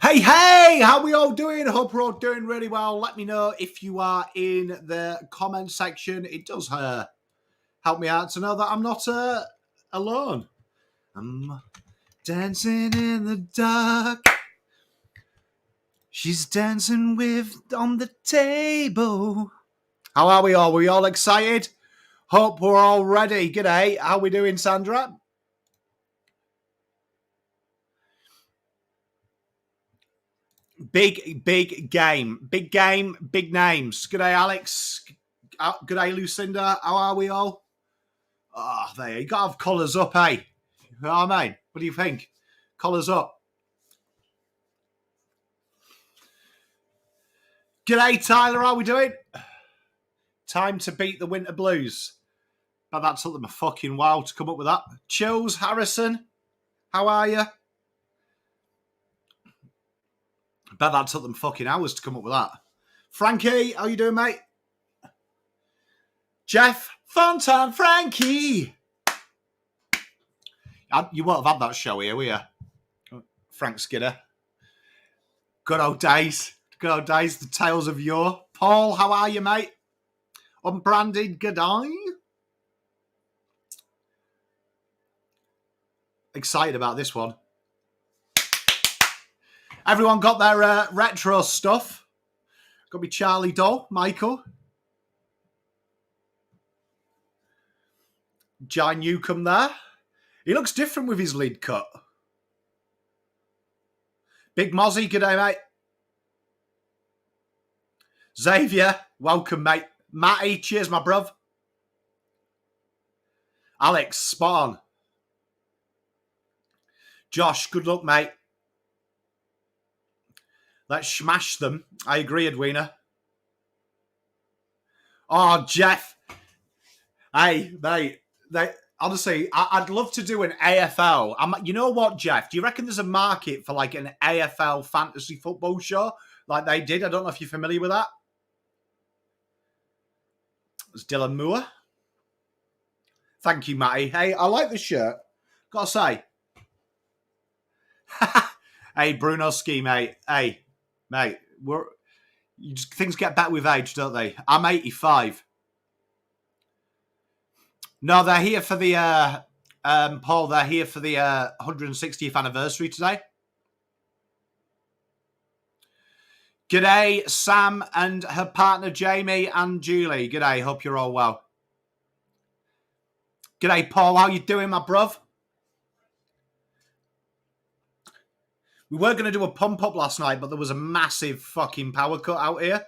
Hey, hey, how we all doing? Hope we're all doing really well. Let me know if you are in the comment section. It does help me out to know that I'm not alone. I'm dancing in the dark. She's dancing with on the table. How are we all? We all excited? Hope we're all ready. G'day. How we doing, Sandra? Big game. Big game, big names. G'day, Alex. G'day, Lucinda. How are we all? Oh, there. You got to have colours up, eh? You know what I mean? What do you think? Colours up. G'day, Tyler. How we doing? Time to beat the winter blues. But that took them a fucking while to come up with that. Chills, Harrison. How are you? Bet that took them fucking hours to come up with that. Frankie, how you doing, mate? Jeff, fun time, Frankie. You won't have had that show here, will you? Frank Skinner. Good old days. Good old days. The tales of yore. Paul, how are you, mate? Unbranded, good eye. Excited about this one. Everyone got their retro stuff. Got me Charlie Doll, Michael. Jai Newcomb there. He looks different with his lead cut. Big Mozzie, good day, mate. Xavier, welcome, mate. Matty, cheers, my bruv. Alex, spot on. Josh, good luck, mate. Let's smash them. I agree, Edwina. Oh, Jeff. Hey, mate. Honestly, I'd love to do an AFL. You know what, Jeff? Do you reckon there's a market for like an AFL fantasy football show like they did? I don't know if you're familiar with that. It's Dylan Moore. Thank you, Matty. Hey, I like the shirt. Gotta say. Hey, Bruno Ski, mate. Hey, mate. Things get better with age, don't they? I'm 85. No, they're here for the Paul. They're here for the 160th anniversary today. G'day, Sam and her partner Jamie and Julie. G'day. Hope you're all well. G'day, Paul. How you doing, my bruv? We were going to do a pump up last night, but there was a massive fucking power cut out here.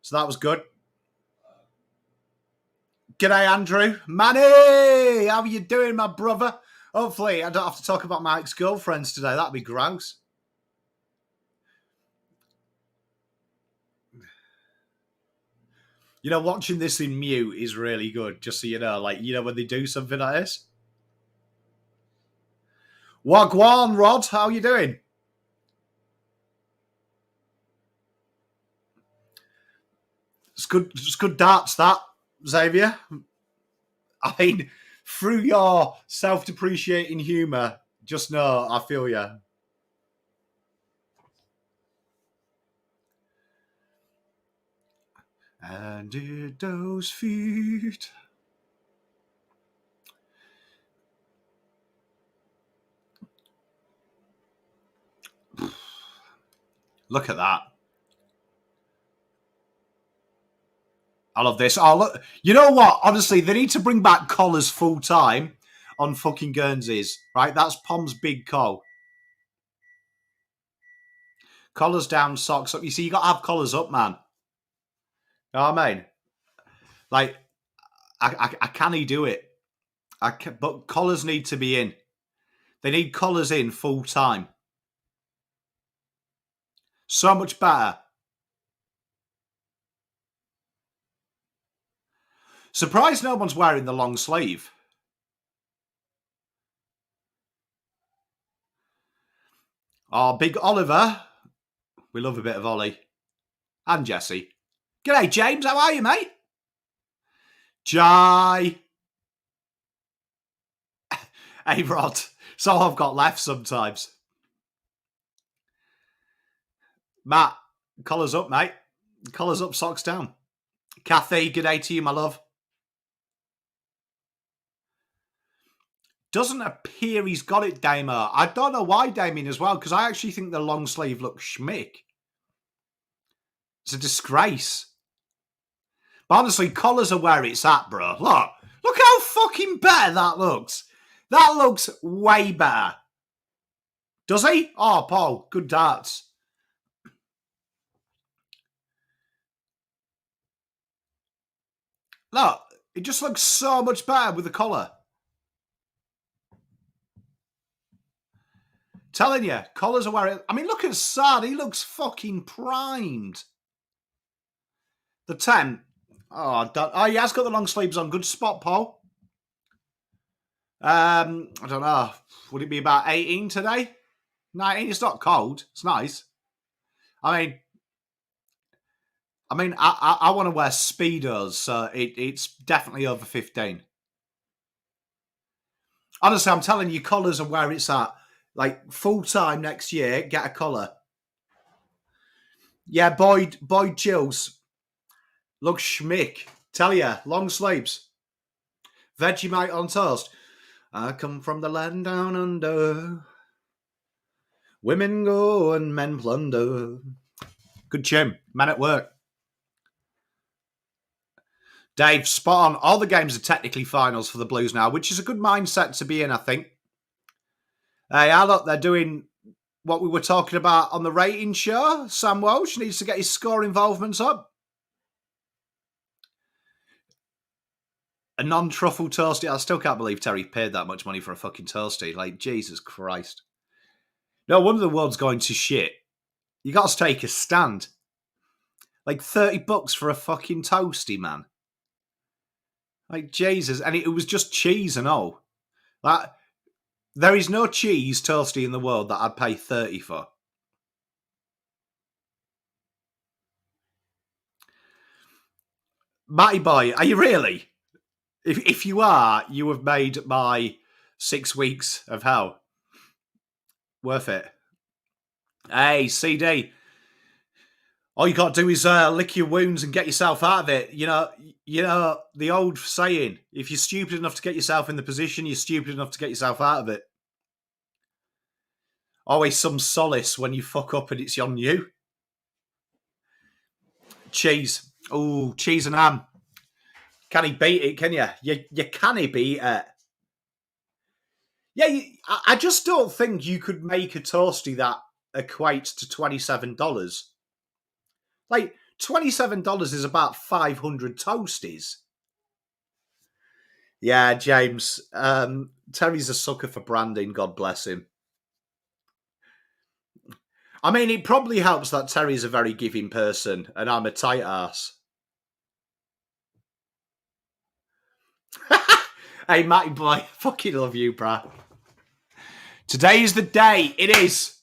So that was good. G'day, Andrew. Manny! How are you doing, my brother? Hopefully, I don't have to talk about my ex-girlfriends today. That'd be gross. You know, watching this in mute is really good, just so you know. Like, you know, when they do something like this. Wagwan, Rod. How are you doing? It's good darts, that, Xavier. I mean, through your self-depreciating humour, just know I feel you. And did those feet... Look at that. I love this. Oh, look. You know what? Honestly, they need to bring back collars full time on fucking Guernseys, right? That's Pom's big call. Collars down, socks up. You see, you got to have collars up, man. You know what I mean? Like, I can't do it. But collars need to be in. They need collars in full time. So much better. Surprised no one's wearing the long sleeve. Oh, big Oliver. We love a bit of Ollie. And Jesse. G'day, James. How are you, mate? Jai. Hey, Rod. So I've got left sometimes. Matt, collars up, mate. Collars up, socks down. Kathy, good day to you, my love. Doesn't appear he's got it, Damer. I don't know why, Damien, as well, because I actually think the long sleeve looks schmick. It's a disgrace. But honestly, collars are where it's at, bro. Look how fucking better that looks. That looks way better. Does he? Oh, Paul, good darts. Look, it just looks so much better with the collar. Telling you, collars are where it... I mean, look at Sad. He looks fucking primed. The 10. Oh, he has got the long sleeves on. Good spot, Paul. I don't know. Would it be about 18 today? 19? It's not cold. It's nice. I want to wear Speedos, so it's definitely over 15. Honestly, I'm telling you, collars are where it's at. Like, full-time next year, get a collar. Yeah, Boyd Chills. Looks schmick. Tell ya, long sleeves. Vegemite on toast. I come from the land down under. Women go and men plunder. Good tune. Man at work. Dave, spot on. All the games are technically finals for the Blues now, which is a good mindset to be in, I think. Hey, look, they're doing what we were talking about on the rating show. Sam Walsh needs to get his score involvements up. A non-truffle toasty. I still can't believe Terry paid that much money for a fucking toasty. Like, Jesus Christ. No wonder the world's going to shit. You got to take a stand. Like $30 for a fucking toasty, man. Like, Jesus. And it was just cheese and all. Like, there is no cheese toasty in the world that I'd pay 30 for. Matty boy, are you really? If you are, you have made my 6 weeks of hell worth it. Hey, CD. All you got to do is lick your wounds and get yourself out of it. You know the old saying: if you're stupid enough to get yourself in the position, you're stupid enough to get yourself out of it. Always some solace when you fuck up and it's on you. Cheese. Oh, cheese and ham. Can he beat it, can you? You can he beat it? Yeah, I just don't think you could make a toasty that equates to $27. Like, $27 is about 500 toasties. Yeah, James. Terry's a sucker for branding, God bless him. I mean, it probably helps that Terry's a very giving person and I'm a tight ass. Hey, Matty boy, fucking love you, brah. Today is the day. It is.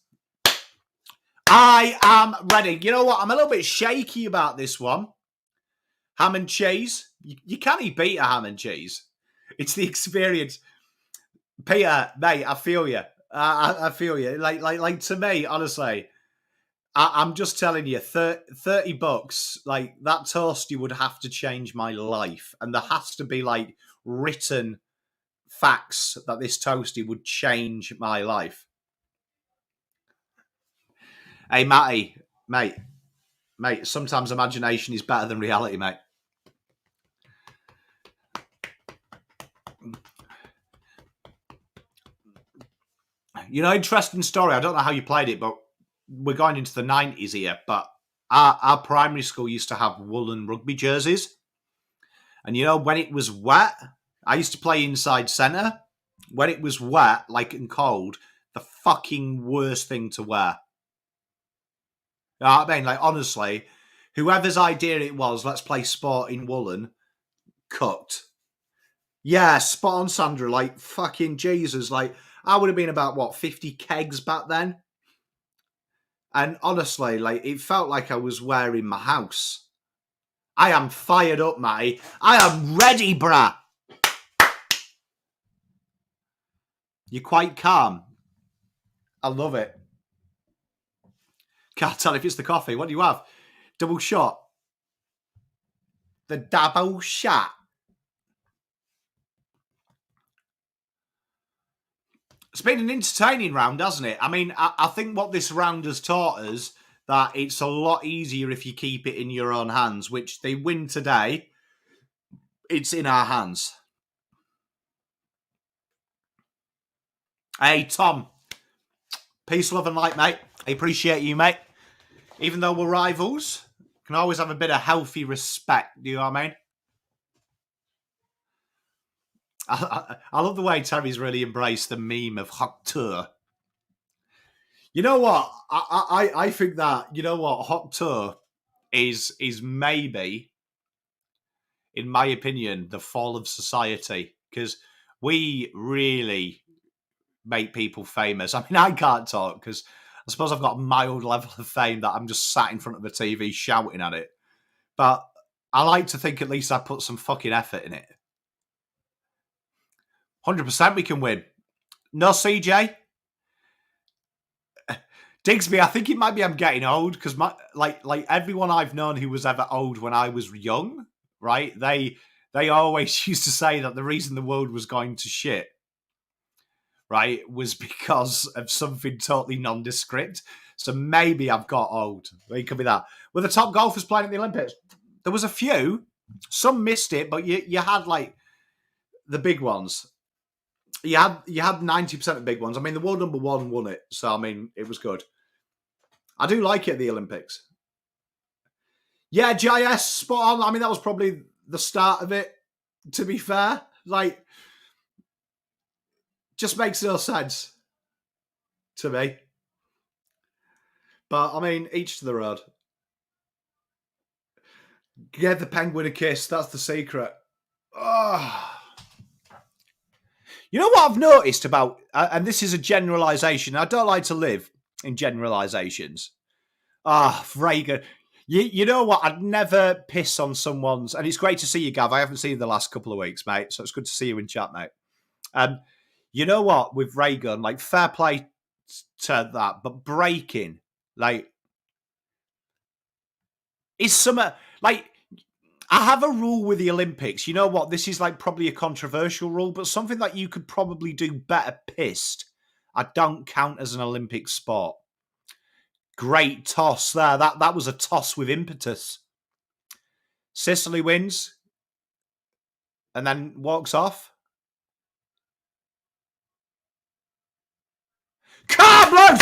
I am ready. You know what? I'm a little bit shaky about this one. Ham and cheese. You can't beat a ham and cheese. It's the experience. Peter, mate, I feel you. I feel you. Like to me, honestly, I'm just telling you, $30, like that toasty would have to change my life. And there has to be like written facts that this toasty would change my life. Hey, Matty, mate, sometimes imagination is better than reality, mate. You know, interesting story. I don't know how you played it, but we're going into the 90s here. But our primary school used to have woolen rugby jerseys. And you know, when it was wet, I used to play inside centre. When it was wet, like and cold, the fucking worst thing to wear. You know what I mean? Like, honestly, whoever's idea it was, let's play sport in woolen, cooked. Yeah, spot on, Sandra. Like, fucking Jesus. Like, I would have been about, what, 50 kegs back then? And honestly, like, it felt like I was wearing my house. I am fired up, Matty. I am ready, brah. You're quite calm. I love it. Can't tell if it's the coffee. What do you have? Double shot. The double shot. It's been an entertaining round, hasn't it? I mean, I think what this round has taught us that it's a lot easier if you keep it in your own hands, which they win today. It's in our hands. Hey, Tom. Peace, love, and light, mate. I appreciate you, mate. Even though we're rivals, can always have a bit of healthy respect. Do you know what I mean? I love the way Terry's really embraced the meme of Hawthorn. You know what? I think that, you know what, Hawthorn is maybe, in my opinion, the fall of society, because we really make people famous. I mean, I can't talk because I suppose I've got a mild level of fame that I'm just sat in front of the TV shouting at it. But I like to think at least I put some fucking effort in it. 100% we can win. No, CJ? Digsby, I think it might be I'm getting old because like everyone I've known who was ever old when I was young, right? They always used to say that the reason the world was going to shit, right, was because of something totally nondescript. So maybe I've got old. It could be that. Were the top golfers playing at the Olympics? There was a few. Some missed it, but you had like the big ones. You had 90% of the big ones. I mean, the world number one won it, so I mean, it was good. I do like it at the Olympics. Yeah, GIS, spot on. I mean, that was probably the start of it, to be fair. Like, just makes no sense to me. But, I mean, each to the road. Give the penguin a kiss. That's the secret. Oh. You know what I've noticed about, and this is a generalisation. I don't like to live in generalisations. Reagan. You know what? I'd never piss on someone's, and it's great to see you, Gav. I haven't seen you the last couple of weeks, mate. So it's good to see you in chat, mate. You know what? With Reagan, like, fair play to that, but breaking, like, is some, like, I have a rule with the Olympics. You know what? This is like probably a controversial rule, but something that you could probably do better pissed. I don't count as an Olympic sport. Great toss there. That was a toss with impetus. Sicily wins and then walks off. Carlton!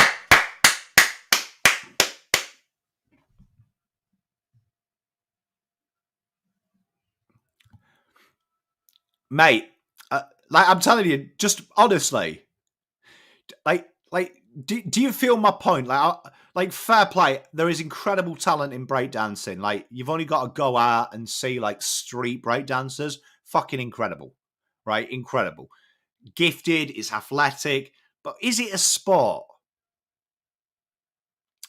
Mate, like I'm telling you, just honestly, like, do you feel my point? Like, fair play. There is incredible talent in breakdancing. Like, you've only got to go out and see like street breakdancers. Fucking incredible, right? Incredible. Gifted, is athletic, but is it a sport?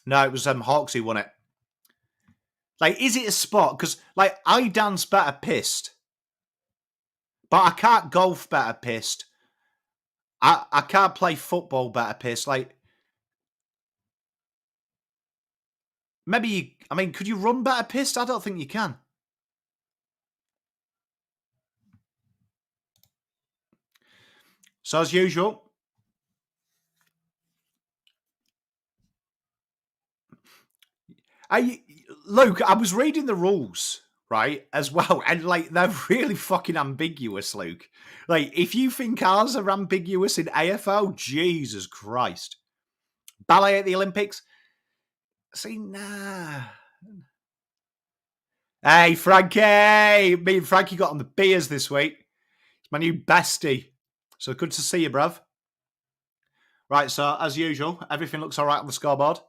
No, it was Hawks who won it. Like, is it a sport? Because like I dance better pissed, but I can't golf better pissed. I can't play football better pissed. Like, maybe you, I mean, could you run better pissed? I don't think you can. So as usual, Luke, I was reading the rules, right, as well, and like they're really fucking ambiguous, Luke. Like, if you think ours are ambiguous in AFL, Jesus Christ. Ballet at the Olympics? See, nah. Hey, Frankie! Me and Frankie got on the beers this week. It's my new bestie. So good to see you, bruv. Right, so as usual, everything looks all right on the scoreboard.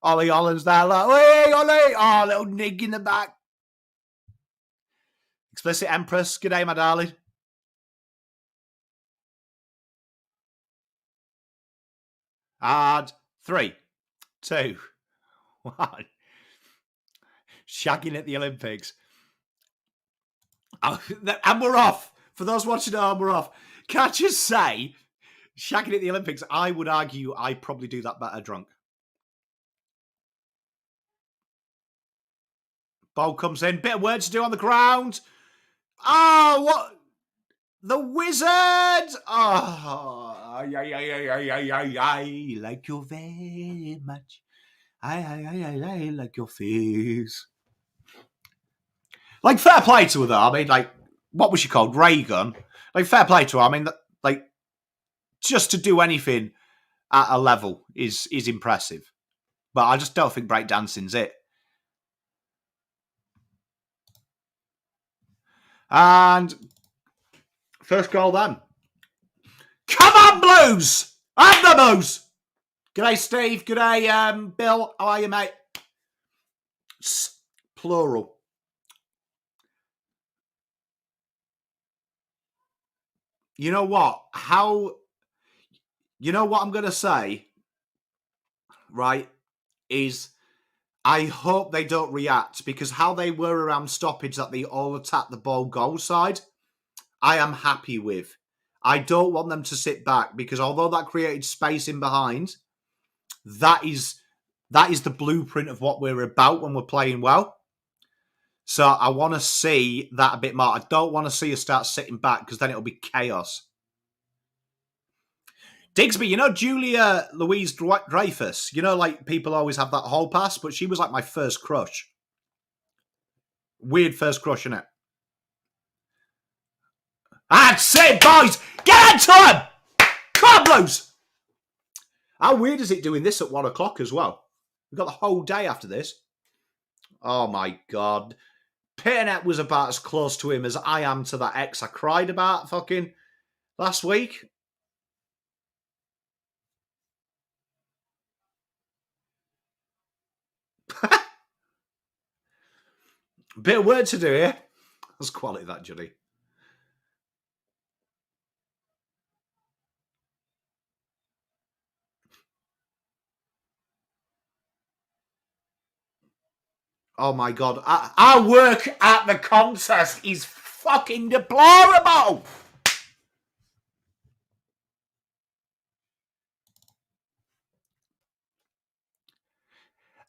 Ollie Holland's there. Like, hey, Ollie! Oh, little nig in the back. Explicit Empress. Good day, my darling. And 3, 2, 1. Shagging at the Olympics. Oh, and we're off. For those watching at home, we're off. Can't you say, shagging at the Olympics, I would argue I probably do that better drunk. Ball comes in. Bit of work to do on the ground. Oh, what? The Wizard! Oh, I like you very much. I like your face. Like, fair play to her, though. I mean, like, what was she called? Reagan. Like, fair play to her. I mean, like, just to do anything at a level is impressive. But I just don't think breakdancing's it. And first goal then. Come on, Blues! Have the Blues! G'day, Steve. G'day, Bill. How are you, mate? Plural. You know what? You know what I'm going to say, right, is I hope they don't react, because how they were around Stoppage, that they all attack the ball goal side, I am happy with. I don't want them to sit back, because although that created space in behind, that is the blueprint of what we're about when we're playing well. So I want to see that a bit more. I don't want to see us start sitting back, because then it'll be chaos. Digsby, you know Julia Louise Dreyfus? You know, like, people always have that hall pass, but she was like my first crush. Weird first crush, innit? That's it, boys! Get into him! Come on, Blues! How weird is it doing this at 1 o'clock as well? We've got the whole day after this. Oh, my God. Pitternet was about as close to him as I am to that ex I cried about fucking last week. Bit of work to do here. That's quality, that, Juddy. Oh, my God. Our work at the contest is fucking deplorable.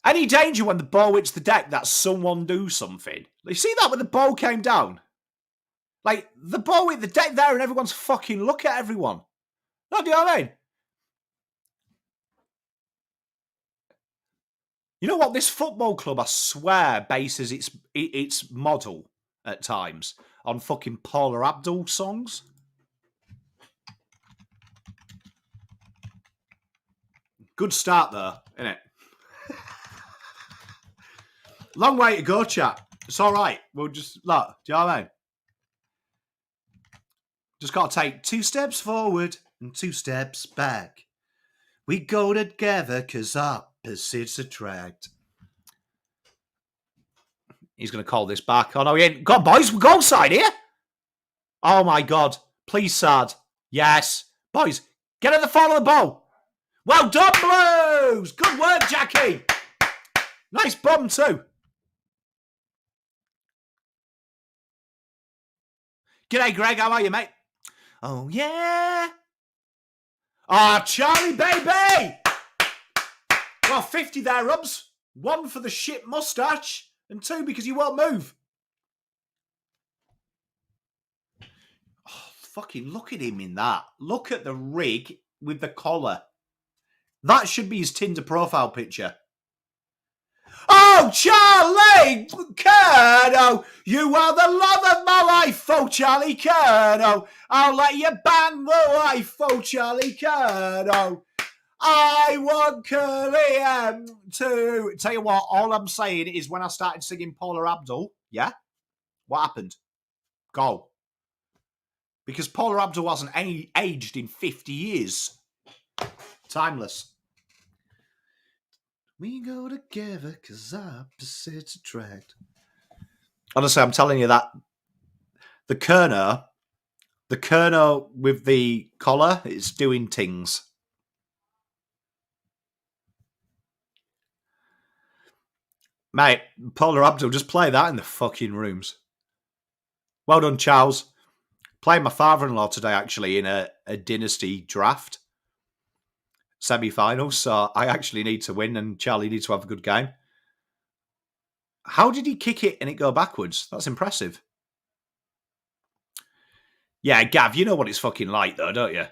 Any danger when the ball hits the deck that someone do something? You see that when the ball came down? Like, the ball hit the deck there and everyone's fucking look at everyone. No, do you know what I mean? You know what? This football club, I swear, bases its model at times on fucking Paula Abdul songs. Good start there, innit? Long way to go, chat. It's all right. We'll just, look, do you know what I mean? Just got to take 2 steps forward and 2 steps back. We go together because opposites attract. He's going to call this back. Oh, no, he ain't. God, boys, we're goal side here. Oh, my God. Please, Sad. Yes. Boys, get at the fall of the ball. Well done, Blues. Good work, Jackie. Nice bomb, too. G'day, Greg. How are you, mate? Oh, yeah. Ah, Charlie, baby. Well, 50 there, Rubs. 1 for the shit moustache and 2 because you won't move. Oh, fucking look at him in that. Look at the rig with the collar. That should be his Tinder profile picture. Oh, Charlie Curnow, you are the love of my life, oh, Charlie Curnow. I'll let you bang the life, oh, Charlie Curnow. I want Curly to... Tell you what, all I'm saying is when I started singing Paula Abdul, yeah, what happened? Goal. Because Paula Abdul wasn't aged in 50 years. Timeless. We go together because opposites attract. Honestly, I'm telling you that the Kerner with the collar is doing things. Mate, Paula Abdul, just play that in the fucking rooms. Well done, Charles. Playing my father-in-law today, actually, in a dynasty draft. Semi-final, so I actually need to win and Charlie needs to have a good game. How did he kick it and it go backwards? That's impressive. Yeah, Gav, you know what it's fucking like, though, don't you?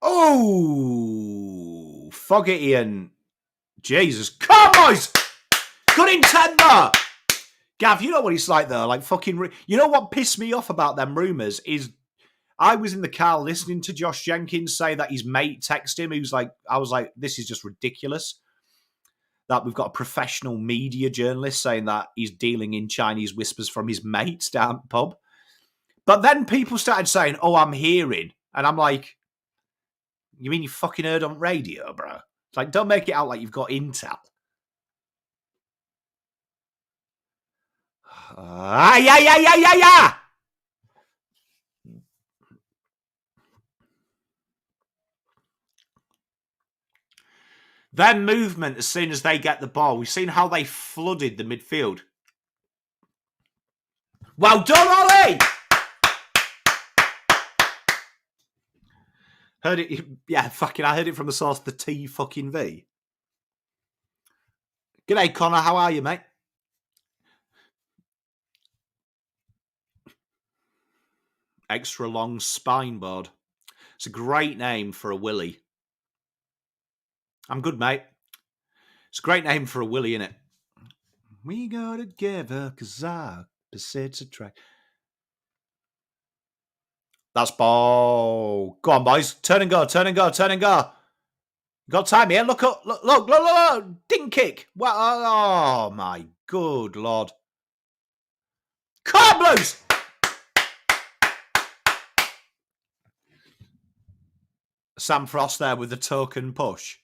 Oh, Fogarty and Jesus. Come on, boys! Good intent there! Gav, you know what it's like, though? Like, fucking. You know what pissed me off about them rumours is I was in the car listening to Josh Jenkins say that his mate texted him. He was like, I was like, this is just ridiculous. That we've got a professional media journalist saying that he's dealing in Chinese whispers from his mates down the pub. But then people started saying, oh, I'm hearing. And I'm like, you mean you fucking heard on radio, bro? It's like, don't make it out like you've got intel. Yeah. Their movement as soon as they get the ball, we've seen how they flooded the midfield. Well done, Ollie! Heard it, yeah, fucking, I heard it from the source, the T fucking V. G'day, Connor, how are you, mate? Extra long spine board. It's a great name for a willy. I'm good, mate. It's a great name for a willy, innit? We go together because our opposites attract. That's ball. Go on, boys. Turn and go. Got time here. Look up. Look. Ding kick. Well, oh, my good Lord. Car Blues! Sam Frost there with the token push.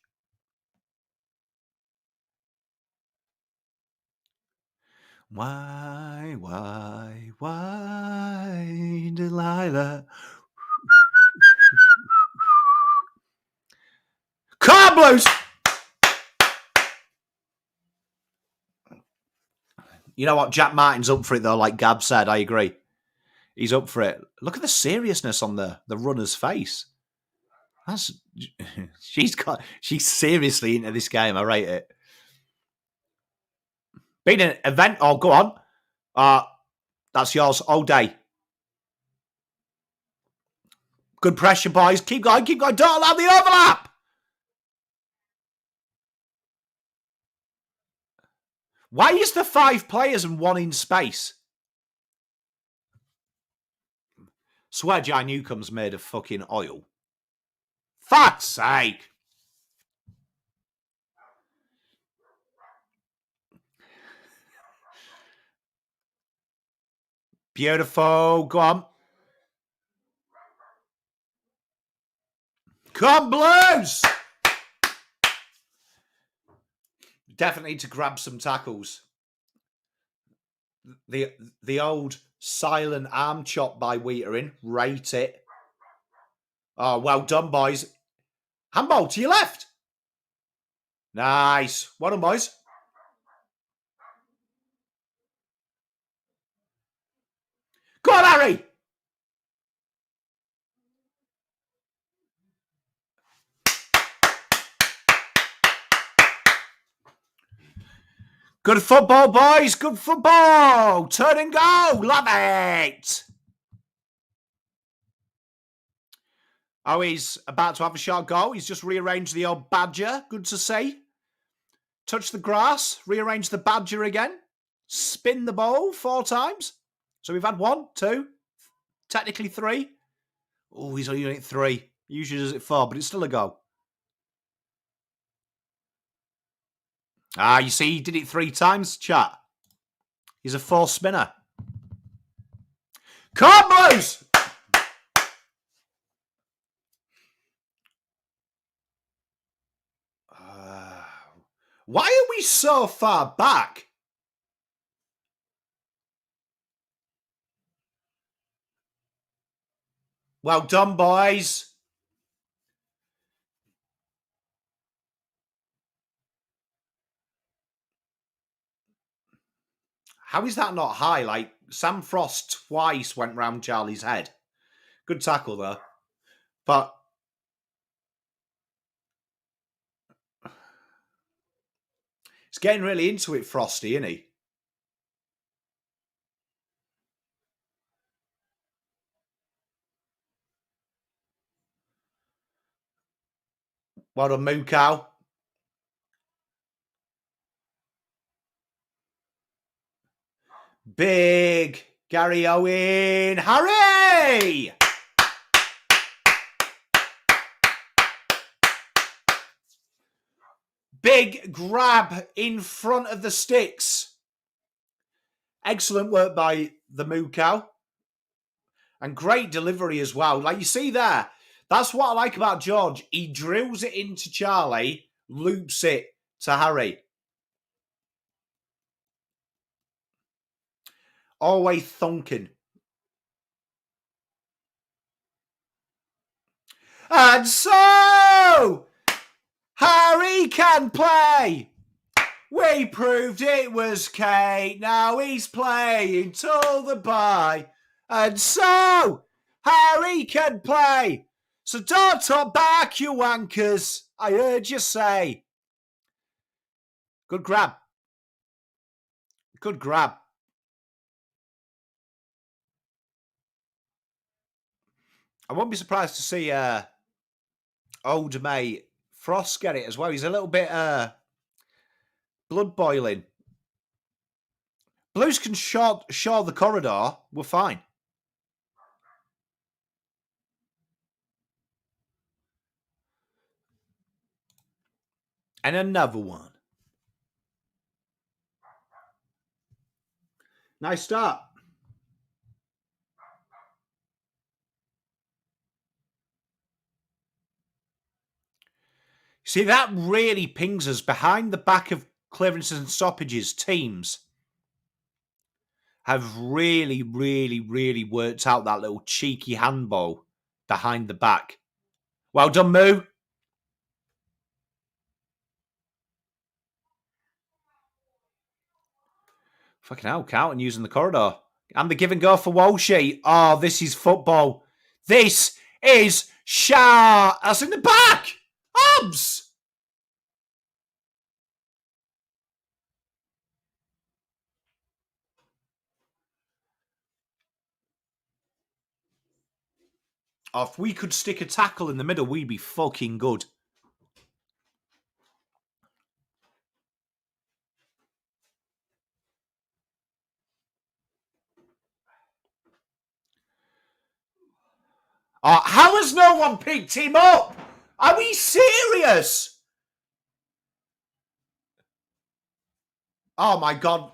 Why, Delilah? Car Blues! You know what? Jack Martin's up for it, though, like Gab said. I agree. He's up for it. Look at the seriousness on the runner's face. That's she's seriously into this game. I rate it. Been an event. Oh, go on. That's yours all day. Good pressure, boys. Keep going. Don't allow the overlap. Why is there 5 players and 1 in space? Swear Jai Newcomb's made of fucking oil. Fuck's sake. Beautiful. Go on. Come Blues! Definitely need to grab some tackles. The old silent arm chop by Wheatering. Rate it. Oh, well done, boys. Handball to your left. Nice. Well done, boys. Go on, Harry. Good football, boys. Good football. Turn and go. Love it. Oh, he's about to have a shot goal. He's just rearranged the old badger. Good to see. Touch the grass. Rearrange the badger again. Spin the ball 4 times. So we've had 1, 2, technically 3. Oh, he's only doing it 3. Usually does it 4, but it's still a goal. You see, he did it 3 times, chat. He's a 4 spinner. Come, Blues! Why are we so far back? Well done, boys. How is that not high? Like, Sam Frost twice went round Charlie's head. Good tackle, though. But He's getting really into it, Frosty, isn't he? Well done, Mookau. Big Gary Owen. Harry! Big grab in front of the sticks. Excellent work by the Mookau. And great delivery as well. Like you see there, that's what I like about George. He drills it into Charlie, loops it to Harry. Always thunking. And so, Harry can play. We proved it was Kate. Now he's playing till the bye. And so, Harry can play. So don't talk back, you wankers. I heard you say. Good grab. Good grab. I won't be surprised to see old mate Frost get it as well. He's a little bit blood boiling. Blues can shore the corridor. We're fine. And another one. Nice start. See, that really pings us behind the back of clearances and stoppages. Teams have really, really, really worked out that little cheeky handball behind the back. Well done, Moo. Fucking hell, Carlton using the corridor. And the give and go for Walshy. Oh, this is football. This is Shah. That's in the back. Hobbs. Oh, if we could stick a tackle in the middle, we'd be fucking good. Oh, how has no one picked him up? Are we serious? Oh my God.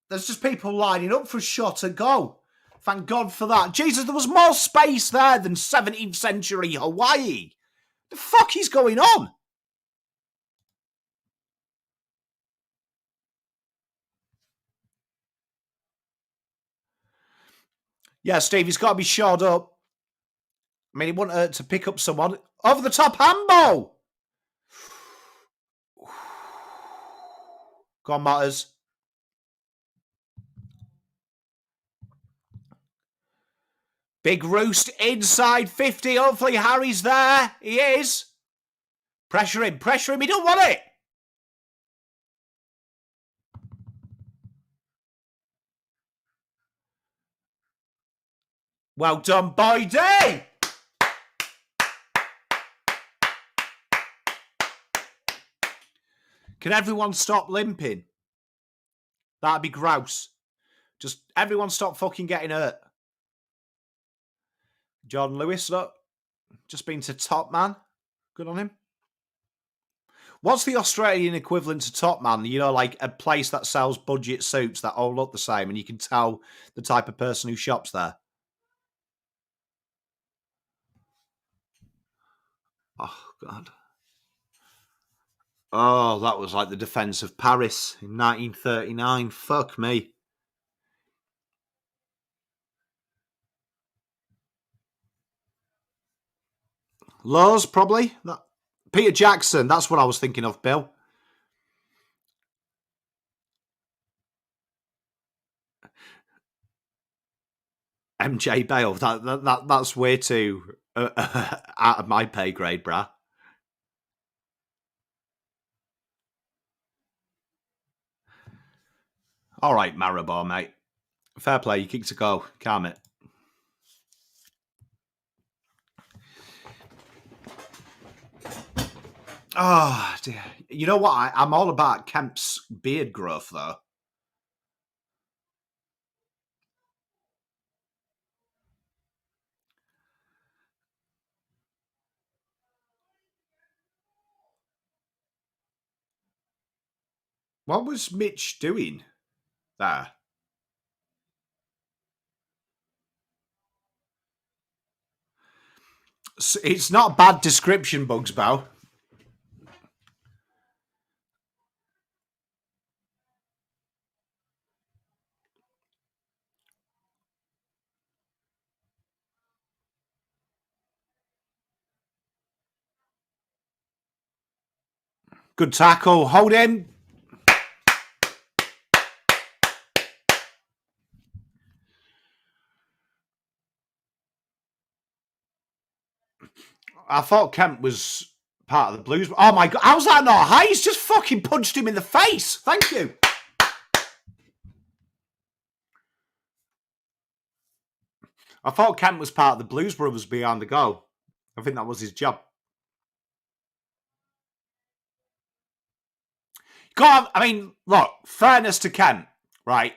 There's just people lining up for a shot and go. Thank God for that. Jesus, there was more space there than 17th century Hawaii. The fuck is going on? Yeah, Steve, he's got to be shored up. I mean, he wanted to pick up someone. Over the top handball. Go on, Matters. Big roost inside 50. Hopefully Harry's there. He is. Pressure him. Pressure him. He don't want it. Well done, Boydie. Can everyone stop limping? That'd be gross. Just everyone stop fucking getting hurt. Jordan Lewis, look. Just been to Top Man. Good on him. What's the Australian equivalent to Top Man? You know, like a place that sells budget suits that all look the same and you can tell the type of person who shops there. Oh, God. Oh, that was like the defence of Paris in 1939. Fuck me. Laws, probably. Peter Jackson, that's what I was thinking of, Bill. MJ Bale, that's way too out of my pay grade, brah. All right, Maribor, mate. Fair play. You kicked a goal. Calm it. Oh, dear. You know what? I'm all about Kemp's beard growth, though. What was Mitch doing there? It's not a bad description, Bugsbow. Good tackle. Hold in. I thought Kemp was part of the Blues. Oh my God. How's that not high? He's just fucking punched him in the face. Thank you. I thought Kemp was part of the Blues Brothers behind the goal. I think that was his job. God, I mean, look, fairness to Kemp, right?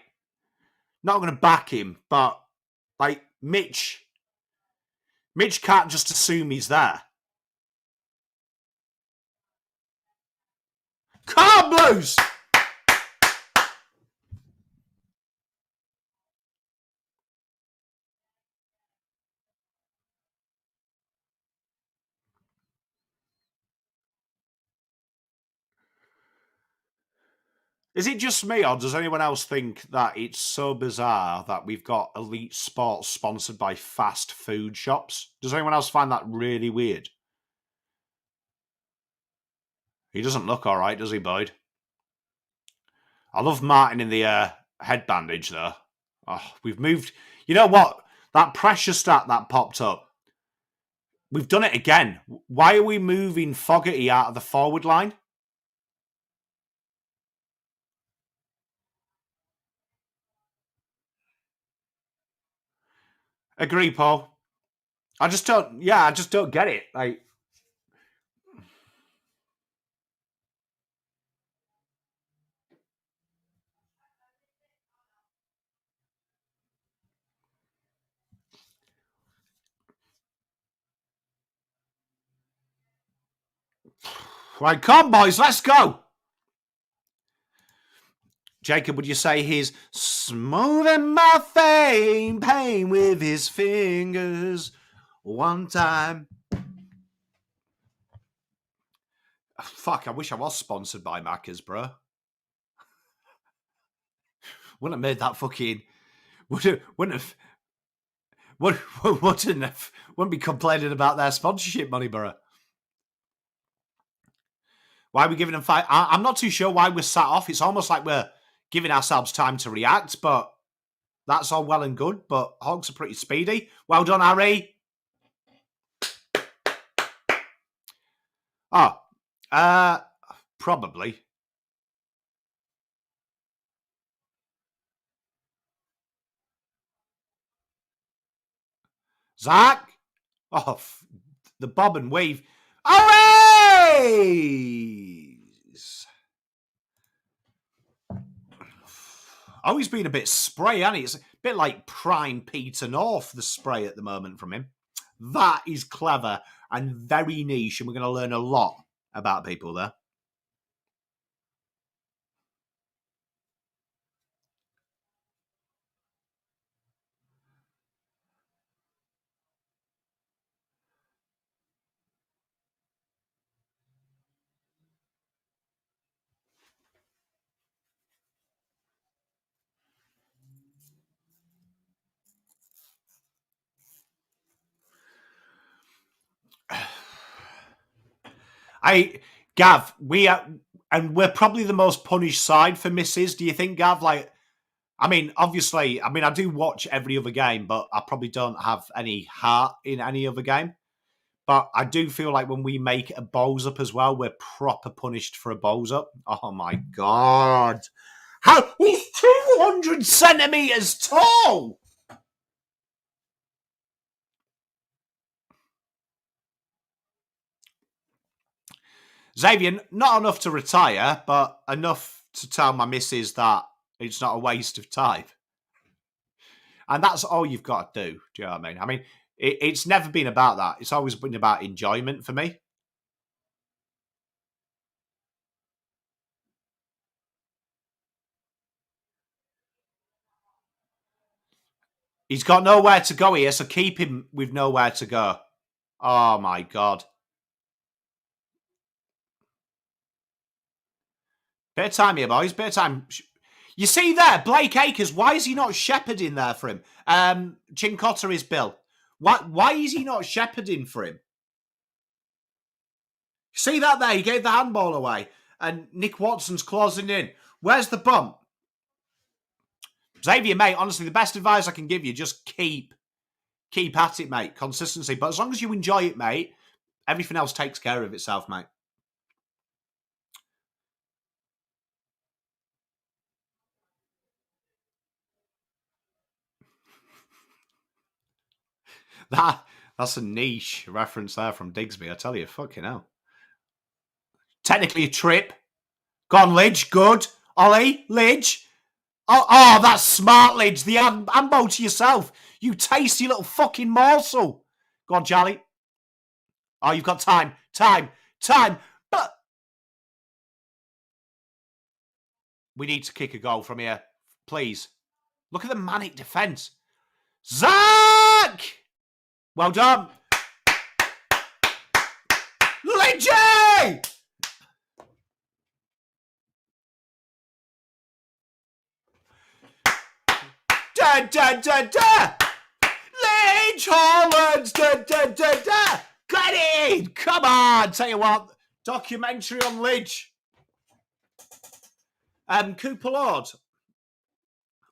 Not going to back him, but like Mitch can't just assume he's there. Come on, Blues! Is it just me, or does anyone else think that it's so bizarre that we've got Elite Sports sponsored by fast food shops? Does anyone else find that really weird? He doesn't look all right, does he, Boyd? I love Martin in the head bandage, though. Oh, we've moved. You know what? That pressure stat that popped up. We've done it again. Why are we moving Fogarty out of the forward line? Agree, Paul. I just don't get it. Like, right, come on, boys, let's go. Jacob, would you say he's smoothing my pain with his fingers one time? Fuck, I wish I was sponsored by Macca's, bro. Wouldn't have made that fucking... Wouldn't be complaining about their sponsorship money, bro. Why are we giving them five? I'm not too sure why we're sat off. It's almost like we're giving ourselves time to react, but that's all well and good. But Hawks are pretty speedy. Well done, Harry. Oh, probably. Zach? Oh, the bob and weave. Always! Oh, he's been a bit spray, hasn't he? It's a bit like prime Peter North, the spray at the moment from him. That is clever and very niche, and we're going to learn a lot about people there. Gav, we're probably the most punished side for misses. Do you think, Gav? Like, I mean, obviously, I do watch every other game, but I probably don't have any heart in any other game. But I do feel like when we make a balls up as well, we're proper punished for a balls up. Oh my God. How? He's 200 centimetres tall! Xavier, not enough to retire, but enough to tell my missus that it's not a waste of time. And that's all you've got to do. Do you know what I mean? I mean, it's never been about that. It's always been about enjoyment for me. He's got nowhere to go here, so keep him with nowhere to go. Oh, my God. Bit of time here, boys. Bit of time. You see there, Blake Acres, why is he not shepherding there for him? Chincotta is Bill. Why is he not shepherding for him? See that there? He gave the handball away. And Nick Watson's closing in. Where's the bump? Xavier, mate, honestly, the best advice I can give you, just keep at it, mate. Consistency. But as long as you enjoy it, mate, everything else takes care of itself, mate. That's a niche reference there from Digsby, I tell you. Fucking hell. Technically a trip. Go on, Lidge. Good. Ollie, Lidge. Oh, that's smart, Lidge. The ambo to yourself. You tasty little fucking morsel. Go on, Charlie. Oh, you've got time. But we need to kick a goal from here. Please. Look at the manic defence. Zach! Well done. Lidgy! Da! Lidge Hollands! Da! Get in! Come on! Tell you what, documentary on Lidge. Cooper Lord.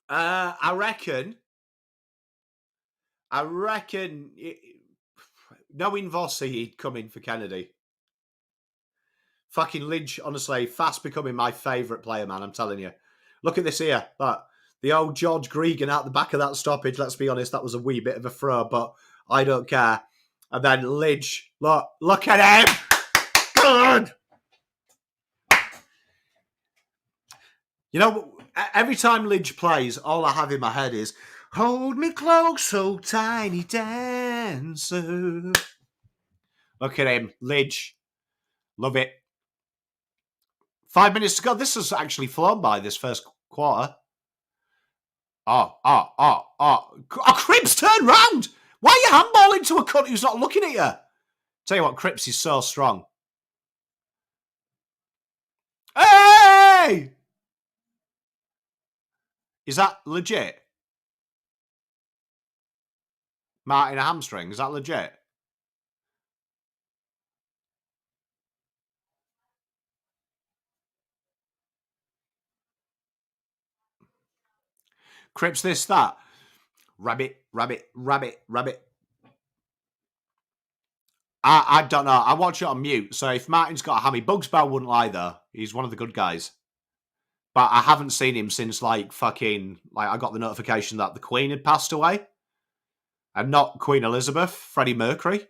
I reckon. Knowing Vossi, he'd come in for Kennedy. Fucking Lidge, honestly, fast becoming my favourite player, man. I'm telling you. Look at this here. Look, the old George Gregan out the back of that stoppage. Let's be honest, that was a wee bit of a throw, but I don't care. And then Lidge, look at him. Good. You know, every time Lidge plays, all I have in my head is, hold me close, so tiny dancer. Look at him, Lidge. Love it. 5 minutes to go. This has actually flown by this first quarter. Cripps, turn round! Why are you handballing to a cunt who's not looking at you? Tell you what, Cripps is so strong. Hey! Is that legit? Martin a hamstring, is that legit? Cripps this, that. Rabbit. I don't know. I watch it on mute, so if Martin's got a hammy, Bugs Bell wouldn't lie, though. He's one of the good guys. But I haven't seen him since, I got the notification that the Queen had passed away. And not Queen Elizabeth, Freddie Mercury.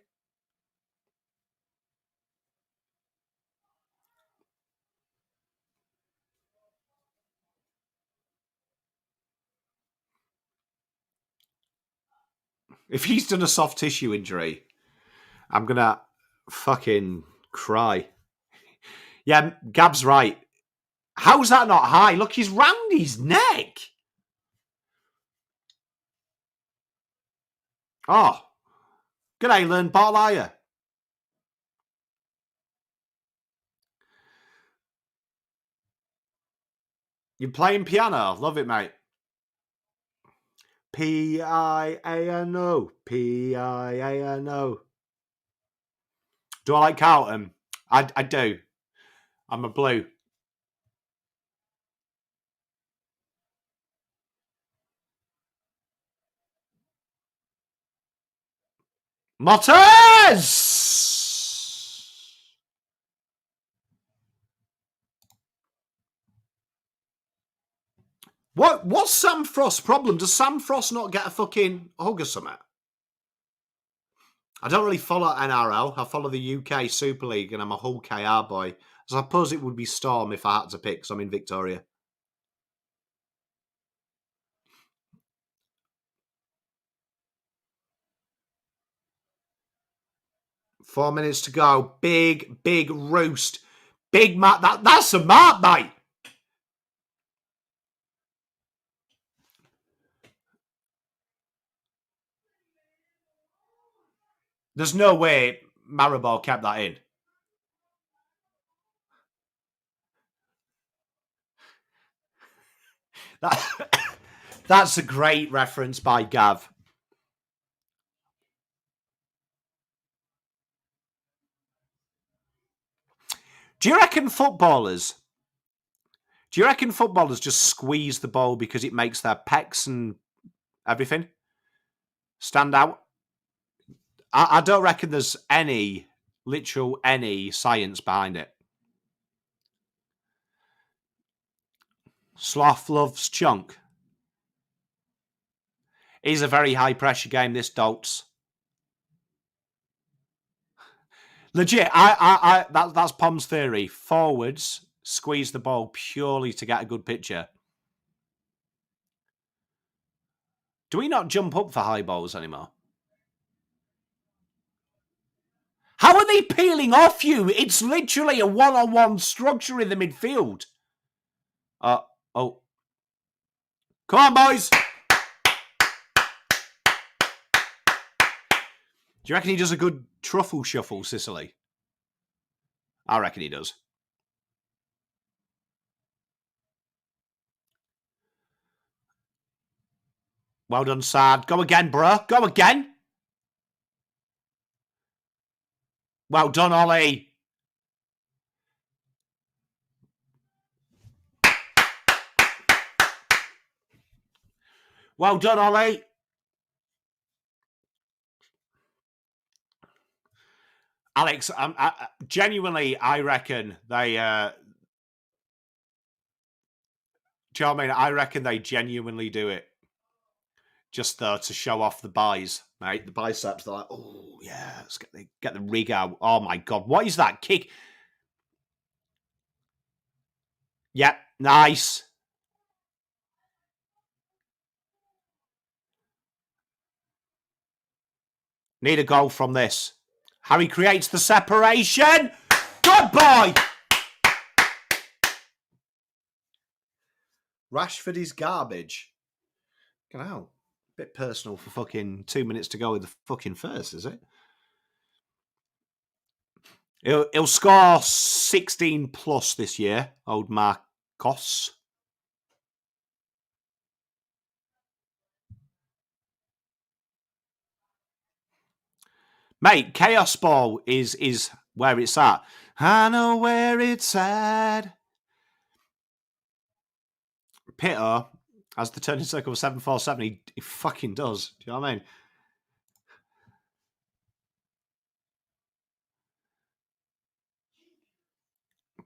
If he's done a soft tissue injury, I'm going to fucking cry. Yeah, Gab's right. How's that not high? Look, he's round his neck. Oh. G'day, learn ball, are you? You playing piano? Love it, mate. Piano. Piano. Do I like Carlton? I do. I'm a blue. Motters! What's Sam Frost's problem? Does Sam Frost not get a fucking hug or something? I don't really follow NRL. I follow the UK Super League, and I'm a Hull KR boy. So I suppose it would be Storm if I had to pick, because I'm in Victoria. Four minutes to go. Big roost. Big mark. That's a mark, mate. There's no way Maribor kept that in. That's a great reference by Gav. Do you reckon footballers just squeeze the ball because it makes their pecs and everything stand out? I don't reckon there's any science behind it. Sloth loves chunk. Is a very high pressure game, this Dolts. Legit, that's Pom's theory. Forwards squeeze the ball purely to get a good picture. Do we not jump up for high balls anymore? How are they peeling off you? It's literally a one-on-one structure in the midfield. Oh. Come on, boys. Do you reckon he does a good truffle shuffle, Sicily? I reckon he does. Well done, Sad. Go again, bruh. Go again. Well done, Ollie. Well done, Ollie. Alex, genuinely, I reckon they... do you know what I mean? I reckon they genuinely do it. Just to show off the buys, mate. The biceps, they're like, oh, yeah, let's get the rig out. Oh, my God. What is that kick? Yep, nice. Need a goal from this. Harry creates the separation. Good boy. Rashford is garbage. Get out. Bit personal for fucking 2 minutes to go with the fucking first, is it? He'll score 16 plus this year, old Marcos. Mate, Chaos Ball is where it's at. I know where it's at. Pitter, as the turning circle of 747, he fucking does. Do you know what I mean?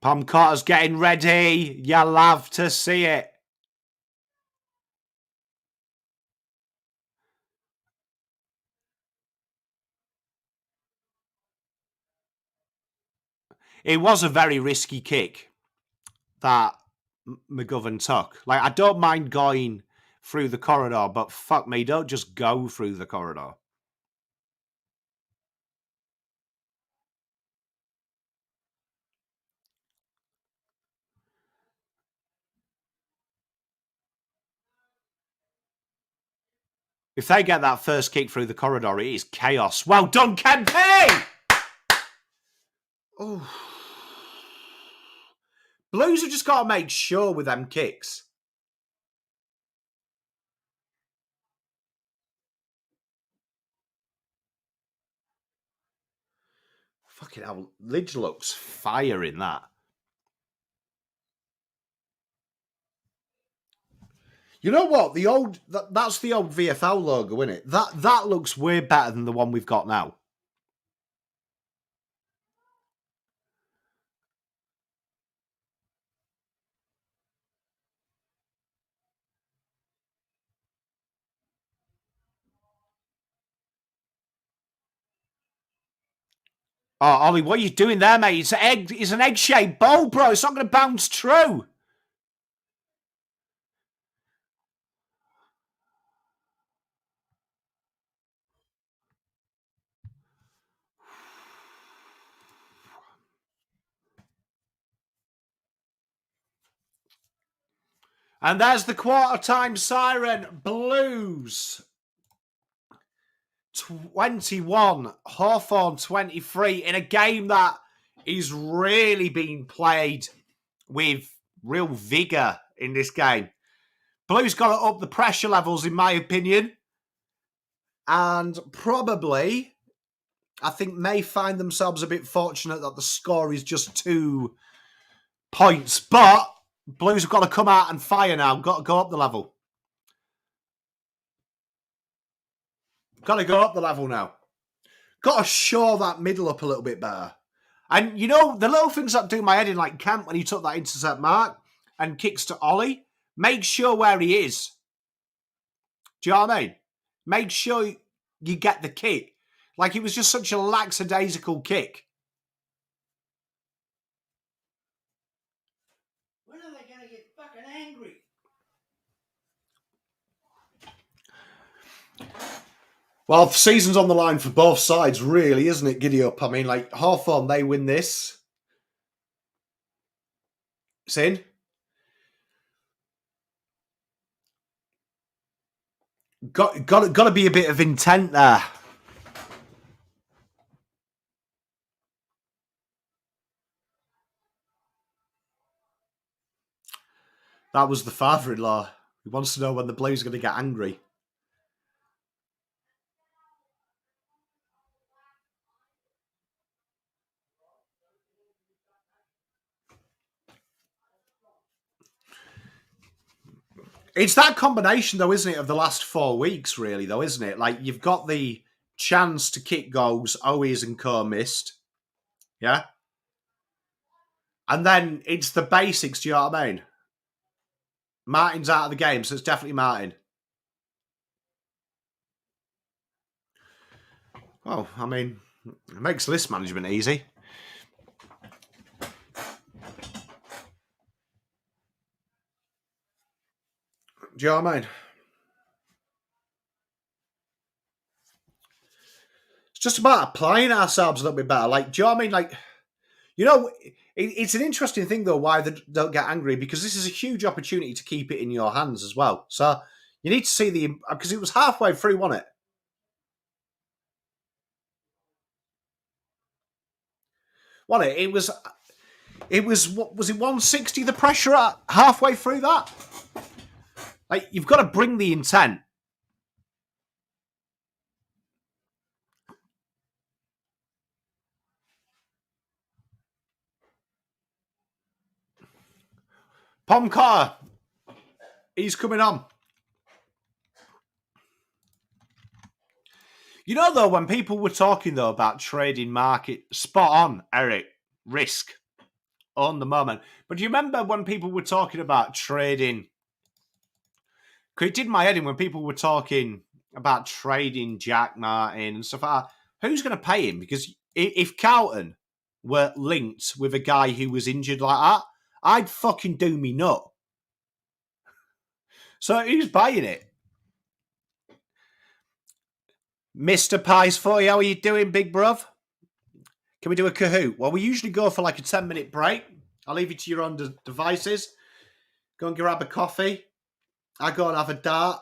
Pom Carter's getting ready. You'll love to see it. It was a very risky kick that McGovern took. Like, I don't mind going through the corridor, but fuck me, don't just go through the corridor. If they get that first kick through the corridor, it is chaos. Well done, Kempe! Oh. Blues have just got to make sure with them kicks. Fucking hell, Lidge looks fire in that. You know what? That's the old VFL logo, isn't it? That looks way better than the one we've got now. Oh, Ollie, what are you doing there, mate? It's an egg-shaped bowl, bro. It's not going to bounce true. And there's the quarter-time siren. Blues 21, Hawthorn 23 in a game that is really being played with real vigour in this game. Blues got to up the pressure levels, in my opinion. And probably, I think, may find themselves a bit fortunate that the score is just 2 points. But Blues have got to come out and fire now. Got to go up the level. Got to go up the level now. Got to shore that middle up a little bit better. And, you know, the little things that do my head in, like Camp when he took that intercept mark and kicks to Ollie, make sure where he is. Do you know what I mean? Make sure you get the kick. Like, it was just such a lackadaisical kick. When are they going to get fucking angry? Well, the season's on the line for both sides, really, isn't it, Giddy Up? I mean, like, Hawthorn, they win this. It's in. Got to be a bit of intent there. That was the father-in-law. He wants to know when the Blues are going to get angry. It's that combination, though, isn't it, of the last 4 weeks, really, though, isn't it? Like, you've got the chance to kick goals, Owies and Co missed. Yeah? And then it's the basics, do you know what I mean? Martin's out of the game, so it's definitely Martin. Well, I mean, it makes list management easy. Do you know what I mean? It's just about applying ourselves a little bit better. Like, do you know what I mean? Like, you know, it's an interesting thing, though, why they don't get angry, because this is a huge opportunity to keep it in your hands as well. So you need to see because it was halfway through, wasn't it? Wasn't it? It was, what was it, 160 the pressure at halfway through that? Like, you've got to bring the intent. Pom Carter, he's coming on. You know, though, when people were talking, though, about trading market, spot on, Eric, risk on the moment. But do you remember when people were talking about trading? Because it did my head in when people were talking about trading Jack Martin and stuff like that. Who's going to pay him? Because if Carlton were linked with a guy who was injured like that, I'd fucking do me nut. So who's buying it? Mr. Pies 40, how are you doing, big bruv? Can we do a Kahoot? Well, we usually go for like a 10-minute break. I'll leave you to your own devices. Go and grab a coffee. I go and have a dart.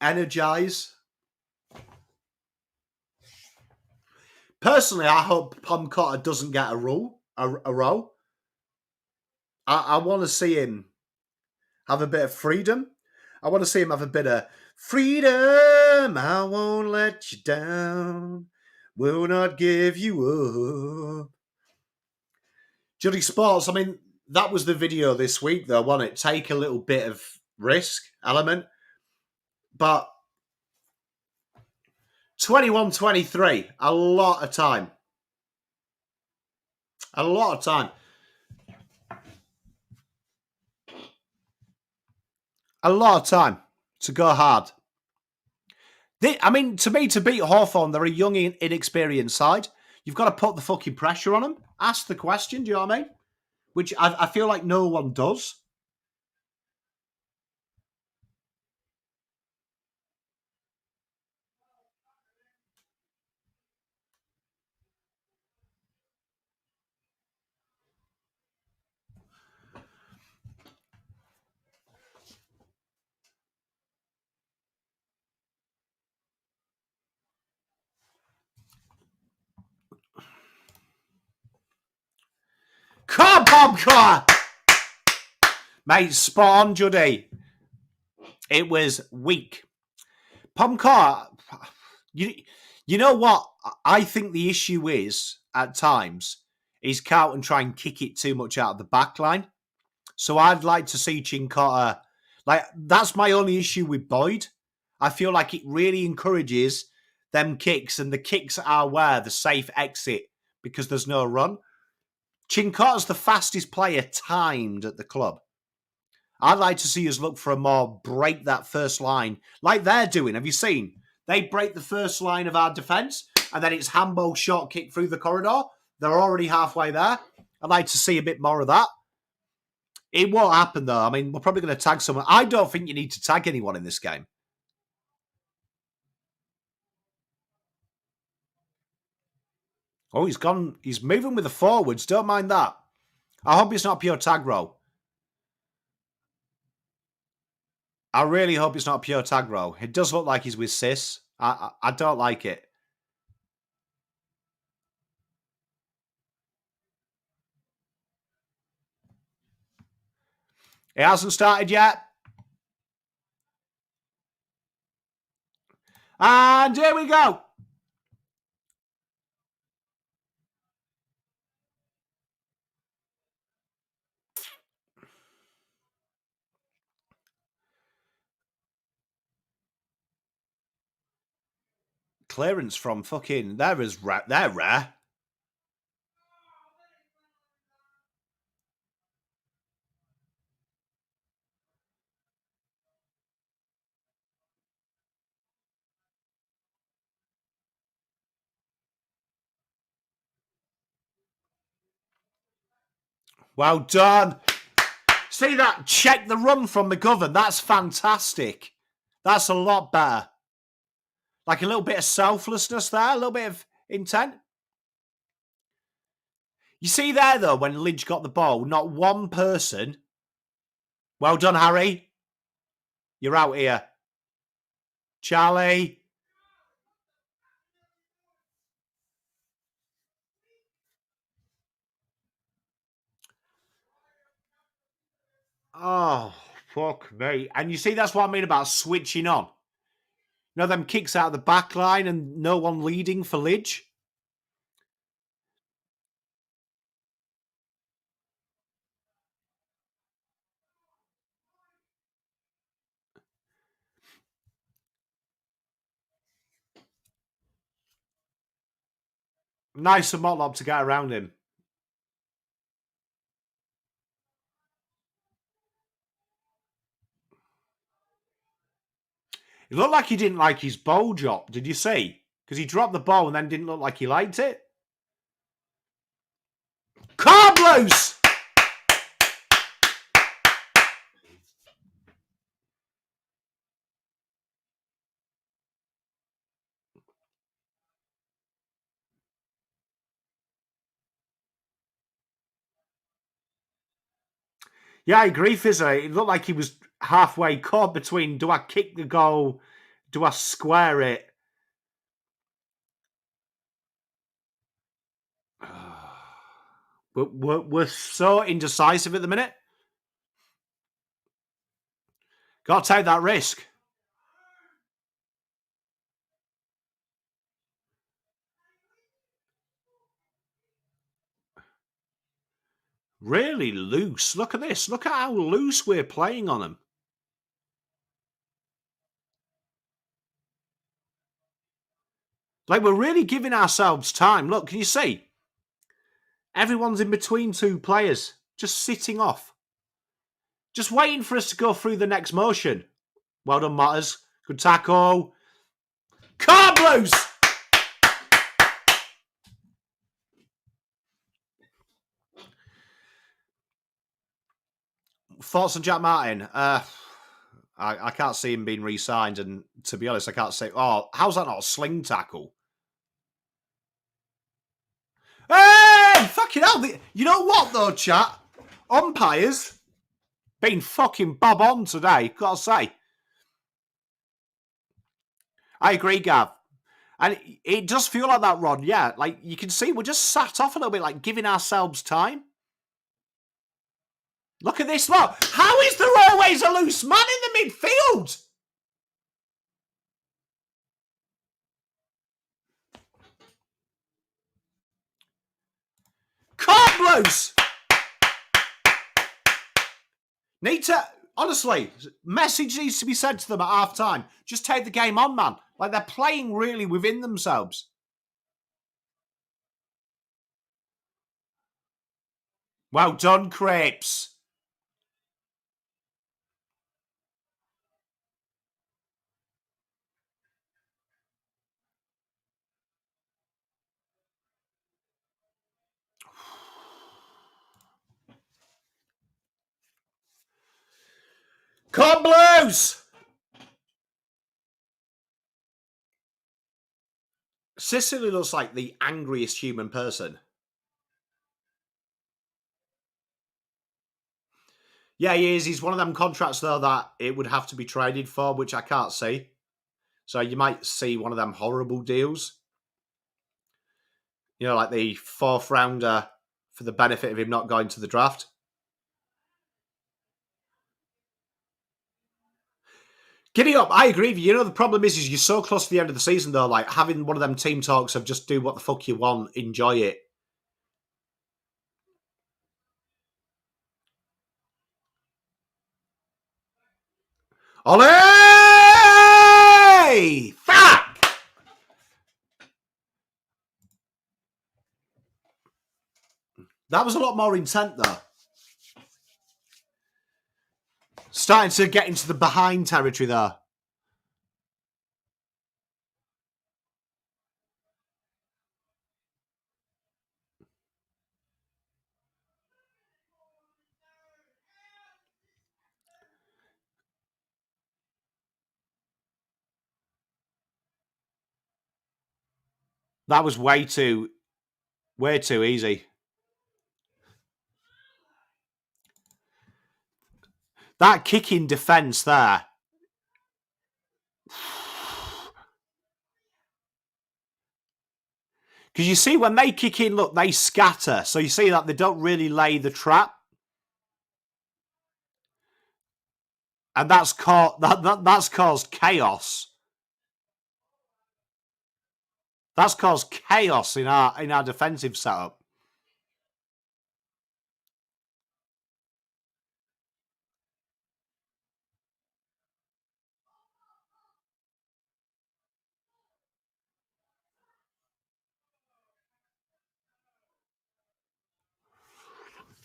Energize. Personally, I hope Pom Cotter doesn't get a row. I want to see him have a bit of freedom. I want to see him have a bit of freedom. I won't let you down. Will not give you up. Juddy Sports, I mean, that was the video this week, though, wasn't it? Take a little bit of risk element. But 21-23, a lot of time. A lot of time. A lot of time to go hard. I mean, to me, to beat Hawthorn, they're a young, inexperienced side. You've got to put the fucking pressure on them. Ask the question, do you know what I mean? Which I feel like no one does. Come on, Pomcar! Mate, spot on, Juddy. It was weak. Pomcar, you know what? I think the issue is, at times, is Carlton try and kick it too much out of the back line. So I'd like to see Cincotta. Like, that's my only issue with Boyd. I feel like it really encourages them kicks, and the kicks are where the safe exit because there's no run. Cincotta's the fastest player timed at the club. I'd like to see us look for a more break that first line like they're doing. Have you seen? They break the first line of our defence and then it's handball short kick through the corridor. They're already halfway there. I'd like to see a bit more of that. It won't happen though. I mean, we're probably going to tag someone. I don't think you need to tag anyone in this game. Oh, he's gone. He's moving with the forwards. Don't mind that. I hope it's not pure tag roll. I really hope it's not pure tag roll. It does look like he's with Sis. I don't like it. It hasn't started yet. And here we go. Clearance from fucking... They're rare. Well done. See that? Check the run from McGovern. That's fantastic. That's a lot better. Like a little bit of selflessness there, a little bit of intent. You see there, though, when Lynch got the ball, not one person. Well done, Harry. You're out here. Charlie. Oh, fuck me. And you see, that's what I mean about switching on. You know, them kicks out of the back line and no one leading for Lidge. Nice of Motlop to get around him. It looked like he didn't like his ball drop. Did you see? Because he dropped the ball and then didn't look like he liked it. Carlos! Yeah, I agree, Fizzer. It looked like he was halfway caught between, do I kick the goal? Do I square it? But we're so indecisive at the minute. Got to take that risk. Really loose. Look at this. Look at how loose we're playing on them. Like, we're really giving ourselves time. Look, can you see? Everyone's in between two players, just sitting off. Just waiting for us to go through the next motion. Well done, Matters. Good tackle. Carlos! thoughts on Jack Martin? I can't see him being re-signed, and to be honest, I can't say. Oh, how's that not a sling tackle? Hey, fucking hell! You know what though, chat? Umpires been fucking bob on today. Gotta say, I agree, Gav. And it does feel like that, Rod. Yeah, like you can see, we're just sat off a little bit, like giving ourselves time. Look at this, look. How is there always a loose man in the midfield? Can't loose. Need to, honestly, message needs to be sent to them at half time. Just take the game on, man. Like they're playing really within themselves. Well done, Crepes. Come Blues! Sicily looks like the angriest human person. Yeah, he is. He's one of them contracts, though, that it would have to be traded for, which I can't see. So you might see one of them horrible deals. You know, like the fourth rounder for the benefit of him not going to the draft. Giddy up, I agree with you. You know, the problem is you're so close to the end of the season, though, like having one of them team talks of just do what the fuck you want, enjoy it. Ollie! Fuck! That was a lot more intent, though. Starting to get into the behind territory there. That was way too easy. That kicking defence there. Because you see, when they kick in, look, they scatter. So you see that they don't really lay the trap. And that's caused chaos. That's caused chaos in our defensive setup.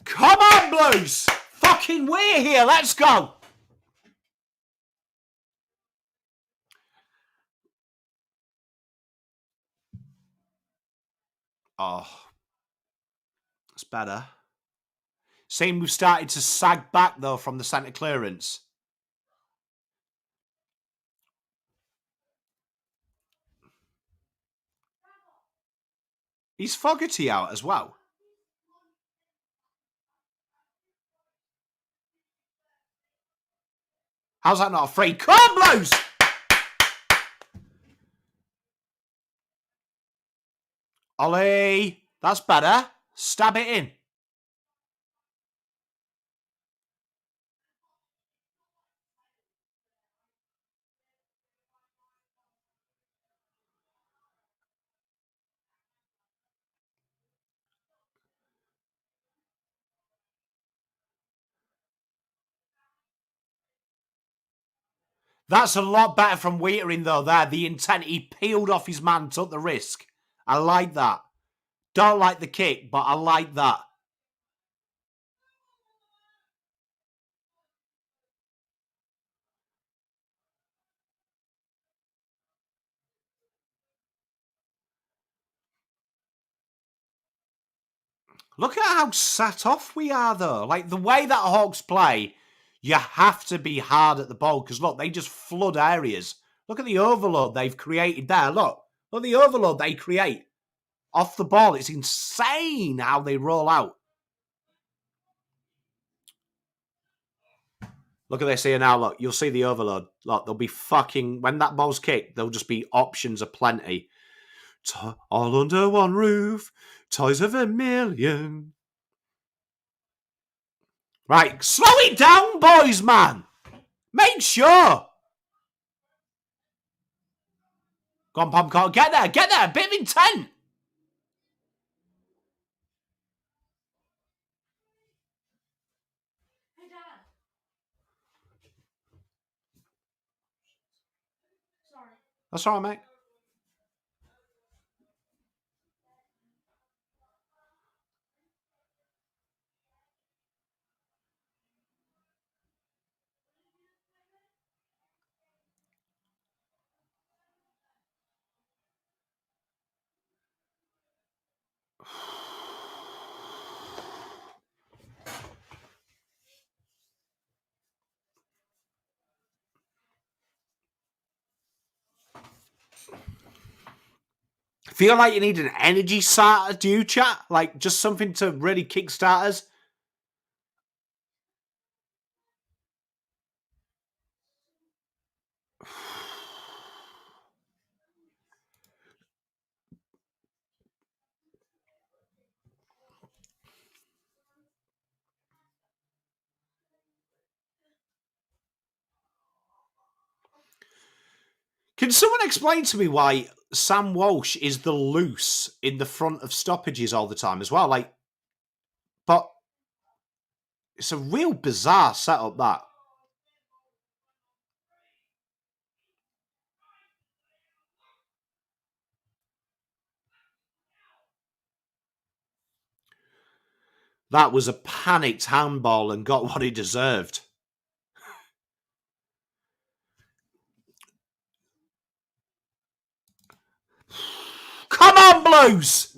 Come on, Blues! Fucking we're here. Let's go. Oh, that's better. Seeing we've started to sag back, though, from the centre clearance. He's Fogarty out as well. How's that not a free? Come, Blues! Ollie, that's better. Stab it in. That's a lot better from Wheatering, though, there. The intent, he peeled off his man, took the risk. I like that. Don't like the kick, but I like that. Look at how sat off we are, though. Like, the way that Hawks play, You have to be hard at the ball because, look, they just flood areas. Look at the overload they've created there. Look at the overload they create off the ball. It's insane how they roll out. Look at this here now. Look, you'll see the overload. Look, there'll be fucking... When that ball's kicked, there'll just be options aplenty. All under one roof. Toys of a million. Right, slow it down, boys, man. Make sure. Go on, Pomcar. Get there. Get there. Bit of intent. Hey, Dad. Sorry. That's all right, mate. Feel like you need an energy starter, do you, chat? Like, just something to really kickstart us? Can someone explain to me why Sam Walsh is the loose in the front of stoppages all the time as well? Like, but it's a real bizarre setup, that. That was a panicked handball and got what he deserved. Come on, Blues!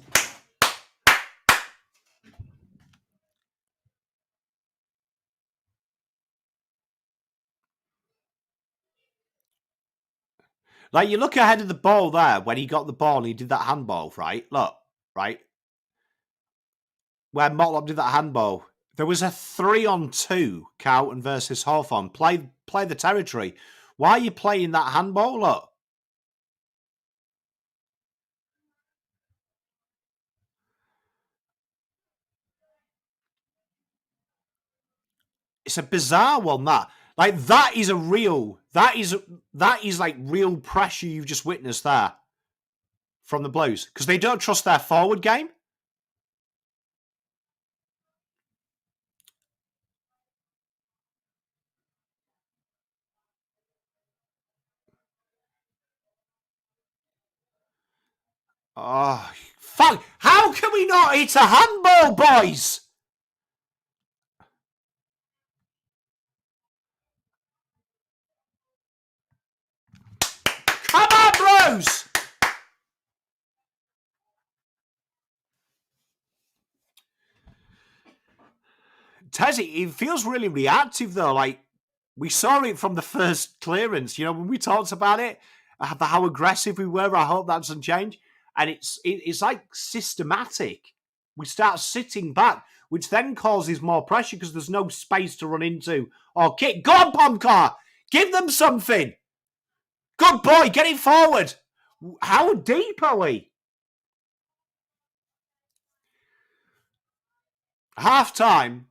Like, you look ahead of the ball there, when he got the ball and he did that handball, right? Look, right? Where Motlop did that handball, there was a 3-on-2 Carlton versus Hawthorn. Play the territory. Why are you playing that handball? Look. It's a bizarre one, that. Like, that is like real pressure you've just witnessed there from the Blues. Because they don't trust their forward game. Oh, fuck. How can we not hit a handball, boys? Come on, bros! Tezzy, it feels really reactive, though. Like, we saw it from the first clearance. You know, when we talked about it, how aggressive we were. I hope that doesn't change. And it's like systematic. We start sitting back, which then causes more pressure because there's no space to run into or kick. Go on, Bombcar! Give them something! Good boy, get it forward! How deep are we? Half time,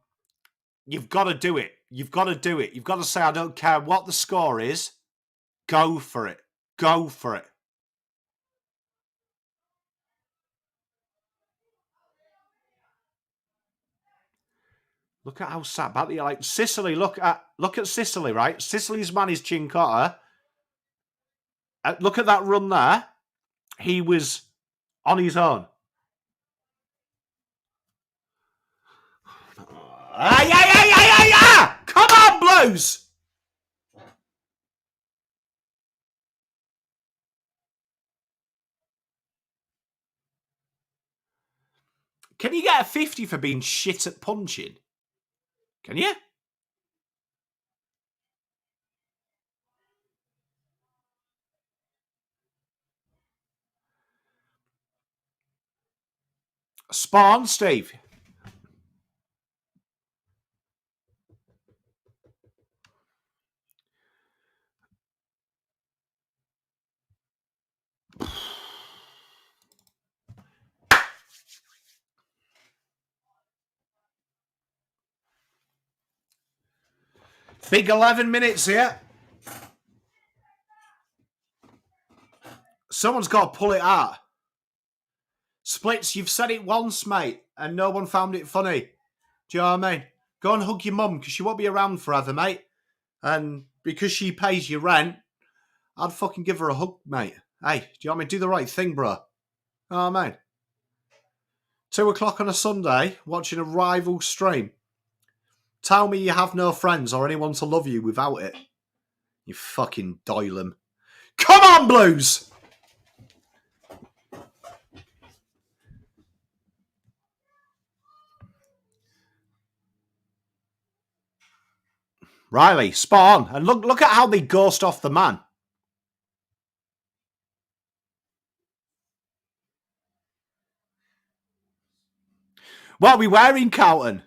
you've got to do it. You've got to do it. You've got to say, I don't care what the score is. Go for it. Go for it. Look at how sad about the like Sicily. Look at Sicily, right? Sicily's man is Cincotta. Look at that run there. He was on his own. Come on, Blues! Can you get a 50 for being shit at punching? Can you? Spawn, Steve. Big 11 minutes here. Someone's got to pull it out. Splits, you've said it once, mate, and no one found it funny. Do you know what I mean? Go and hug your mum, because she won't be around forever, mate. And because she pays your rent, I'd fucking give her a hug, mate. Hey, do you want me to do the right thing, bro? Oh, mate. 2 o'clock on a Sunday, watching a rival stream. Tell me you have no friends or anyone to love you without it. You fucking doilum. Come on, Blues! Riley, spot on. And look at how they ghost off the man. What are we wearing, Carlton?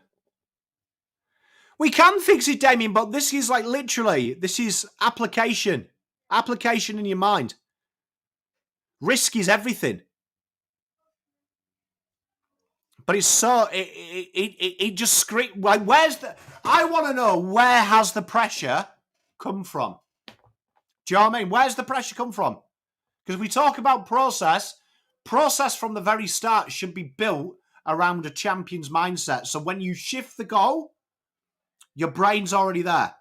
We can fix it, Damien, but this is like literally, this is application. Application in your mind. Risk is everything. But it's so, it just screams, like, where's the, I want to know, where has the pressure come from? Do you know what I mean? Where's the pressure come from? Because we talk about process from the very start should be built around a champion's mindset. So when you shift the goal, your brain's already there.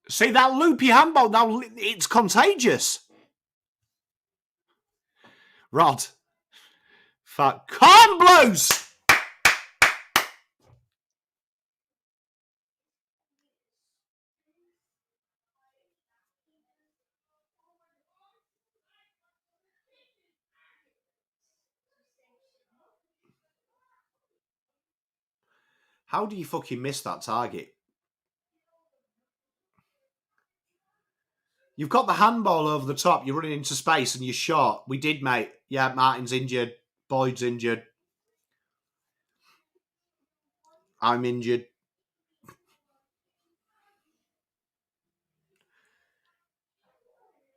See, that loopy handball, now it's contagious. Rod. Fuck. Come, Blues! How do you fucking miss that target? You've got the handball over the top. You're running into space and you're short. We did, mate. Yeah, Martin's injured. Boyd's injured. I'm injured.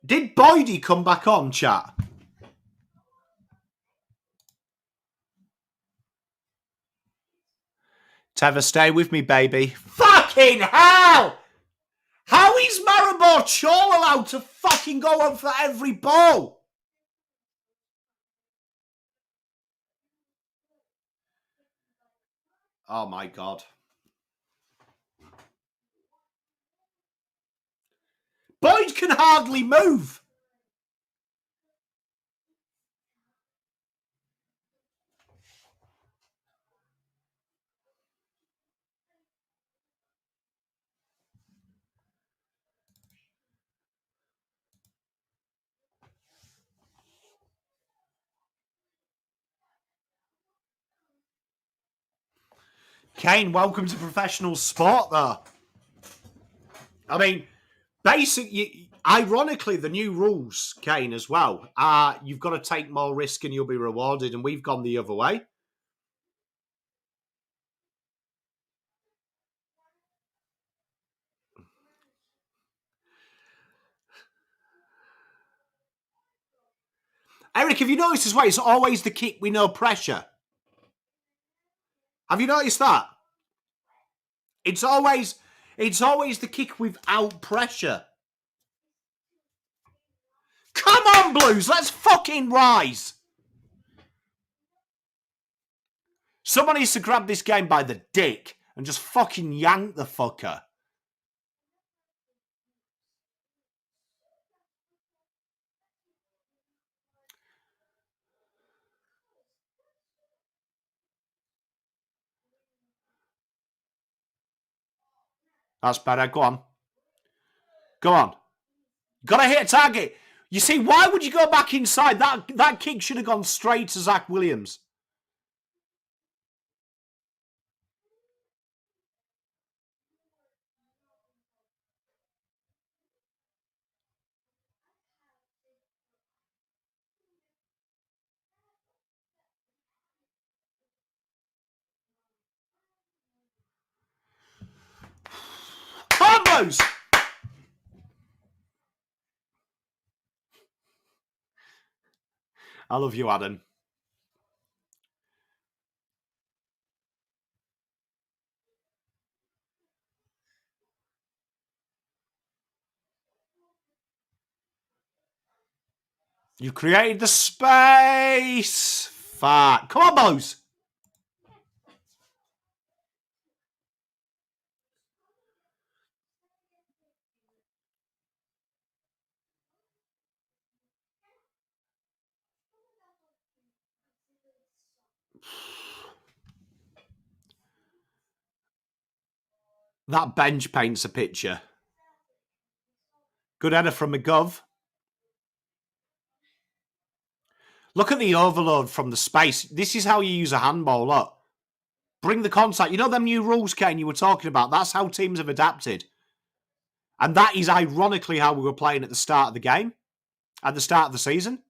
Did Boydie come back on, chat? Teva, stay with me, baby. Fucking hell! How is Maribor Chol allowed to fucking go on for every ball? Oh my God. Boyd can hardly move. Kane, welcome to professional sport, though. I mean, ironically, the new rules, Kane, as well, are you've got to take more risk and you'll be rewarded, and we've gone the other way. Eric, have you noticed as well, it's always the kick with no pressure? Have you noticed that? It's always the kick without pressure. Come on, Blues, let's fucking rise. Someone needs to grab this game by the dick and just fucking yank the fucker. That's better. Go on. Go on. Gotta hit a target. You see, why would you go back inside? That kick should have gone straight to Zach Williams. Combos! I love you, Adam. You created the space. Fuck. Come on, boys. That bench paints a picture. Good header from McGov. Look at the overload from the space. This is how you use a handball. Look. Bring the contact. You know them new rules, Kane, you were talking about? That's how teams have adapted. And that is ironically how we were playing at the start of the game. At the start of the season.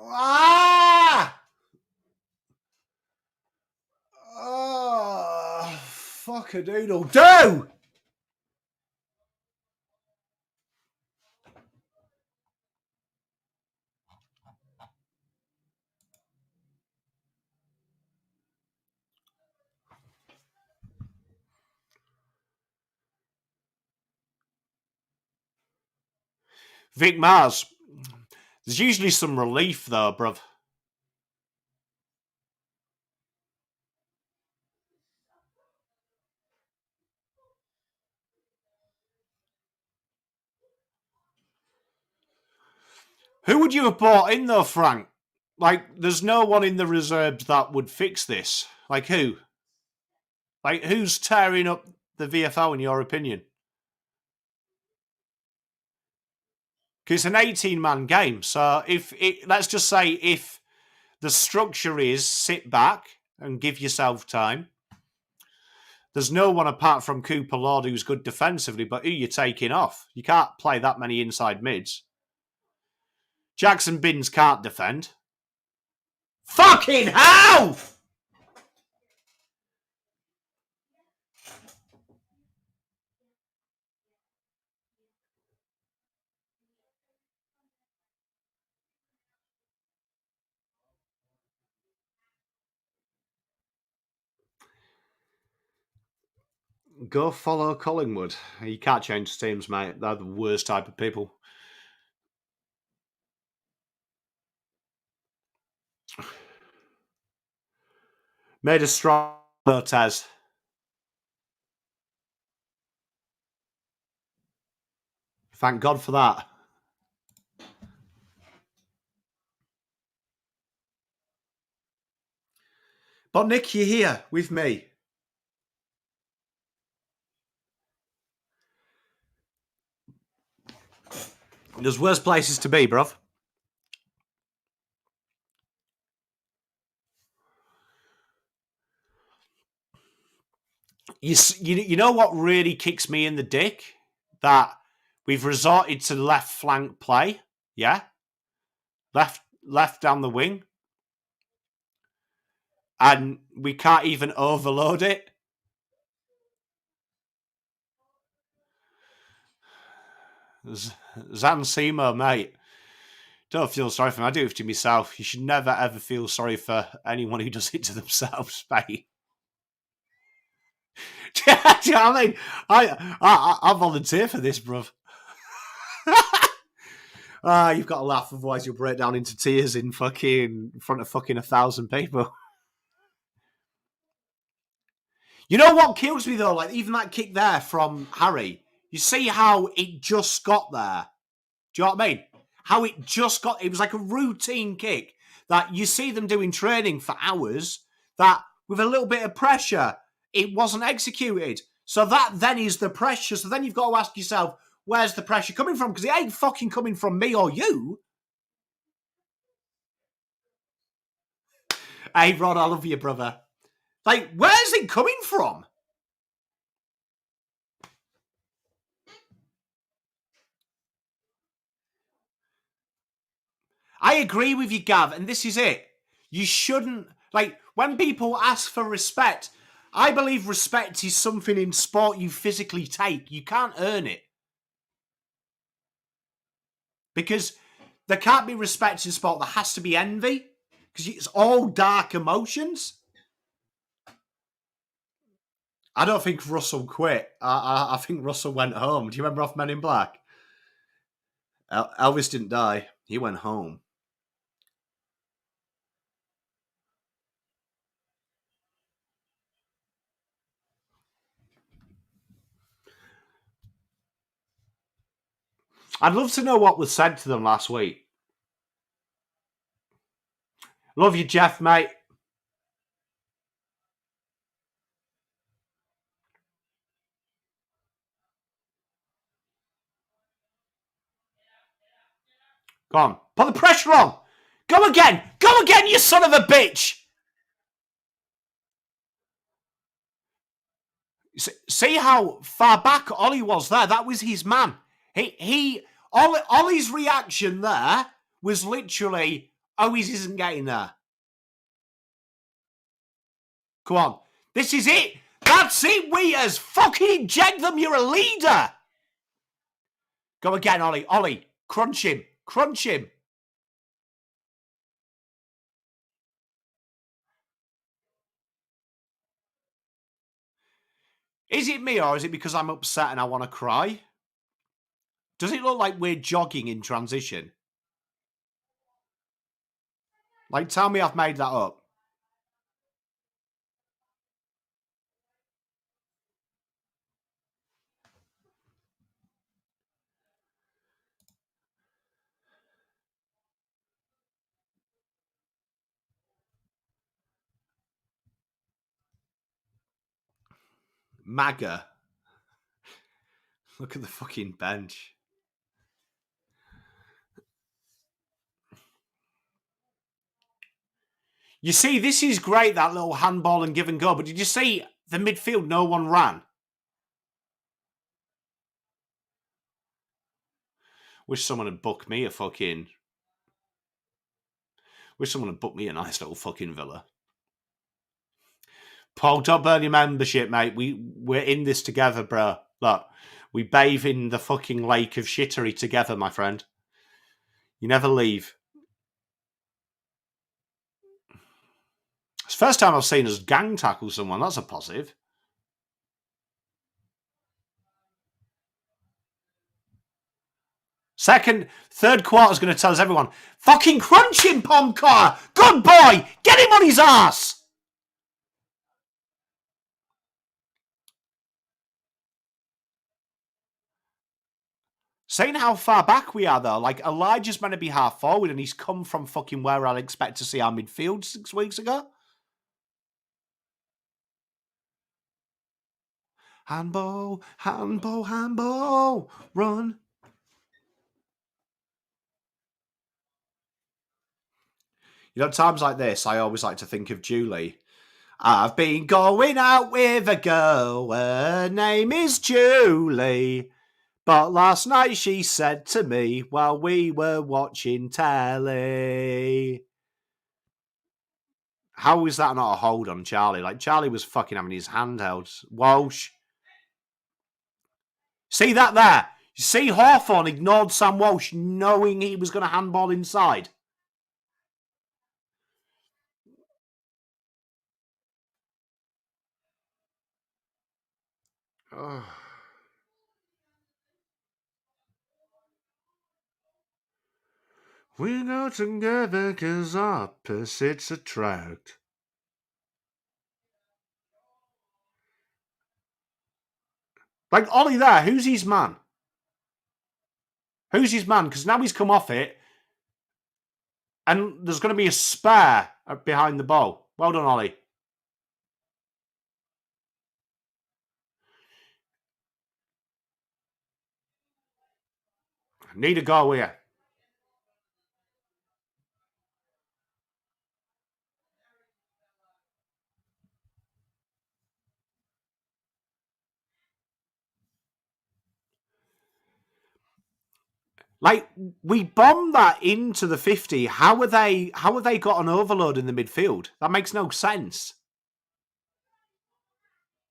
Ah! Oh, fuck a doodle do! Vic Mars. There's usually some relief though, bruv. Who would you have brought in though, Frank? Like, there's no one in the reserves that would fix this. Like, who? Like, who's tearing up the VFL in your opinion? Because it's an 18-man game. So let's just say if the structure is sit back and give yourself time, there's no one apart from Cooper Lord who's good defensively, but who you're taking off? You can't play that many inside mids. Jackson Binns can't defend. Fucking hell! Go follow Collingwood. You can't change teams, mate. They're the worst type of people. Made a strong Taz. Thank God for that. But Nick, you're here with me. There's worse places to be, bruv. You know what really kicks me in the dick? That we've resorted to left flank play, yeah? Left down the wing. And we can't even overload it. Zan Seymour, mate. Don't feel sorry for him. I do it to myself. You should never, ever feel sorry for anyone who does it to themselves, mate. Do you know what I mean? I volunteer for this, bruv. You've got to laugh, otherwise you'll break down into tears in front of fucking 1,000 people. You know what kills me though? Like even that kick there from Harry. You see how it just got there. Do you know what I mean? How it just got. It was like a routine kick that you see them doing training for hours. That with a little bit of pressure, it wasn't executed. So that then is the pressure. So then you've got to ask yourself, where's the pressure coming from? Because it ain't fucking coming from me or you. Hey, Rod, I love you, brother. Like, where's it coming from? I agree with you, Gav, and this is it. You shouldn't, like, when people ask for respect, I believe respect is something in sport you physically take. You can't earn it. Because there can't be respect in sport. There has to be envy. Because it's all dark emotions. I don't think Russell quit. I think Russell went home. Do you remember off Men in Black? Elvis didn't die. He went home. I'd love to know what was said to them last week. Love you, Jeff, mate. Go on. Put the pressure on. Go again. Go again, you son of a bitch. See how far back Ollie was there? That was his man. Ollie's reaction there was literally, oh, he isn't getting there. Come on. This is it. That's it, Weeters. Fucking eject them. You're a leader. Go again, Ollie. Ollie, crunch him. Crunch him. Is it me or is it because I'm upset and I want to cry? Does it look like we're jogging in transition? Like, tell me I've made that up. MAGA. Look at the fucking bench. You see, this is great, that little handball and give and go, but did you see the midfield, no one ran? Wish someone had booked me a fucking... Wish someone had booked me a nice little fucking villa. Paul, don't burn your membership, mate. We're in this together, bro. Look, we bathe in the fucking lake of shittery together, my friend. You never leave. It's the first time I've seen us gang tackle someone. That's a positive. Third quarter's going to tell us everyone, fucking crunch him, Pomcar! Good boy! Get him on his ass! Saying how far back we are, though, like, Elijah's meant to be half forward and he's come from fucking where I'd expect to see our midfield 6 weeks ago. Handball, handball, handball, run. You know, times like this, I always like to think of Julie. I've been going out with a girl, her name is Julie. But last night she said to me while we were watching telly. How is that not a hold on Charlie? Like, Charlie was fucking having his handheld. Walsh. See that there? You see Hawthorn ignored Sam Walsh knowing he was going to handball inside. Oh. We go together because opposites attract. Like, Ollie there, who's his man? Who's his man? Because now he's come off it and there's going to be a spare behind the ball. Well done, Ollie. Need a goal here. Like, we bombed that into the 50. How have they got an overload in the midfield? That makes no sense.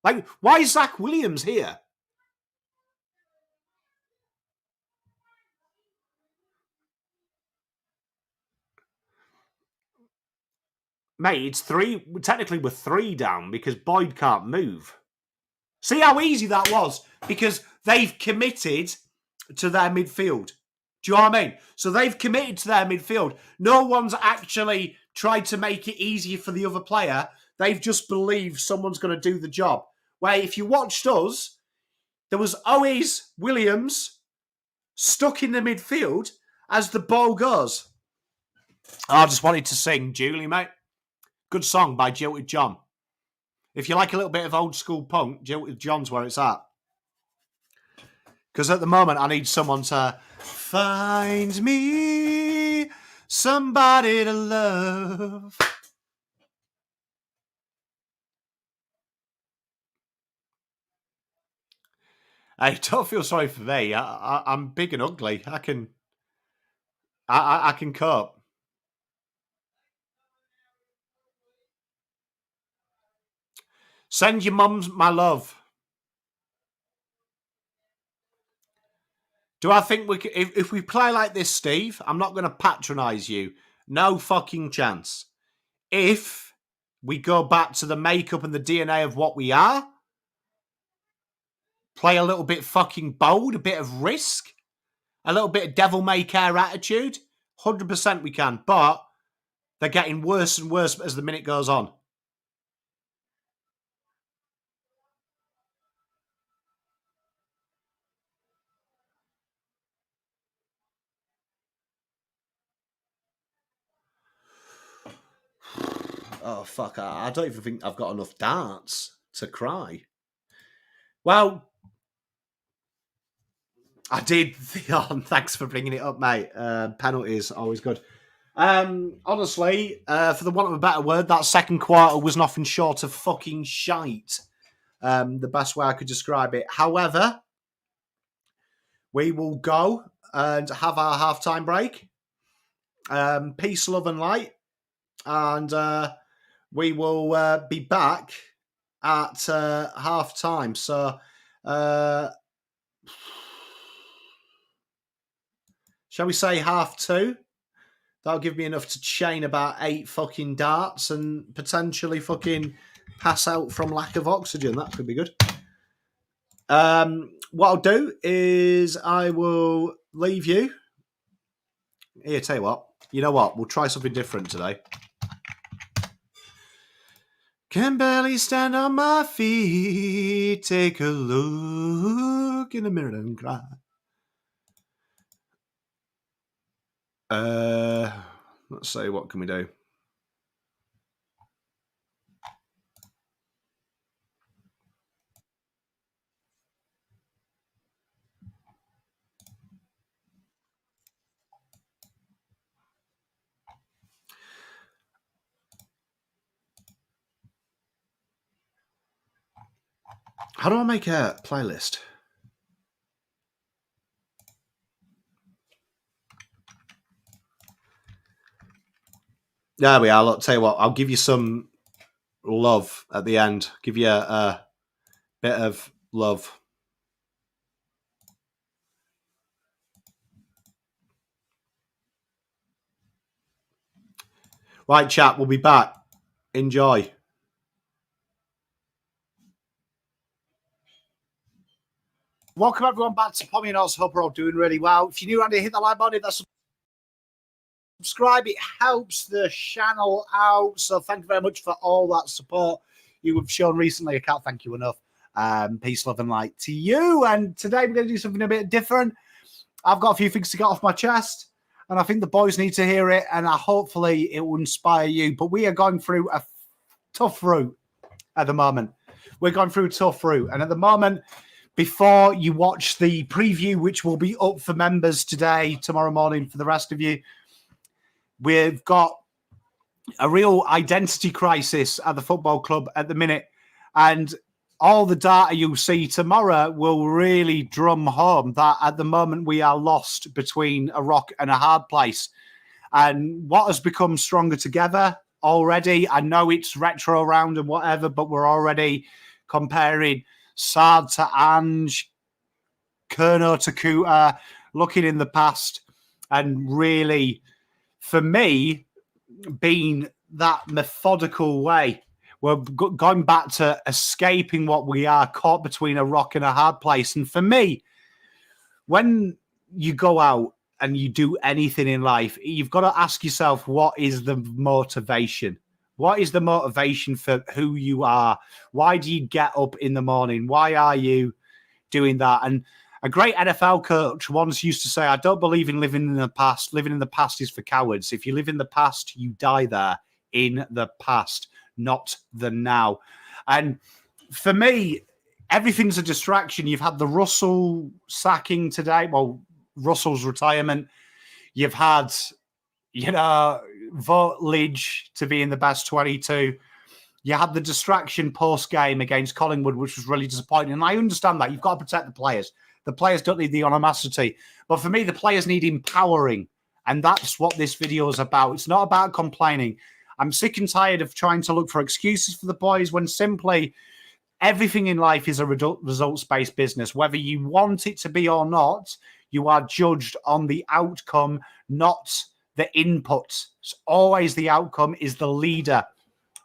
Like, why is Zach Williams here? Mate, it's 3. Technically, we're 3 down because Boyd can't move. See how easy that was? Because they've committed to their midfield. Do you know what I mean? So they've committed to their midfield. No one's actually tried to make it easier for the other player. They've just believed someone's going to do the job. Where if you watched us, there was always Williams stuck in the midfield as the ball goes. I just wanted to sing Julie, mate. Good song by Jilted John. If you like a little bit of old school punk, Jilted John's where it's at. Because at the moment, I need someone to find me somebody to love. Hey, don't feel sorry for me. I'm big and ugly. I can cope. Send your mums my love. Do I think we can, if we play like this, Steve, I'm not going to patronise you. No fucking chance. If we go back to the makeup and the DNA of what we are, play a little bit fucking bold, a bit of risk, a little bit of devil-may-care attitude, 100% we can. But they're getting worse and worse as the minute goes on. Oh, fuck. I don't even think I've got enough darts to cry. Well, I did, Theon. Thanks for bringing it up, mate. Penalties, always good. Honestly, for the want of a better word, that second quarter was nothing short of fucking shite. The best way I could describe it. However, we will go and have our halftime break. Peace, love, and light. And we will be back at half time. So, shall we say 2:30? That'll give me enough to chain about 8 fucking darts and potentially fucking pass out from lack of oxygen. That could be good. What I'll do is I will leave you. Here, tell you what. You know what? We'll try something different today. Can barely stand on my feet. Take a look in the mirror and cry. Let's see, what can we do? How do I make a playlist? There we are. Look, tell you what, I'll give you some love at the end. Give you a bit of love. Right, chat, we'll be back. Enjoy. Welcome everyone back to Pommy and Oz. Hope we're all doing really well. If you're new around here, hit the like button, hit that subscribe. It helps the channel out. So thank you very much for all that support you have shown recently. I can't thank you enough. Peace, love, and light to you. And today we're going to do something a bit different. I've got a few things to get off my chest, and I think the boys need to hear it, and hopefully it will inspire you. But we are going through a tough route at the moment. We're going through a tough route. And at the moment, before you watch the preview, which will be up for members today, tomorrow morning for the rest of you, we've got a real identity crisis at the football club at the minute. And all the data you'll see tomorrow will really drum home that at the moment we are lost between a rock and a hard place. And what has become stronger together already? I know it's retro round and whatever, but we're already comparing Sard to Ange, Kerno to Kuta, looking in the past, and really, for me, being that methodical way. We're going back to escaping what we are, caught between a rock and a hard place. And for me, when you go out and you do anything in life, you've got to ask yourself, what is the motivation? What is the motivation for who you are? Why do you get up in the morning? Why are you doing that? And a great NFL coach once used to say, I don't believe in living in the past. Living in the past is for cowards. If you live in the past, you die there in the past, not the now. And for me, everything's a distraction. You've had the Russell sacking today. Well, Russell's retirement. You've had, vote Lidge to be in the best 22. You had the distraction post-game against Collingwood, which was really disappointing. And I understand that. You've got to protect the players. The players don't need the animosity. But for me, the players need empowering. And that's what this video is about. It's not about complaining. I'm sick and tired of trying to look for excuses for the boys when simply everything in life is a results-based business. Whether you want it to be or not, you are judged on the outcome, not the input. It's always the outcome is the leader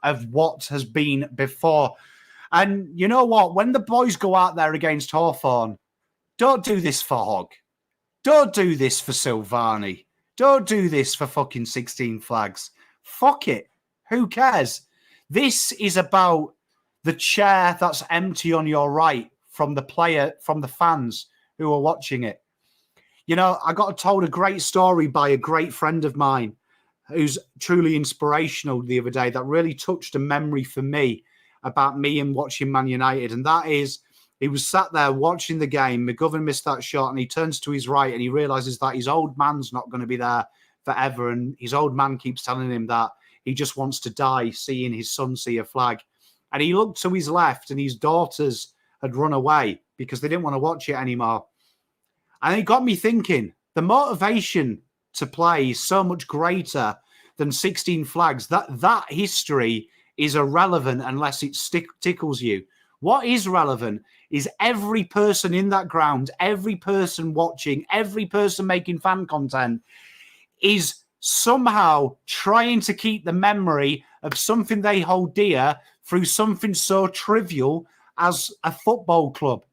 of what has been before. And you know what? When the boys go out there against Hawthorn, don't do this for Hogg. Don't do this for Silvani. Don't do this for fucking 16 Flags. Fuck it. Who cares? This is about the chair that's empty on your right from the fans who are watching it. I got told a great story by a great friend of mine who's truly inspirational the other day that really touched a memory for me about me and watching Man United. And that is, he was sat there watching the game. McGovern missed that shot and he turns to his right and he realizes that his old man's not going to be there forever. And his old man keeps telling him that he just wants to die seeing his son see a flag. And he looked to his left and his daughters had run away because they didn't want to watch it anymore. And it got me thinking, the motivation to play is so much greater than 16 Flags. That history is irrelevant unless it tickles you. What is relevant is every person in that ground, every person watching, every person making fan content is somehow trying to keep the memory of something they hold dear through something so trivial as a football club.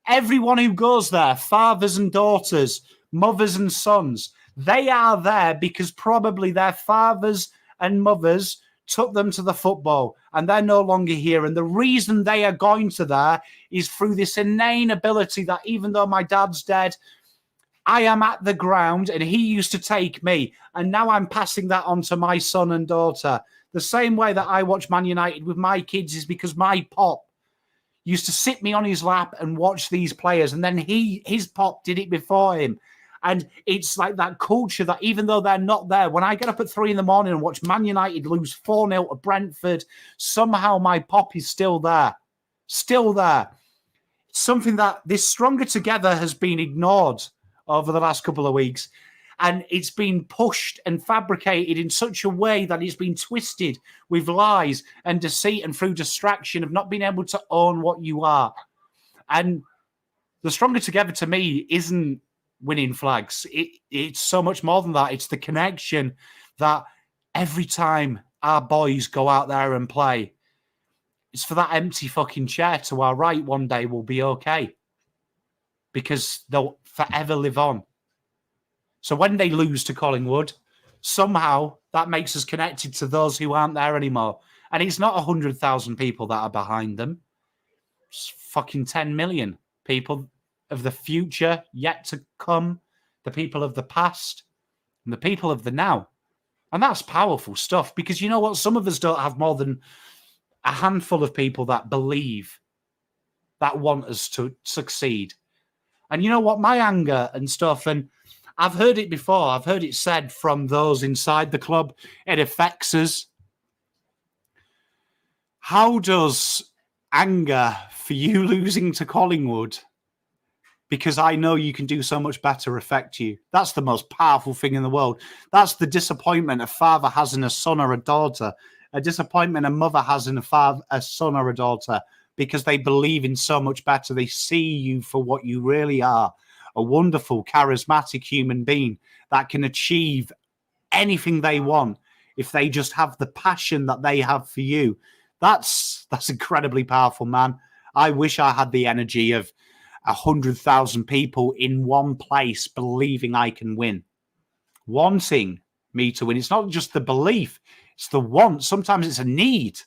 Everyone who goes there, fathers and daughters, mothers and sons, they are there because probably their fathers and mothers took them to the football and they're no longer here. And the reason they are going to there is through this inane ability that even though my dad's dead, I am at the ground and he used to take me. And now I'm passing that on to my son and daughter. The same way that I watch Man United with my kids is because my pop used to sit me on his lap and watch these players. And then his pop did it before him. And it's like that culture that even though they're not there, when I get up at 3 a.m. and watch Man United lose 4-0 to Brentford, somehow my pop is still there. Still there. It's something that this Stronger Together has been ignored over the last couple of weeks. And it's been pushed and fabricated in such a way that it's been twisted with lies and deceit and through distraction of not being able to own what you are. And the Stronger Together to me isn't winning flags. It's so much more than that. It's the connection that every time our boys go out there and play, it's for that empty fucking chair to our right one day will be okay. Because they'll forever live on. So when they lose to Collingwood, somehow that makes us connected to those who aren't there anymore. And it's not 100,000 people that are behind them. It's fucking 10 million people of the future yet to come, the people of the past, and the people of the now. And that's powerful stuff because you know what? Some of us don't have more than a handful of people that believe, that want us to succeed. And you know what? My anger and stuff, and I've heard it before. I've heard it said from those inside the club. It affects us. How does anger for you losing to Collingwood because I know you can do so much better affect you. That's the most powerful thing in the world. That's the disappointment a father has in a son or a daughter, a disappointment a mother has in a son or a daughter, because they believe in so much better. They see you for what you really are, a wonderful, charismatic human being that can achieve anything they want if they just have the passion that they have for you. That's incredibly powerful, man. I wish I had the energy of 100,000 people in one place believing I can win, wanting me to win. It's not just the belief, it's the want. Sometimes it's a need.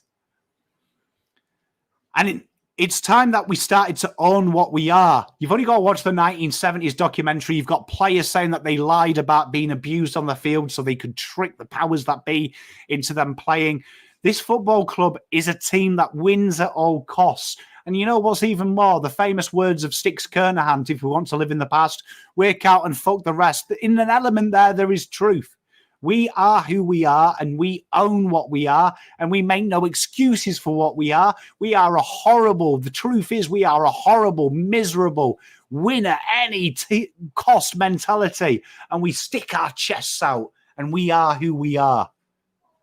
And it's time that we started to own what we are. You've only got to watch the 1970s documentary. You've got players saying that they lied about being abused on the field so they could trick the powers that be into them playing. This football club is a team that wins at all costs. And you know what's even more? The famous words of Sticks Kernahan, if we want to live in the past, work out and fuck the rest. In an element there is truth. We are who we are, and we own what we are, and we make no excuses for what we are. We are the truth is we are a horrible, miserable, win at any cost mentality, and we stick our chests out, and we are who we are.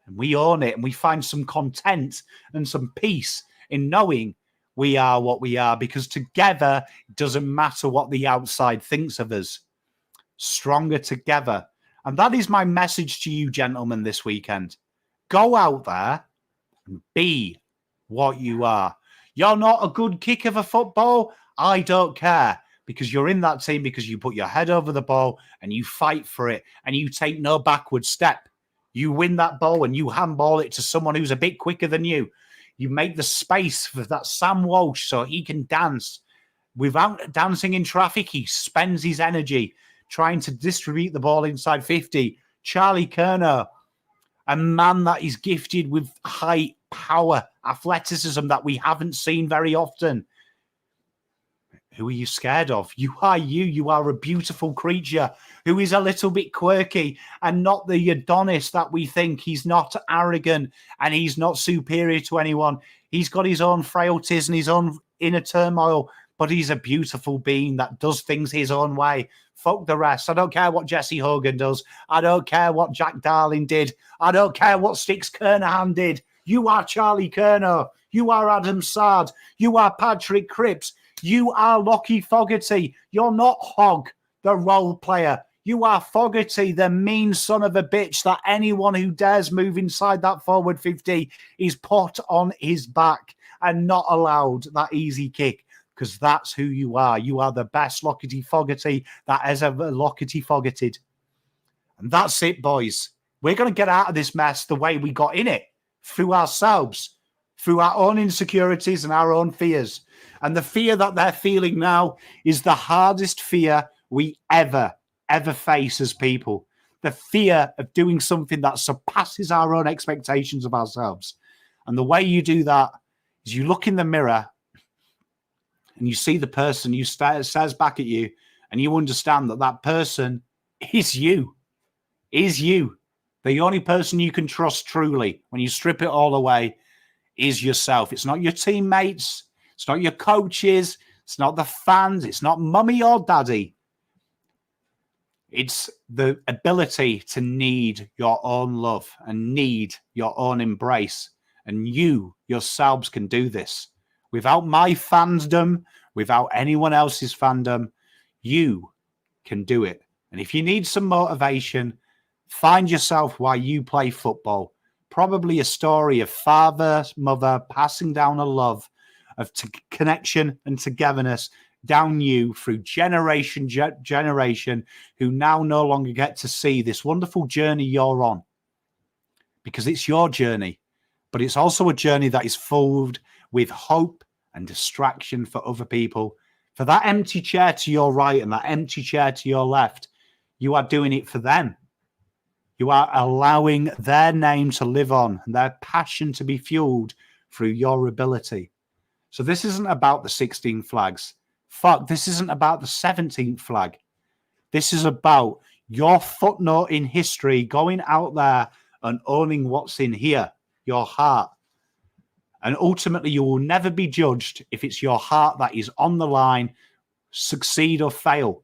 And we own it, and we find some content and some peace in knowing we are what we are, because together it doesn't matter what the outside thinks of us. Stronger together. And that is my message to you, gentlemen, this weekend. Go out there and be what you are. You're not a good kick of a football. I don't care, because you're in that team because you put your head over the ball and you fight for it and you take no backward step. You win that ball and you handball it to someone who's a bit quicker than you. You make the space for that Sam Walsh so he can dance. Without dancing in traffic, he spends his energy trying to distribute the ball inside 50. Charlie Curnow, a man that is gifted with height, power, athleticism that we haven't seen very often. Who are you scared of? You are you. You are a beautiful creature who is a little bit quirky and not the Adonis that we think. He's not arrogant and he's not superior to anyone. He's got his own frailties and his own inner turmoil, but he's a beautiful being that does things his own way. Fuck the rest. I don't care what Jesse Hogan does. I don't care what Jack Darling did. I don't care what Sticks Kernahan did. You are Charlie Curnow. You are Adam Sard. You are Patrick Cripps. You are Lockie Fogarty. You're not Hogg, the role player. You are Fogarty, the mean son of a bitch that anyone who dares move inside that forward 50 is put on his back and not allowed that easy kick, because that's who you are. You are the best Lockety Fogarty that has ever Lockety Fogarted. And that's it, boys. We're going to get out of this mess the way we got in it, through ourselves, through our own insecurities and our own fears. And the fear that they're feeling now is the hardest fear we ever face as people. The fear of doing something that surpasses our own expectations of ourselves. And the way you do that is you look in the mirror and you see the person who stares back at you, and you understand that that person is you. The only person you can trust truly, when you strip it all away, is yourself. It's not your teammates. It's not your coaches. It's not the fans. It's not mummy or daddy. It's the ability to need your own love and need your own embrace. And you yourselves can do this. Without my fandom, without anyone else's fandom, you can do it. And if you need some motivation, find yourself while you play football. Probably a story of father, mother passing down a love of connection and togetherness down you through generation, who now no longer get to see this wonderful journey you're on. Because it's your journey, but it's also a journey that is filled with hope and distraction for other people. For that empty chair to your right and that empty chair to your left, you are doing it for them. You are allowing their name to live on and their passion to be fueled through your ability. So this isn't about the 16 flags. Fuck, this isn't about the 17th flag. This is about your footnote in history going out there and owning what's in here, your heart. And ultimately, you will never be judged if it's your heart that is on the line, succeed or fail.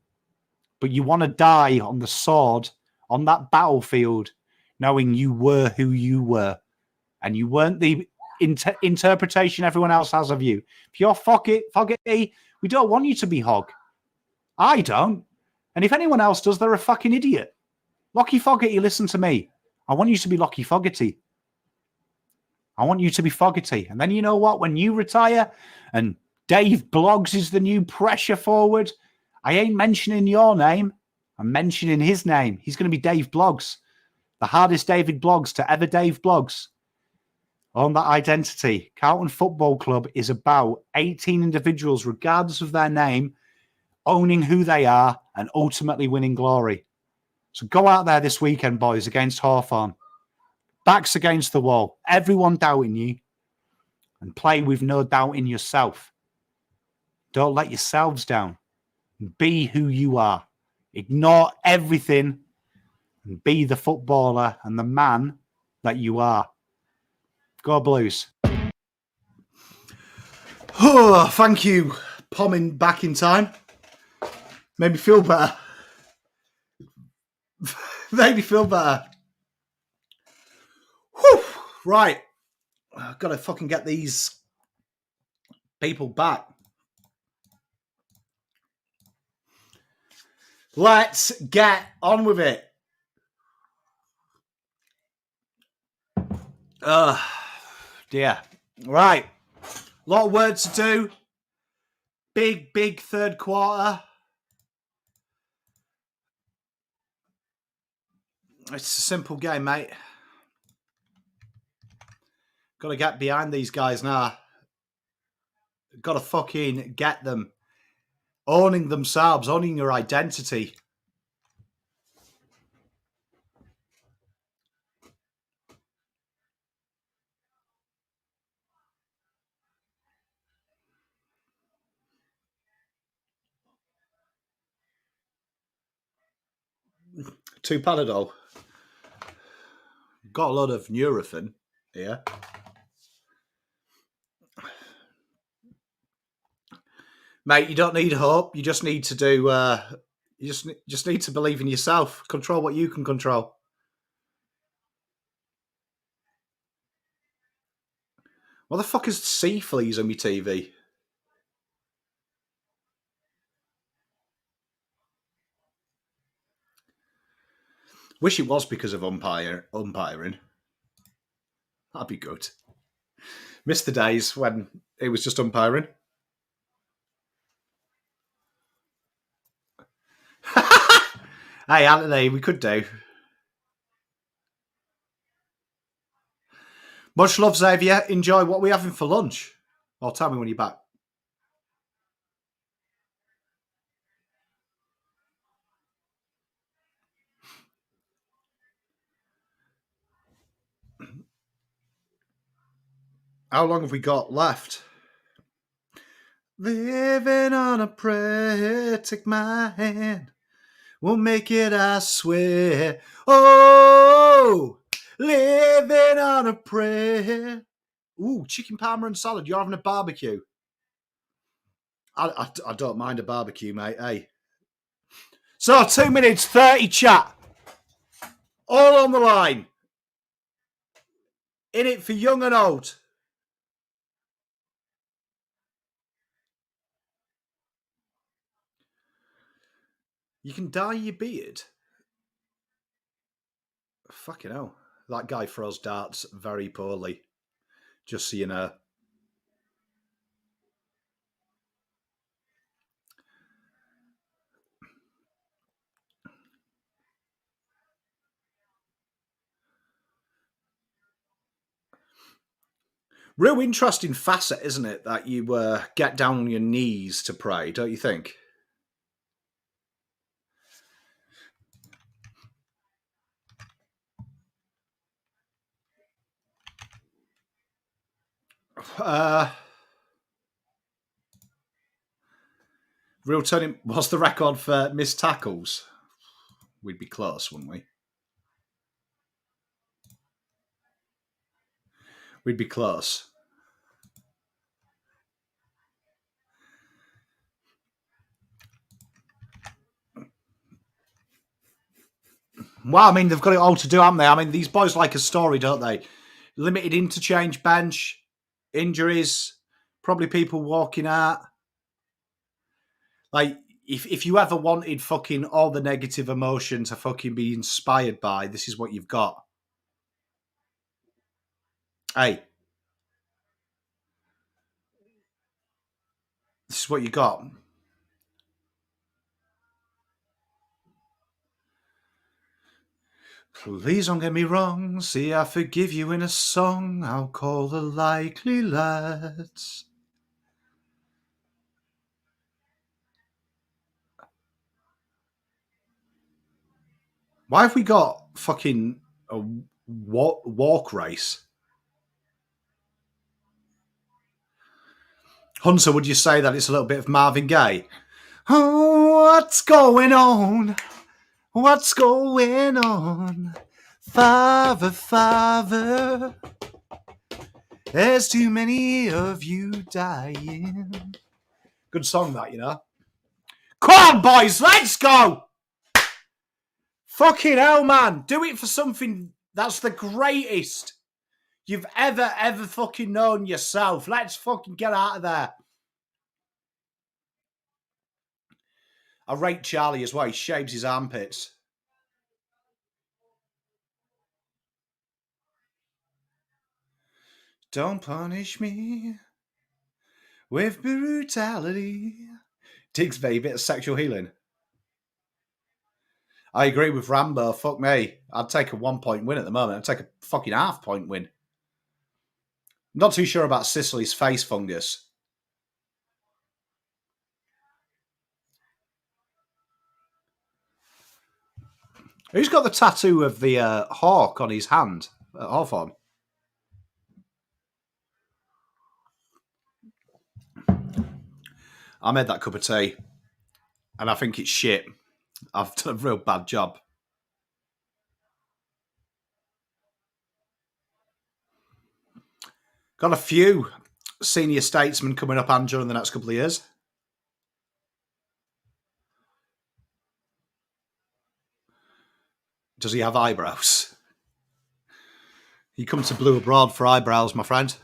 But you want to die on the sword, on that battlefield, knowing you were who you were. And you weren't the interpretation everyone else has of you. If you're Fogarty, we don't want you to be Hog. I don't. And if anyone else does, they're a fucking idiot. Lockie Fogarty, listen to me. I want you to be Lockie Fogarty. I want you to be Fogarty. And then you know what? When you retire and Dave Bloggs is the new pressure forward, I ain't mentioning your name. I'm mentioning his name. He's going to be Dave Bloggs. The hardest David Bloggs to ever Dave Bloggs. On that identity, Carlton Football Club is about 18 individuals, regardless of their name, owning who they are and ultimately winning glory. So go out there this weekend, boys, against Hawthorn. Backs against the wall. Everyone doubting you. And play with no doubt in yourself. Don't let yourselves down. Be who you are. Ignore everything and be the footballer and the man that you are. Go Blues. Oh, thank you, Pomming back in time. Made me feel better. Made me feel better. Whew. Right. I've got to fucking get these people back. Let's get on with it. Dear. Right. A lot of work to do. Big third quarter. It's a simple game, mate. Got to get behind these guys now. Got to fucking get them. Owning themselves, owning your identity. Two Panadol. Got a lot of Nurofen here. Mate, you don't need hope. You just need to do. You just need to believe in yourself. Control what you can control. What the fuck is sea fleas on my TV? Wish it was because of umpiring. That'd be good. Missed the days when it was just umpiring. Hey, Anthony, we could do. Much love, Xavier. Enjoy. What are we having for lunch? Or tell me when you're back. How long have we got left? Living on a prayer, take my hand. We'll make it, I swear. Oh, living on a prayer. Ooh, chicken parma and salad. You're having a barbecue. I don't mind a barbecue, mate. Hey. So 2 minutes 30 chat. All on the line. In it for young and old. You can dye your beard. Fucking hell. That guy throws darts very poorly. Just so you know. Real interesting facet, isn't it, that you get down on your knees to pray, don't you think? Real turning. What's the record for missed tackles? We'd be close, wouldn't we? We'd be close. Well, I mean, they've got it all to do, haven't they? I mean, these boys like a story, don't they? Limited interchange bench, injuries, probably people walking out. Like, if you ever wanted fucking all the negative emotion to fucking be inspired by, this is what you've got. Hey, this is what you got. Please don't get me wrong. See, I forgive you in a song. I'll call the likely lads. Why have we got fucking a walk race? Hunter, would you say that it's a little bit of Marvin Gaye? Oh, what's going on? What's going on? Father, Father, there's too many of you dying. Good song, that, you know. Come on, boys, let's go! Fucking hell, man. Do it for something that's the greatest you've ever fucking known yourself. Let's fucking get out of there. I rate Charlie as well. He shaves his armpits. Don't punish me with brutality. Diggs, baby, bit of sexual healing. I agree with Rambo. Fuck me. I'd take a 1 point win at the moment. I'd take a fucking half point win. I'm not too sure about Sicily's face fungus. Who's got the tattoo of the hawk on his hand at Hawthorn? I made that cup of tea, and I think it's shit. I've done a real bad job. Got a few senior statesmen coming up, Andrew, in the next couple of years. Does he have eyebrows? You come to Blue Abroad for eyebrows, my friend.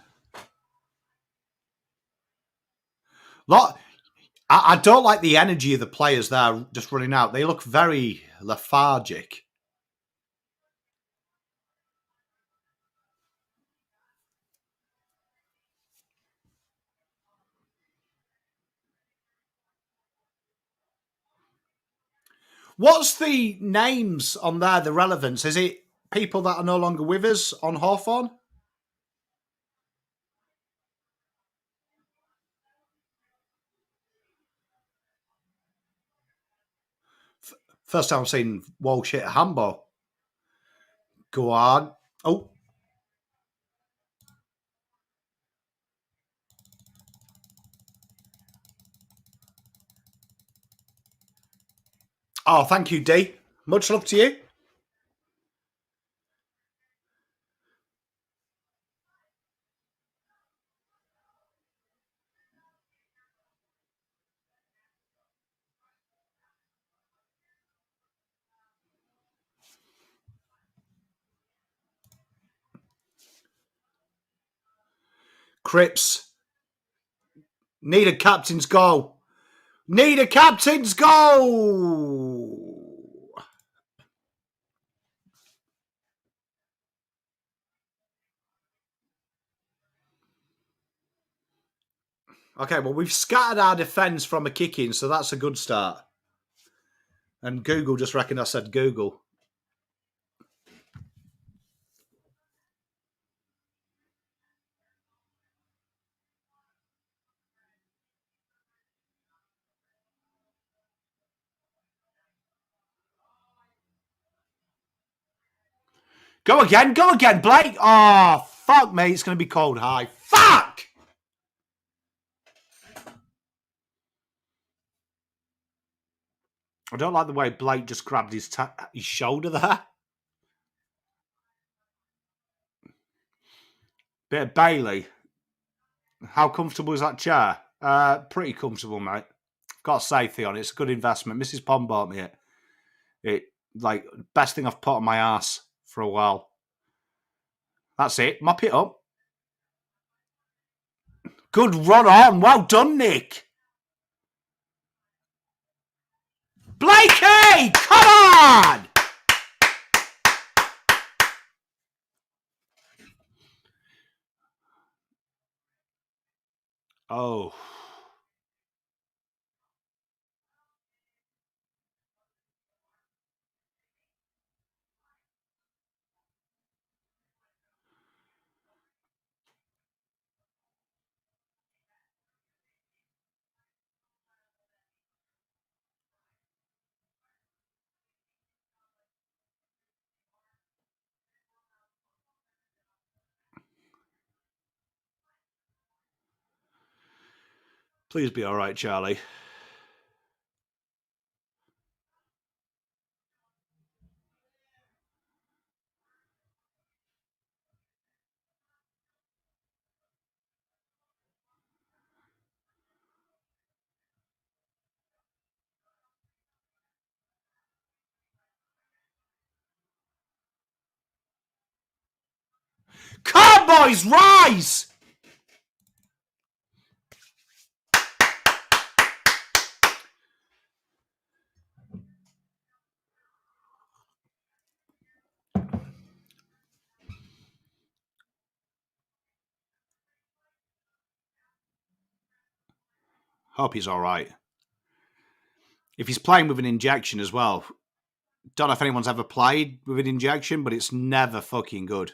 I don't like the energy of the players there just running out. They look very lethargic. What's the names on there, the relevance? Is it people that are no longer with us on Hawthorn? First time I've seen Walsh hit a handball. Go on. Oh. Oh, thank you, D. Much love to you. Cripps. Need a captain's goal. Need a captain's goal. Okay, well, we've scattered our defence from a kick-in, so that's a good start. And Google just reckoned I said Google. Go again, Blake. Oh, fuck me, it's going to be cold high. Fuck! I don't like the way Blake just grabbed his shoulder there. Bit of Bailey. How comfortable is that chair? Pretty comfortable, mate. Got a safety on it. It's a good investment. Mrs. Pond bought me it. Like, best thing I've put on my ass for a while. That's it. Mop it up. Good run on. Well done, Nick. Blakey! Come on! Oh. Please be all right, Charlie. Come on, boys, rise! Hope he's all right. If he's playing with an injection as well, don't know if anyone's ever played with an injection, but it's never fucking good.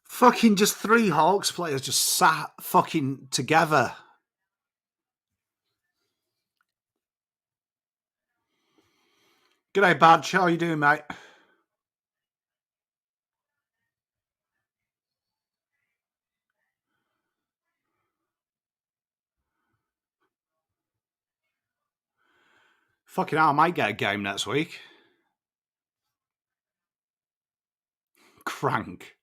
Fucking just 3 Hawks players just sat fucking together. G'day, Badge. How are you doing, mate? Fucking hell, I might get a game next week. Crank.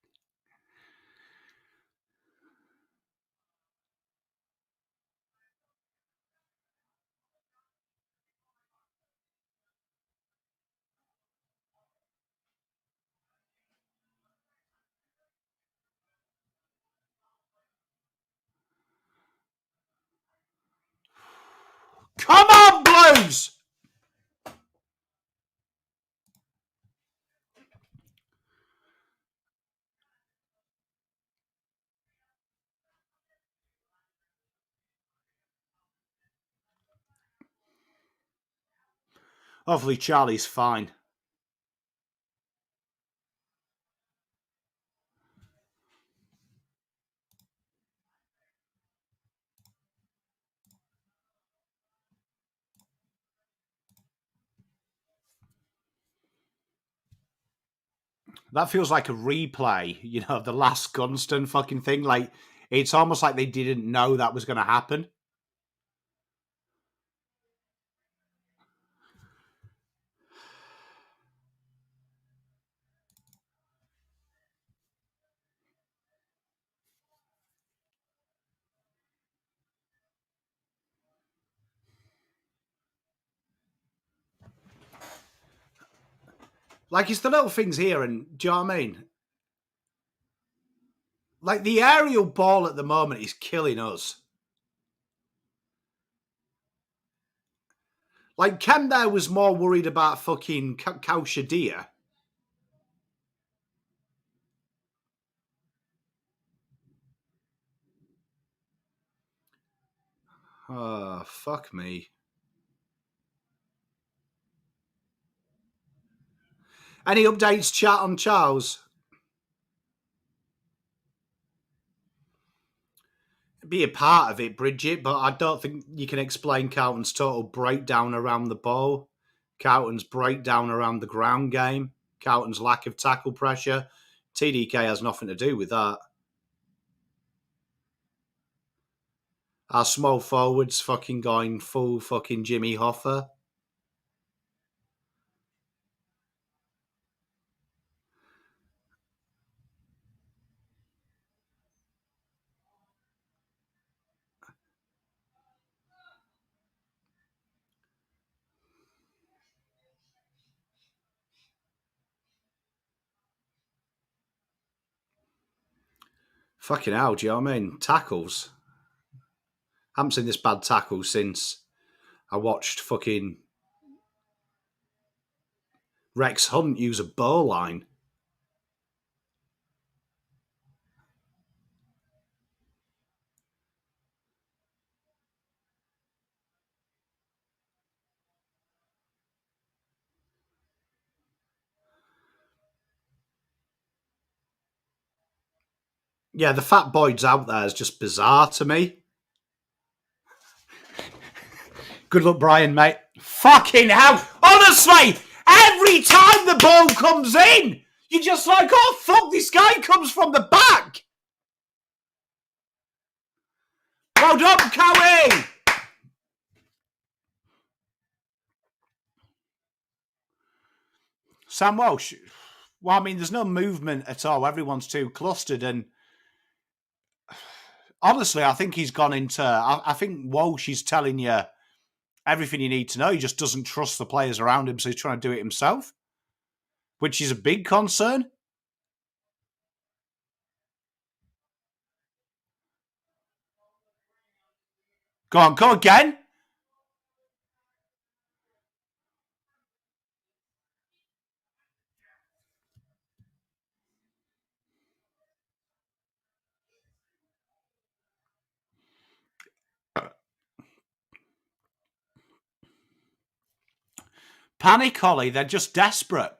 Come on, Blues! Hopefully Charlie's fine. That feels like a replay, you know, of the last Gunston fucking thing. Like, it's almost like they didn't know that was going to happen. Like, it's the little things here, and do you know what I mean? Like, the aerial ball at the moment is killing us. Like, Ken there was more worried about fucking Kaushadia. Oh, fuck me. Any updates, chat, on Charles? be a part of it, Bridget, but I don't think you can explain Carlton's total breakdown around the ball, Carlton's breakdown around the ground game, Carlton's lack of tackle pressure. TDK has nothing to do with that. Our small forwards fucking going full fucking Jimmy Hoffa. Fucking hell, do you know what I mean? Tackles. I haven't seen this bad tackle since I watched fucking Rex Hunt use a bowline. Yeah, the fat Boyd's out there is just bizarre to me. Good luck, Brian, mate. Fucking hell. Honestly, every time the ball comes in, you're just like, oh, fuck, this guy comes from the back. Well done, Cowie. Sam Walsh. Well, I mean, there's no movement at all. Everyone's too clustered. And honestly, I think he's gone into... I think Walsh is telling you everything you need to know. He just doesn't trust the players around him, so he's trying to do it himself, which is a big concern. Go on, go again. Panic, Holly. They're just desperate.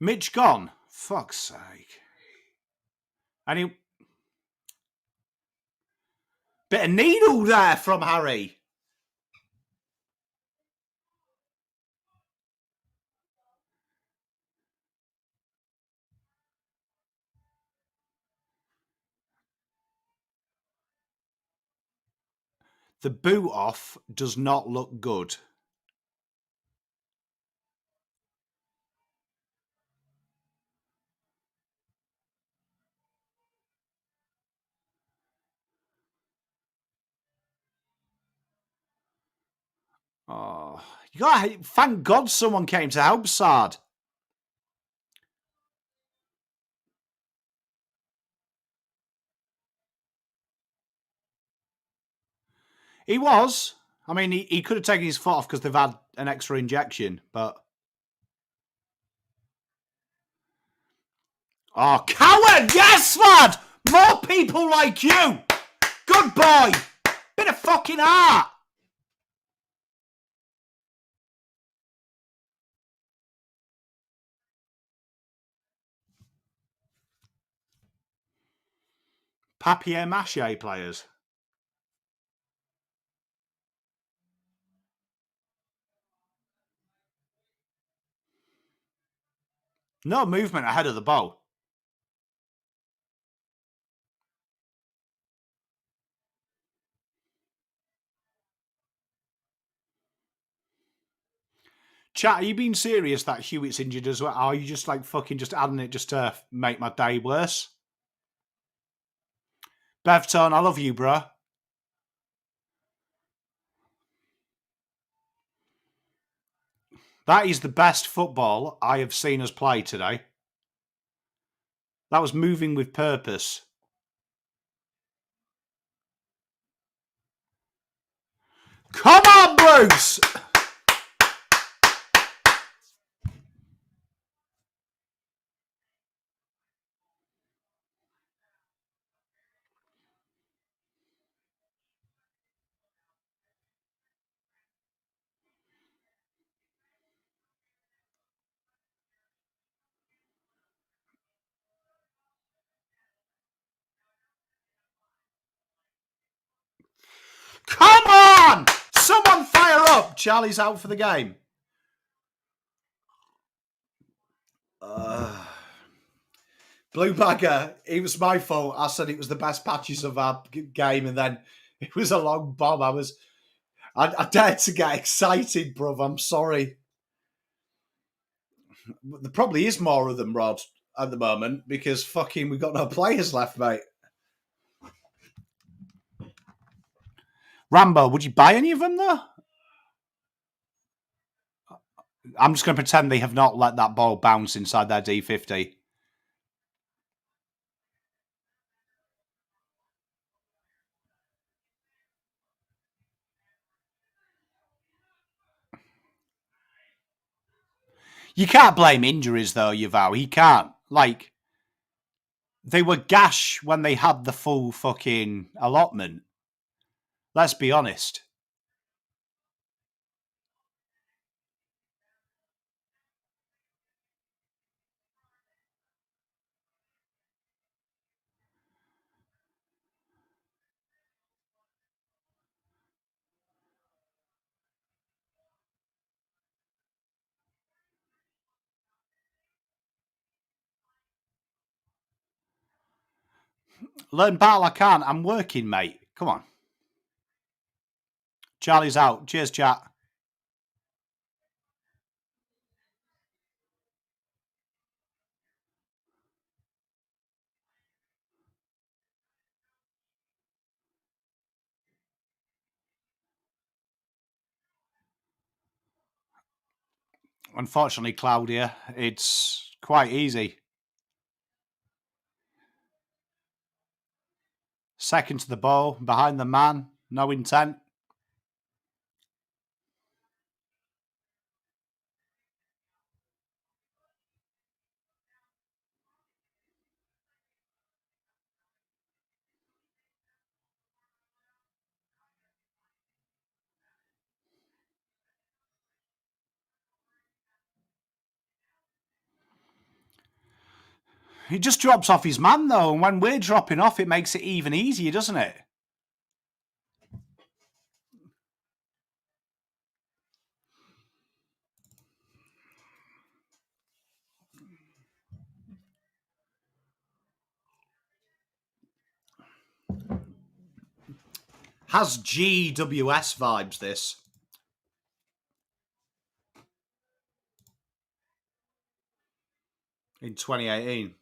Mitch gone. Fuck's sake. Any bit of needle there from Harry. The boot off does not look good. Oh, you gotta thank God someone came to help Sard. He was. I mean, he could have taken his foot off because they've had an extra injection, but... Oh, coward! Yes, lad! More people like you! Good boy! Bit of fucking heart! Papier-mâché players. No movement ahead of the ball. Chat, are you being serious that Hewitt's injured as well? Are you just like fucking just adding it just to make my day worse? Bevton, I love you, bro. That is the best football I have seen us play today. That was moving with purpose. Come on, Bruce! Come on! Someone fire up! Charlie's out for the game. Blue Bagger, it was my fault. I said it was the best patches of our game, and then it was a long bomb. I dared to get excited, bruv. I'm sorry. There probably is more of them, Rod, at the moment, because fucking we've got no players left, mate. Rambo, would you buy any of them, though? I'm just going to pretend they have not let that ball bounce inside their D50. You can't blame injuries, though, you vow. He can't. Like, they were gash when they had the full fucking allotment. Let's be honest. Learn battle I can't. I'm working, mate. Come on. Charlie's out. Cheers, chat. Unfortunately, Claudia, it's quite easy. Second to the ball, behind the man, no intent. He just drops off his man, though, and when we're dropping off, it makes it even easier, doesn't it? Has GWS vibes, this. In 2018.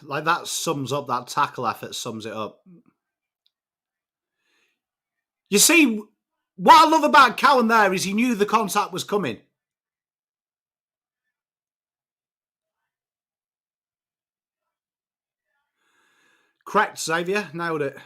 Like, that sums up, that tackle effort sums it up. You see, what I love about Cowan there is he knew the contact was coming. Correct, Xavier. Nailed it.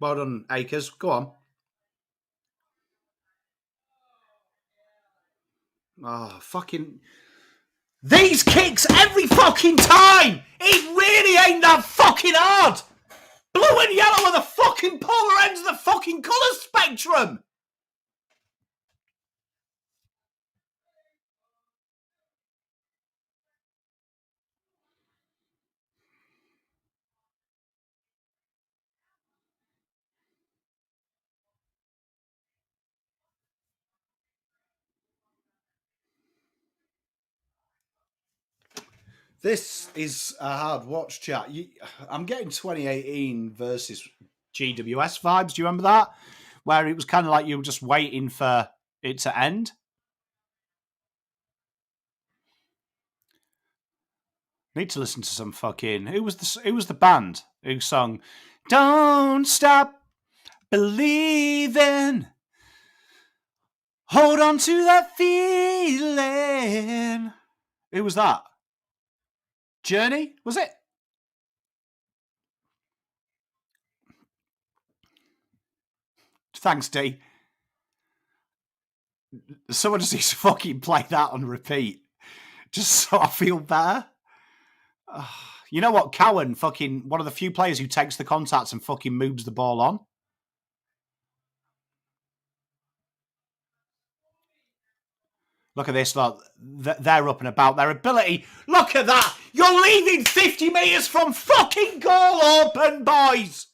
Well done, Akers. Go on. Oh, fucking... These kicks every fucking time! It really ain't that fucking hard! Blue and yellow are the fucking polar ends of the fucking colour spectrum! This is a hard watch, chat. I'm getting 2018 versus GWS vibes. Do you remember that? Where it was kind of like you were just waiting for it to end. Need to listen to some fucking. Who was the band who sung "Don't Stop Believing"? Hold on to that feeling. Who was that? Journey? Was it? Thanks, D. Someone just needs to fucking play that on repeat. Just so I feel better. You know what? Cowan, fucking one of the few players who takes the contacts and fucking moves the ball on. Look at this, look. They're up and about. Their ability. Look at that. You're leaving 50 metres from fucking goal open, boys.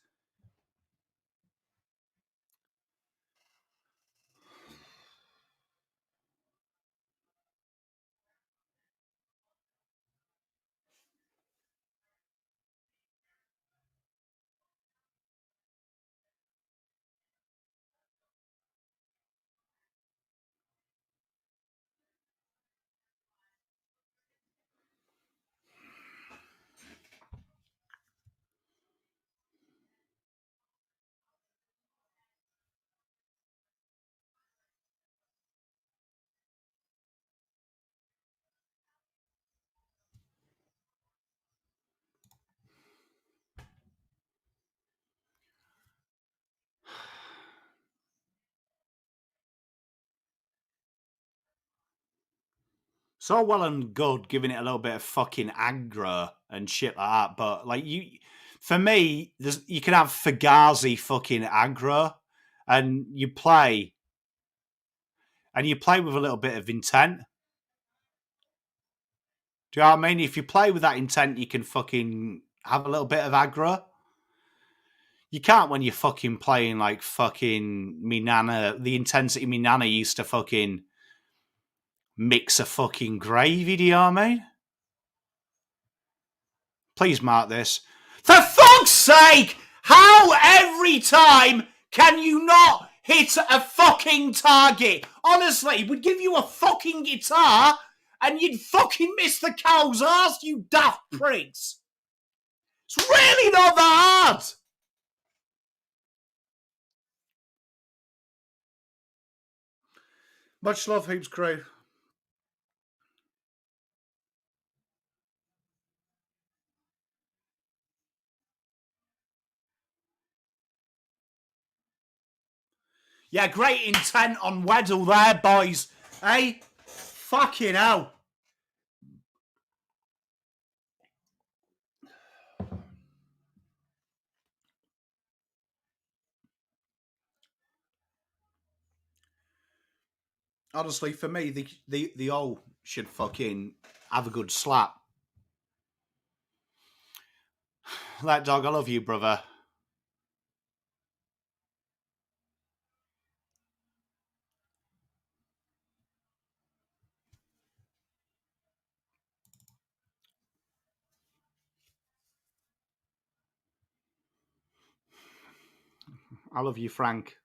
So well and good giving it a little bit of fucking aggro and shit like that, but like for me, you can have Fugazi fucking aggro, and you play with a little bit of intent. Do you know what I mean? If you play with that intent, you can fucking have a little bit of aggro. You can't when you're fucking playing like fucking Minana, the intensity Minana used to fucking mix a fucking gravy, do you know what I mean? Please mark this. For fuck's sake! How every time can you not hit a fucking target? Honestly, we'd give you a fucking guitar and you'd fucking miss the cow's arse, you daft pricks. It's really not that hard. Much love, Hoops Crew. Yeah, great intent on Weddle there, boys. Hey, fucking hell. Honestly, for me, the all should fucking have a good slap. That dog, I love you, brother. I love you, Frank.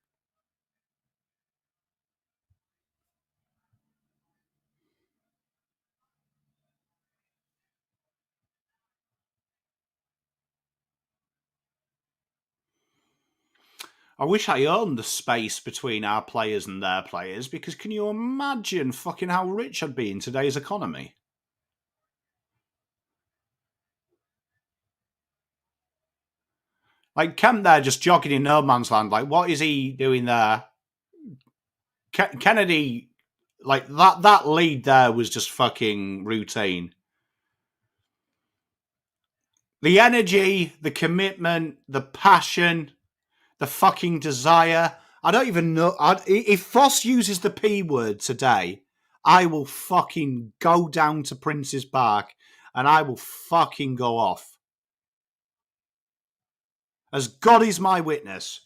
I wish I owned the space between our players and their players, because can you imagine fucking how rich I'd be in today's economy? Like Kemp there just jogging in no man's land. Like, what is he doing there? Kennedy, like that lead there was just fucking routine. The energy, the commitment, the passion, the fucking desire. I don't even know. If Foss uses the P word today, I will fucking go down to Prince's Park and I will fucking go off. As God is my witness.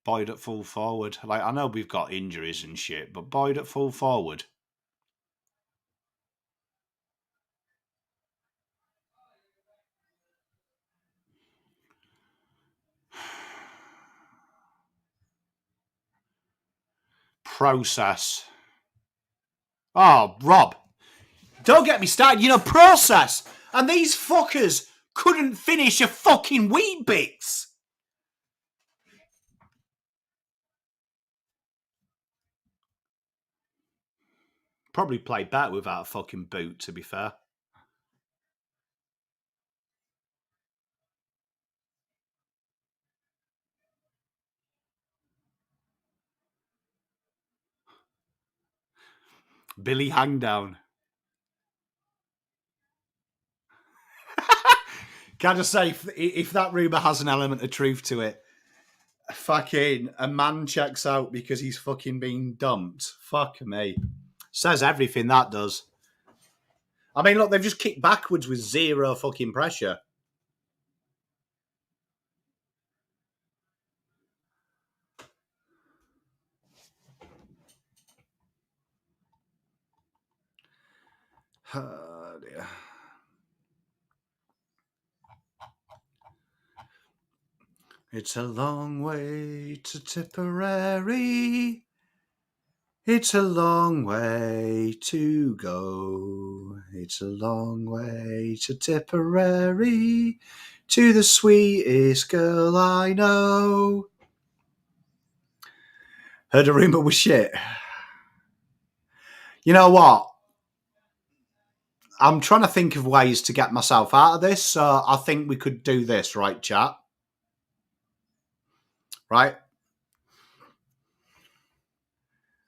Boyd at full forward. Like, I know we've got injuries and shit, but Boyd at full forward. Process. Oh, Rob. Don't get me started. You know, process. And these fuckers couldn't finish a fucking wheat bix. Probably play better without a fucking boot, to be fair. Billy Hangdown. Can I just say, if that rumour has an element of truth to it, fucking a man checks out because he's fucking being dumped. Fuck me. Says everything, that does. I mean, look, they've just kicked backwards with zero fucking pressure. Oh, dear. It's a long way to Tipperary. It's a long way to go. It's a long way to Tipperary, to the sweetest girl I know. Heard a rumour was shit. You know what? I'm trying to think of ways to get myself out of this, so I think we could do this, right, chat? Right?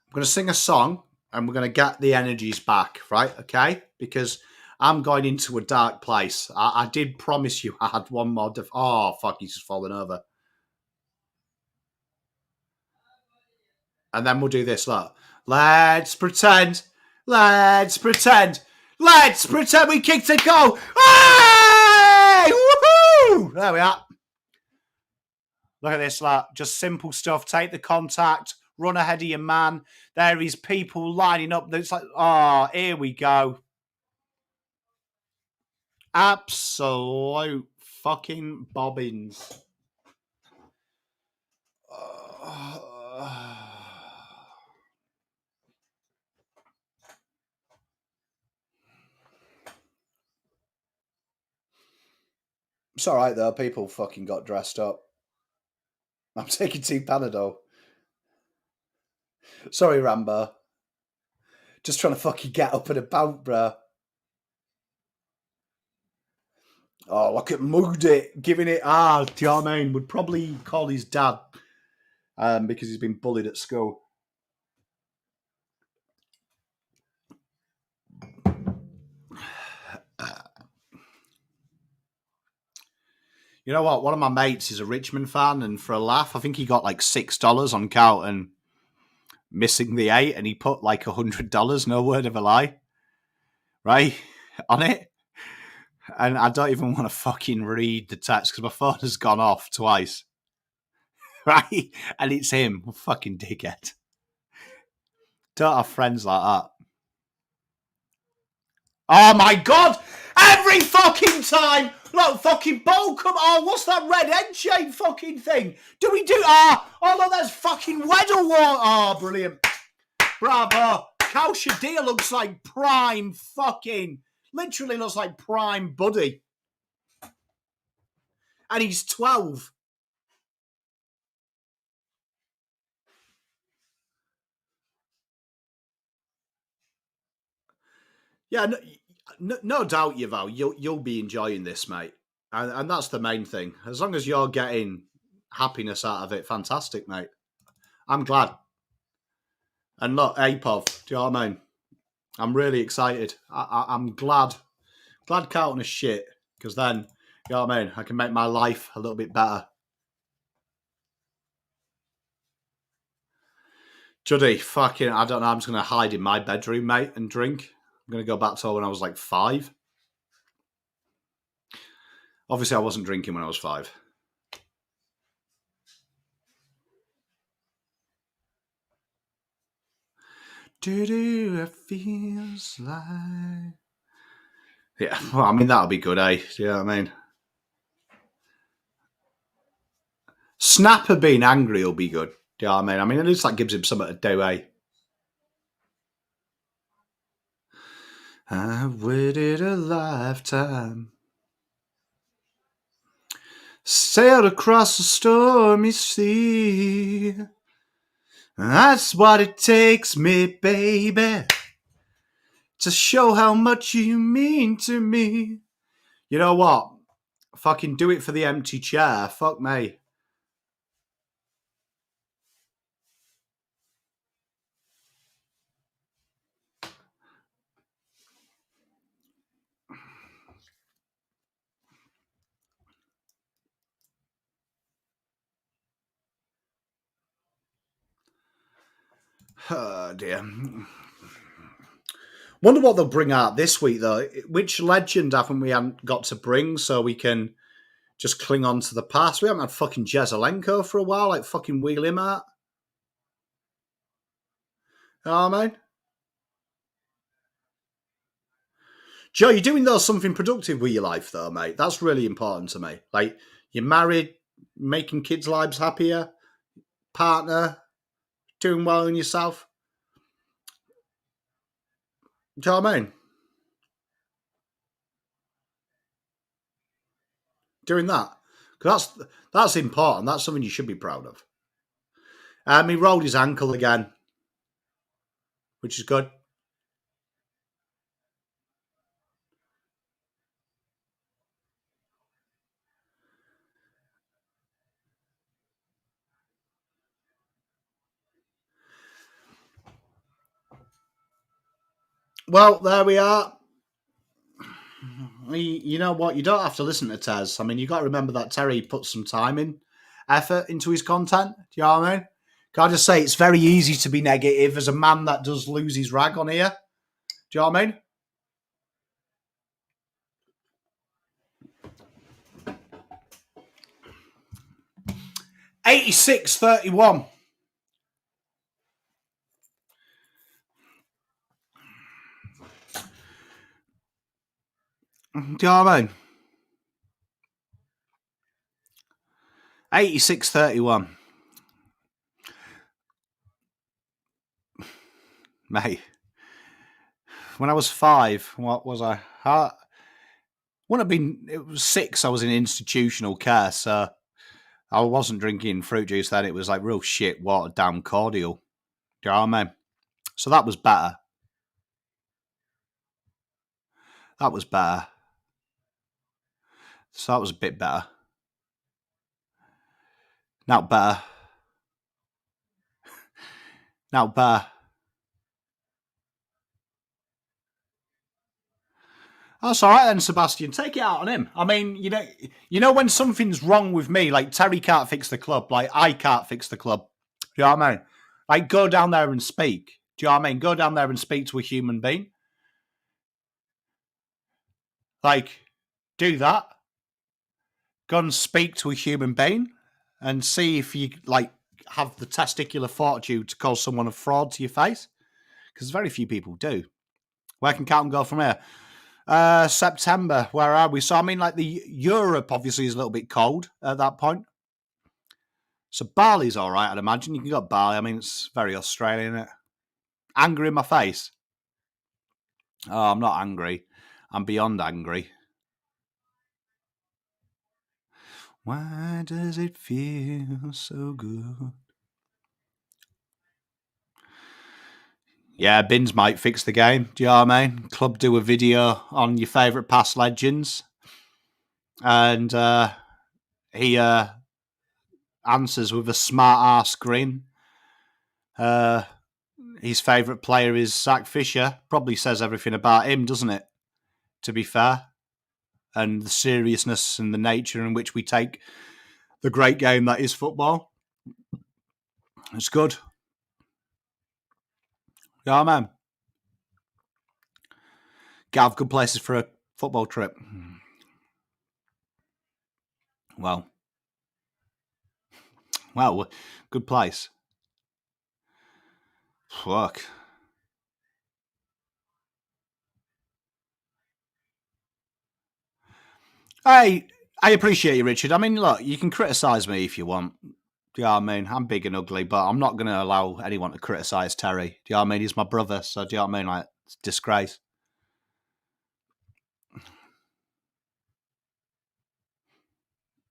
I'm going to sing a song and we're going to get the energies back, right? Okay? Because I'm going into a dark place. I did promise you I had one more. Oh, fuck, he's just fallen over. And then we'll do this, look. Let's pretend. Let's pretend. Let's pretend we kicked a goal. Hey! Woohoo! There we are. Look at this, look. Just simple stuff. Take the contact. Run ahead of your man. There is people lining up. It's like, oh, here we go. Absolute fucking bobbins. It's all right, though. People fucking got dressed up. I'm taking 2 Panadol. Sorry, Rambo. Just trying to fucking get up and about, bro. Oh, look at Moody giving it. Do you know what I mean? Would probably call his dad because he's been bullied at school. You know what? One of my mates is a Richmond fan, and for a laugh, I think he got like $6 on Carlton, missing the 8, and he put like $100, no word of a lie, right, on it. And I don't even want to fucking read the text because my phone has gone off twice, right? And it's him, fucking dickhead. Don't have friends like that. Oh my God! Every fucking time! Look, fucking bowl come. Oh, what's that red egg shape fucking thing? Do we do. Oh, look, that's fucking Weddle War. Oh, brilliant. Bravo. Cow Shadir looks like prime fucking. Literally looks like prime Buddy. And he's 12. Yeah, no doubt, Yavo. You'll be enjoying this, mate. And that's the main thing. As long as you're getting happiness out of it, fantastic, mate. I'm glad. And look, Apov, do you know what I mean? I'm really excited. I'm glad Carlton is shit, because then, you know what I mean? I can make my life a little bit better. Juddy, fucking, I don't know. I'm just going to hide in my bedroom, mate, and drink. I'm going to go back to when I was like 5. Obviously, I wasn't drinking when I was 5. It feels like... Yeah, well, I mean, that'll be good, eh? Do you know what I mean? Snapper being angry will be good. Do you know what I mean? I mean, at least that gives him something to do, eh? I've waited a lifetime. Sailed across the stormy sea. That's what it takes me, baby, to show how much you mean to me. You know what? Fucking do it for the empty chair. Fuck me. Oh, dear. Wonder what they'll bring out this week, though. Which legend haven't we got to bring so we can just cling on to the past? We haven't had fucking Jezelenko for a while, like fucking wheel him out. You know what I mean? Joe, you're doing though something productive with your life, though, mate. That's really important to me. Like, you're married, making kids' lives happier, partner, doing well in yourself. Do you know what I mean? Doing that. Because that's important. That's something you should be proud of. He rolled his ankle again, which is good. Well, there we are. You know what? You don't have to listen to Tez. I mean, you got to remember that Terry put some time in, effort into his content. Do you know what I mean? Can I just say it's very easy to be negative as a man that does lose his rag on here. Do you know what I mean? 86-31. Do you know what I mean? 86-31. Mate, when I was 5, what was I? Wouldn't have been, it was 6, I was in institutional care, so I wasn't drinking fruit juice then. It was like real shit, watered down cordial. Do you know what I mean? So that was better. That was better. So that was a bit better. Not better. Not better. That's all right then, Sebastian. Take it out on him. I mean, you know when something's wrong with me, like Terry can't fix the club, like I can't fix the club. Do you know what I mean? Like, go down there and speak. Do you know what I mean? Go down there and speak to a human being. Like, do that. Go and speak to a human being and see if you, like, have the testicular fortitude to call someone a fraud to your face. Because very few people do. Where can Carlton go from here? September. Where are we? So, I mean, like, the Europe obviously is a little bit cold at that point. So, Bali's all right, I'd imagine. You can go to Bali. I mean, it's very Australian, isn't it? Anger in my face. Oh, I'm not angry. I'm beyond angry. Why does it feel so good? Yeah, Bins might fix the game. Do you know what I mean? Club do a video on your favourite past legends. And he answers with a smart ass grin. His favourite player is Zach Fisher. Probably says everything about him, doesn't it? To be fair. And the seriousness and the nature in which we take the great game that is football. It's good. Yeah, man. Gav, good places for a football trip. Well, good place. Fuck. I appreciate you, Richard. I mean, look, you can criticise me if you want. Do you know what I mean? I'm big and ugly, but I'm not going to allow anyone to criticise Terry. Do you know what I mean? He's my brother, so do you know what I mean? Like, it's a disgrace.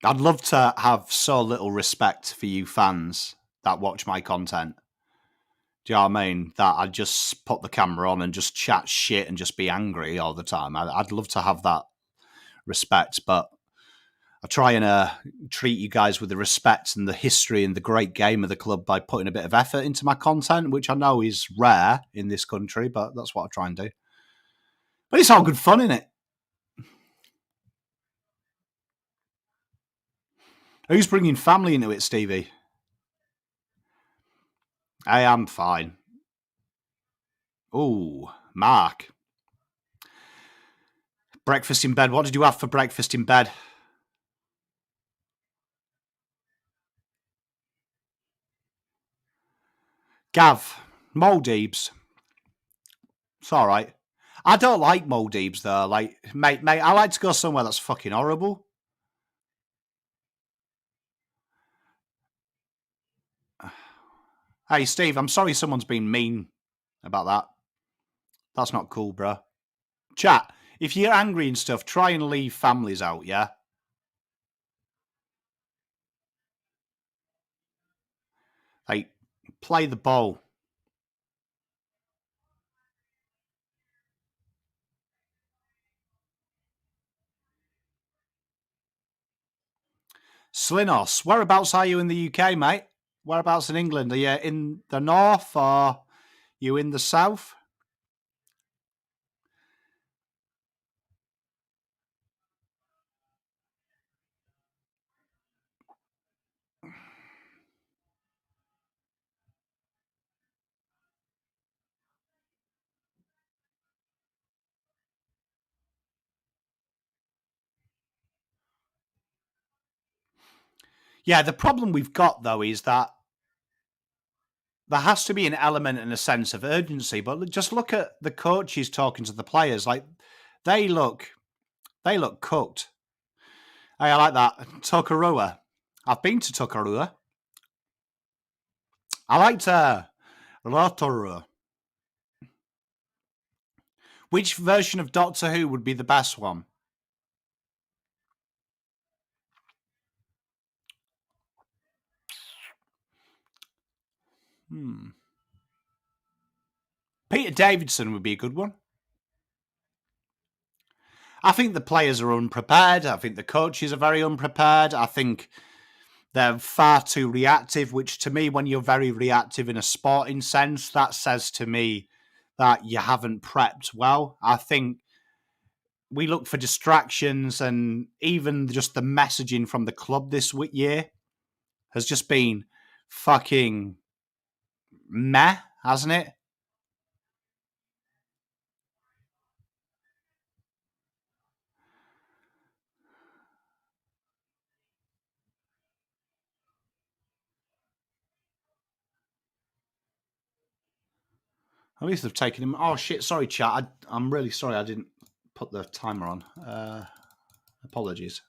I'd love to have so little respect for you fans that watch my content. Do you know what I mean? That I'd just put the camera on and just chat shit and just be angry all the time. I'd love to have that respect, but I try and treat you guys with the respect and the history and the great game of the club by putting a bit of effort into my content, which I know is rare in this country, but that's what I try and do. But it's all good fun, isn't it? Who's bringing family into it, Stevie? I am fine. Oh, Mark. Breakfast in bed. What did you have for breakfast in bed? Gav. Maldives. It's all right. I don't like Maldives though. Like, mate, I like to go somewhere that's fucking horrible. Hey, Steve, I'm sorry someone's been mean about that. That's not cool, bro. Chat, if you're angry and stuff, try and leave families out, yeah? Like, play the ball. Slinos, whereabouts are you in the UK, mate? Whereabouts in England? Are you in the north or you in the south? Yeah, the problem we've got though is that there has to be an element and a sense of urgency. But just look at the coaches talking to the players. Like they look cooked. Hey, I like that. Tokarua. I've been to Tokarua. I liked Rotorua. Which version of Doctor Who would be the best one? Hmm. Peter Davidson would be a good one. I think the players are unprepared. I think the coaches are very unprepared. I think they're far too reactive, which to me, when you're very reactive in a sporting sense, that says to me that you haven't prepped well. I think we look for distractions, and even just the messaging from the club this year has just been fucking meh, hasn't it? At least they've taken him. Oh shit! Sorry, chat. I'm really sorry. I didn't put the timer on. Apologies.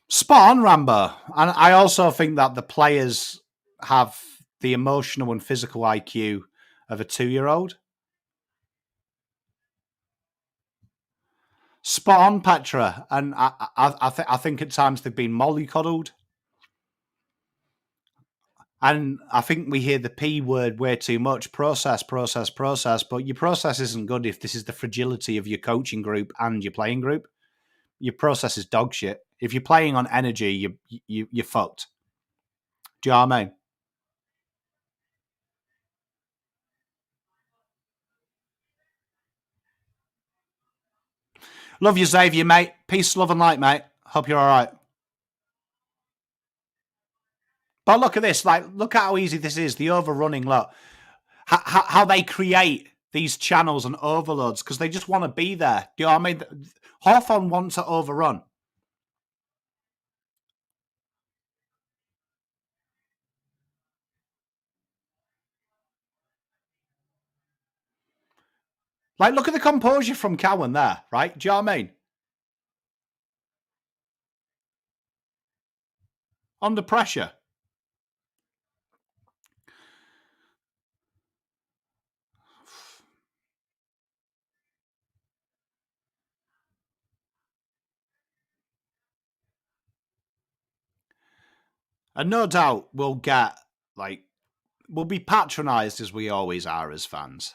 Spot on, Rambo. And I also think that the players have the emotional and physical IQ of a 2-year-old. Spot on, Petra. And I think at times they've been mollycoddled. And I think we hear the P word way too much: process, process, process. But your process isn't good if this is the fragility of your coaching group and your playing group. Your process is dog shit. If you're playing on energy, you're fucked. Do you know what I mean? Love you, Xavier, mate. Peace, love, and light, mate. Hope you're all right. But look at this. Like, look at how easy this is. The overrunning. Look, how they create these channels and overloads because they just want to be there. Do you know what I mean? Hawthorn wants to overrun. Like, look at the composure from Cowan there, right? Do you know what I mean? Under pressure. And no doubt we'll be patronised as we always are as fans.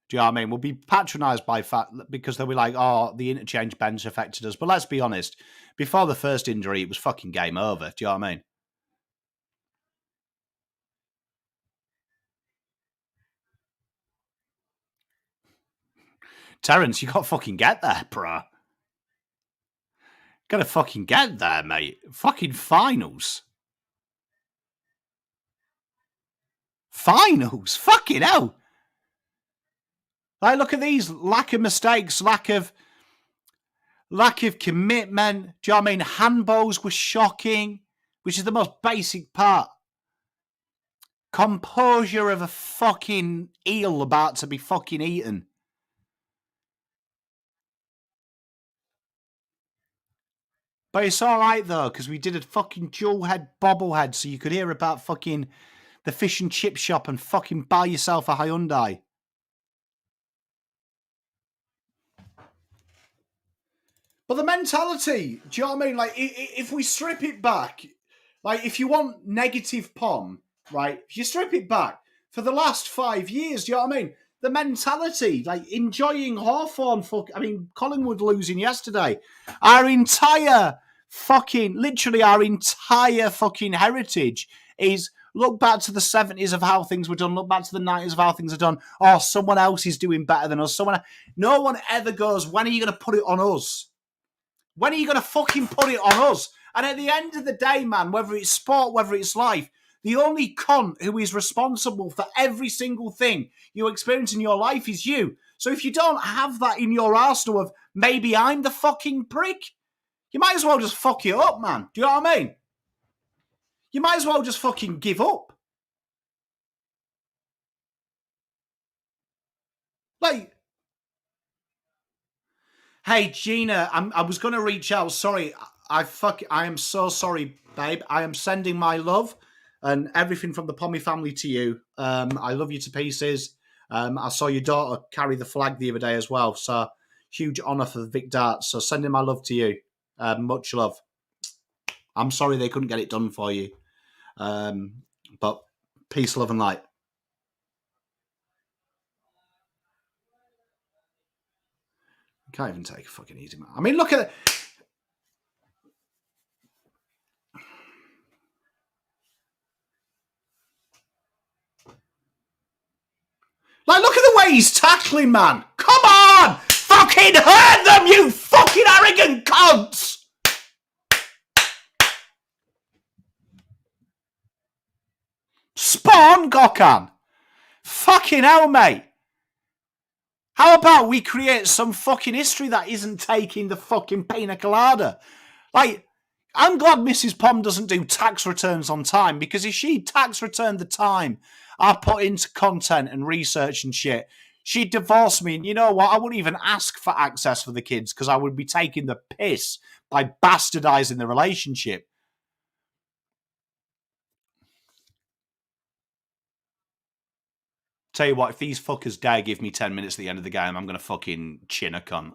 Do you know what I mean? We'll be patronised by because they'll be like, oh, the interchange bench affected us. But let's be honest, before the first injury, it was fucking game over. Do you know what I mean? Terence, you got to fucking get there, bro. Got to fucking get there, mate. Fucking finals. Finals? Fucking hell. Like, look at these. Lack of mistakes, lack of commitment. Do you know what I mean? Handballs were shocking, which is the most basic part. Composure of a fucking eel about to be fucking eaten. But it's all right, though, because we did a fucking dual head bobblehead so you could hear about fucking the fish and chip shop and fucking buy yourself a Hyundai. But the mentality, do you know what I mean? Like, if we strip it back, like, if you want negative POM, right, if you strip it back, for the last 5 years, do you know what I mean? The mentality, like, enjoying Hawthorn, Collingwood losing yesterday. Our entire fucking heritage is look back to the 70s of how things were done, look back to the 90s of how things are done. Oh, someone else is doing better than us. No one ever goes, when are you going to put it on us? When are you going to fucking put it on us? And at the end of the day, man, whether it's sport, whether it's life, the only cunt who is responsible for every single thing you experience in your life is you. So if you don't have that in your arsenal of maybe I'm the fucking prick, you might as well just fuck it up, man. Do you know what I mean? You might as well just fucking give up. Like, hey, Gina, I was going to reach out. Sorry, I am so sorry, babe. I am sending my love and everything from the Pommy family to you. I love you to pieces. I saw your daughter carry the flag the other day as well. So, huge honour for Vic Darts. So, sending my love to you. Much love. I'm sorry they couldn't get it done for you. But peace, love, and light. Can't even take a fucking easy man. I mean, look at it. Like, look at the way he's tackling, man. Come on! Fucking hurt them, you fucking arrogant cunts! Spawn, Gokan. Fucking hell, mate. How about we create some fucking history that isn't taking the fucking pina colada? Like, I'm glad Mrs. Pom doesn't do tax returns on time, because if she tax returned the time I put into content and research and shit, she'd divorce me. And you know what? I wouldn't even ask for access for the kids because I would be taking the piss by bastardizing the relationship. Tell you what, if these fuckers dare give me 10 minutes at the end of the game, I'm going to fucking chin a cunt.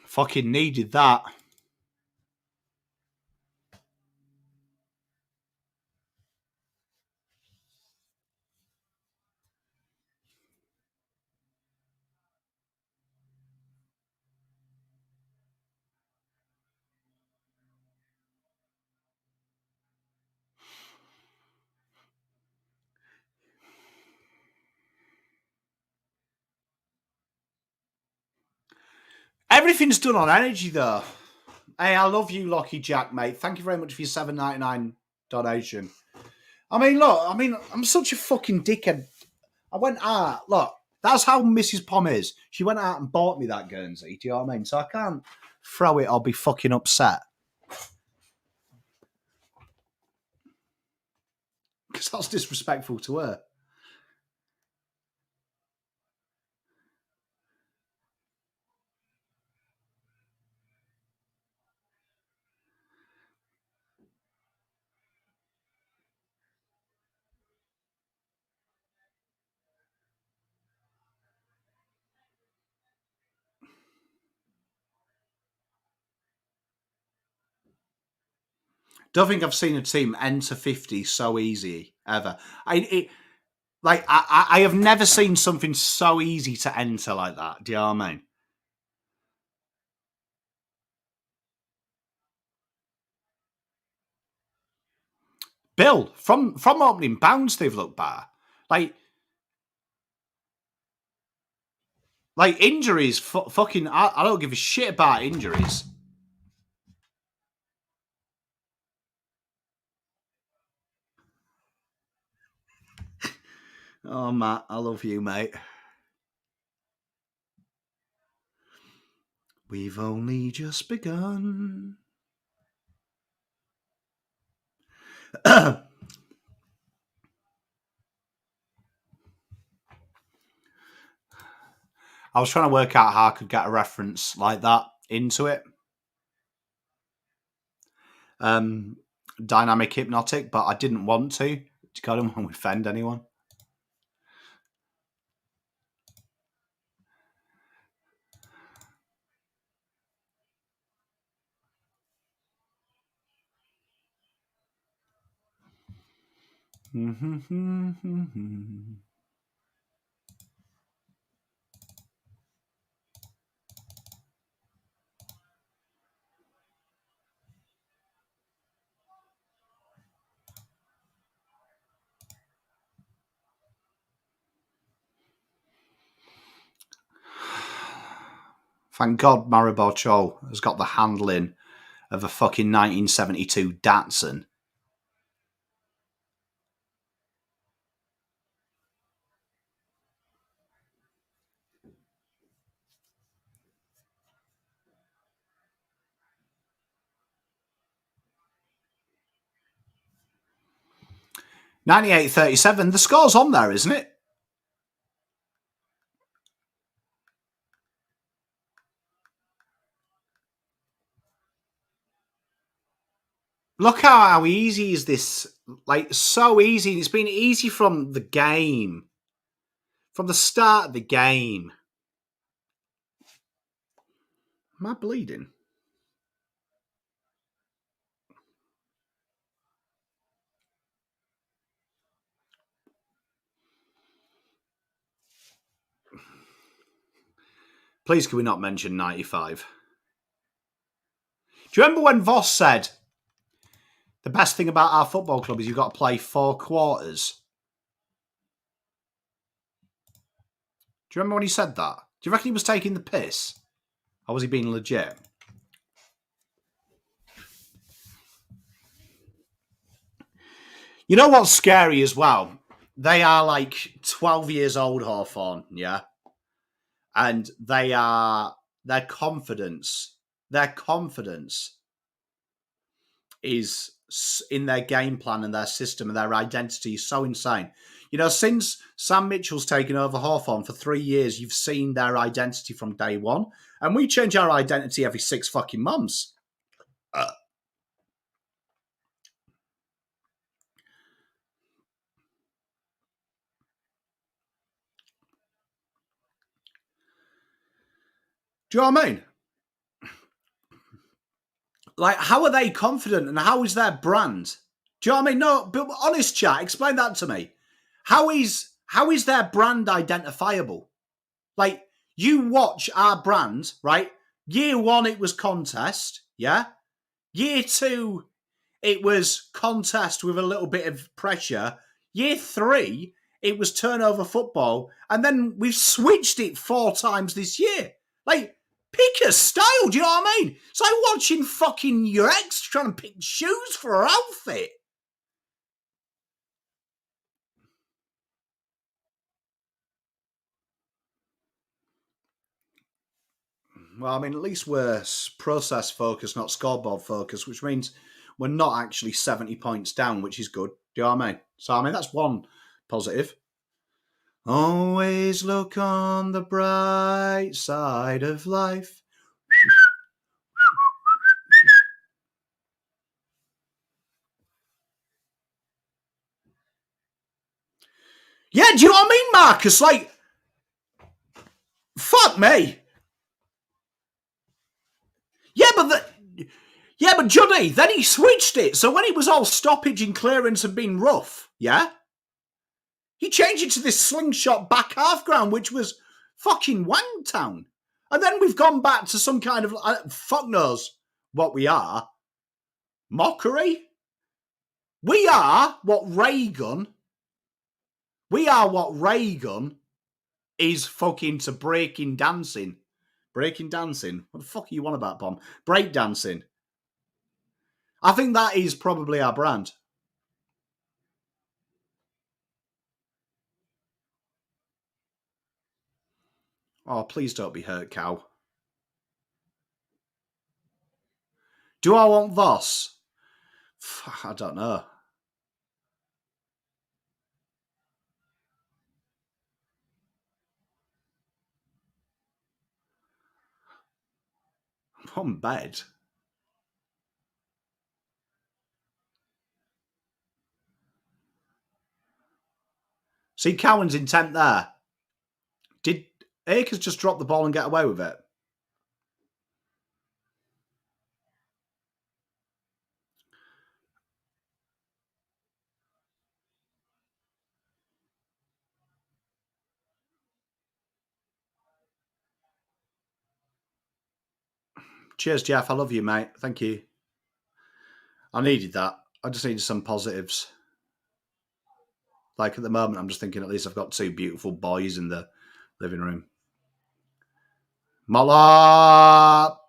Fucking needed that. Everything's done on energy, though. Hey, I love you, Lockie Jack, mate. Thank you very much for your $7.99 donation. I mean, look, I'm such a fucking dickhead. I went, look, That's how Mrs. Pom is. She went out and bought me that Guernsey. Do you know what I mean? So I can't throw it or be fucking upset. Because that's disrespectful to her. Don't think I've seen a team enter 50 so easy ever. I have never seen something so easy to enter like that. Do you know what I mean? Bill, from opening bounds, they've looked better. Like injuries, fucking. I don't give a shit about injuries. Oh, Matt, I love you, mate. We've only just begun. I was trying to work out how I could get a reference like that into it. Dynamic hypnotic, but I didn't want to. I didn't want to offend anyone. Thank God Maribor Cho has got the handling of a fucking 1972 Datsun. $98.37. The score's on there, isn't it? Look how easy is this. Like, so easy. It's been easy from the game. From the start of the game. Am I bleeding? Please can we not mention 95? Do you remember when Voss said, the best thing about our football club is you've got to play 4 quarters? Do you remember when he said that? Do you reckon he was taking the piss? Or was he being legit? You know what's scary as well? They are like 12 years old, Hawthorn, yeah? And their confidence is in their game plan and their system and their identity is so insane. You know, since Sam Mitchell's taken over Hawthorn for 3 years, you've seen their identity from day one. And we change our identity every 6 fucking months. Do you know what I mean? Like, how are they confident and how is their brand? Do you know what I mean? No, but honest chat, explain that to me. How is their brand identifiable? Like, you watch our brand, right? Year 1, it was contest, yeah? Year 2, it was contest with a little bit of pressure. Year 3, it was turnover football. And then we've switched it 4 times this year. Like, pick a style, do you know what I mean? It's like watching fucking your ex trying to pick shoes for her outfit. Well, I mean, at least we're process focused, not scoreboard focused, which means we're not actually 70 points down, which is good. Do you know what I mean? So, I mean, that's one positive. Always look on the bright side of life. Yeah, do you know what I mean, Marcus? Like, fuck me. Yeah, but Johnny, then he switched it. So when he was all stoppage and clearance and being rough, yeah, he changed it to this slingshot back half ground, which was fucking Wangtown. And then we've gone back to some kind of fuck knows what we are. Mockery. We are what Reagan is fucking to breaking dancing. Breaking dancing? What the fuck are you on about, Bomb? Break dancing. I think that is probably our brand. Oh, please don't be hurt, cow. Do I want Voss? I don't know. I'm on bed. See Cowan's intent there. Did Akers just drop the ball and get away with it? Cheers, Jeff. I love you, mate. Thank you. I needed that. I just needed some positives. Like at the moment, I'm just thinking at least I've got two beautiful boys in the living room. Mollop!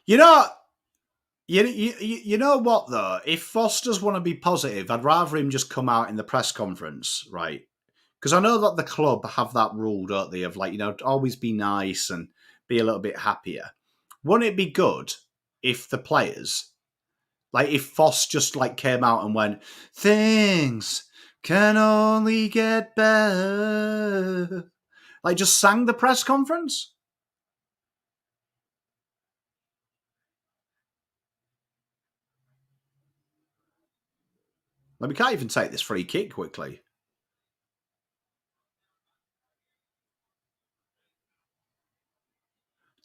You know, you know what though? If Foster's want to be positive, I'd rather him just come out in the press conference, right? Because I know that the club have that rule, don't they? Of like, you know, always be nice and be a little bit happier. Wouldn't it be good if the players, like, if Foss just like came out and went, things can only get better, like just sang the press conference? Like, we can't even take this free kick quickly.